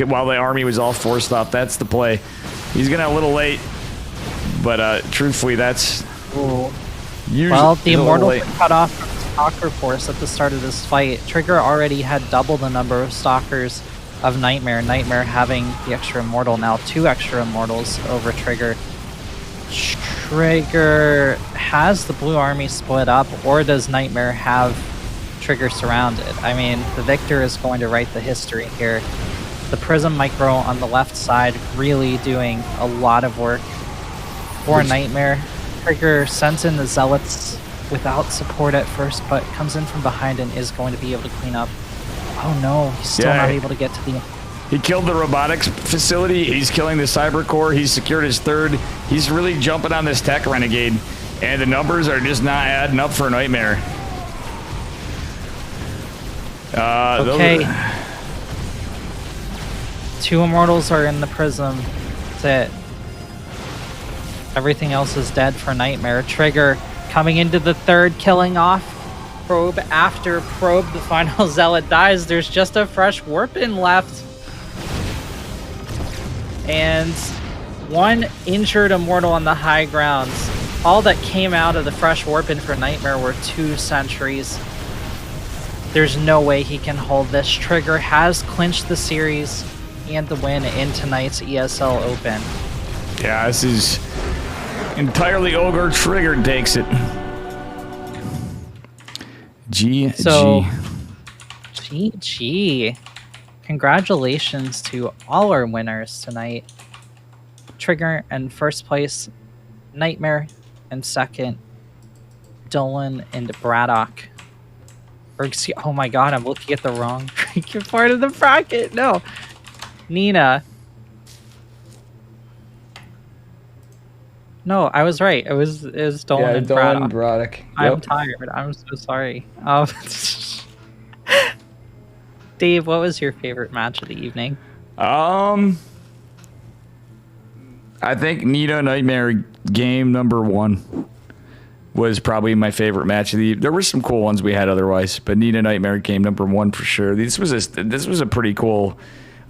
while the army was all forced off. That's the play. He's gonna a little late, but truthfully, that's usually well, the a little Immortal late. cut off from Stalker Force at the start of this fight. Trigger already had double the number of Stalkers of Nightmare. Nightmare having the extra Immortal, now 2 extra Immortals over Trigger. Trigger has the blue army split up, or does Nightmare have Trigger surrounded? I mean, the victor is going to write the history here. The Prism Micro on the left side really doing a lot of work for Nightmare. Trigger sends in the Zealots without support at first, but comes in from behind and is going to be able to clean up. Oh no, he's still not able to get to the... He killed the robotics facility. He's killing the cyber core. He's secured his third. He's really jumping on this tech Renegade, and the numbers are just not adding up for Nightmare. Okay. 2 Immortals are in the Prism. That's it. Everything else is dead for Nightmare. Trigger coming into the third, killing off probe after probe. The final Zealot dies. There's just a fresh Warpin left. And 1 injured Immortal on the high grounds. All that came out of the fresh Warpin for Nightmare were 2 sentries. There's no way he can hold this. Trigger has clinched the series and the win in tonight's ESL Open. Yeah, this is entirely Ogre. Trigger takes it. So, GG. GG. Congratulations to all our winners tonight. Trigger in first place, Nightmare in second, Dolan and Braddock. Or excuse, oh my god, I'm looking at the wrong freaking part of the bracket. No. Nina. No, I was right. It was Dolan and Braddock. Braddock. I'm tired. I'm so sorry. Dave, what was your favorite match of the evening? I think Nina Nightmare game number 1 was probably my favorite match of the. There were some cool ones we had otherwise, but Nina Nightmare game number 1 for sure. This was a pretty cool,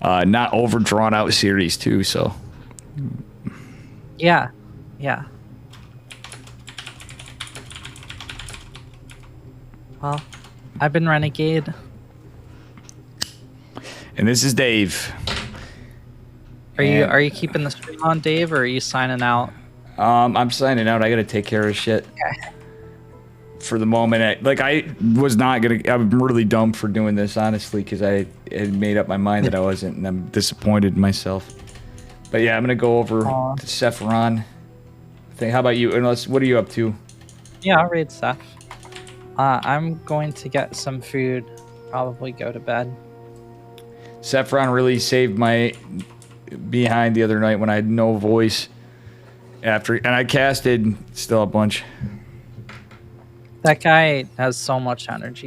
not over drawn out series too. So Yeah. Well, I've been Renegade. and this is Dave. Are you keeping the stream on, Dave, or are you signing out? I'm signing out. I gotta take care of shit. For the moment, I was not gonna. I'm really dumb for doing this, honestly, because I had made up my mind that I wasn't, and I'm disappointed in myself. But yeah, I'm gonna go over to Sepheron. How about you? Unless, what are you up to? Yeah, I'll raid Seth. I'm going to get some food. Probably go to bed. Sepheron really saved my behind the other night when I had no voice. And I casted still a bunch. That guy has so much energy.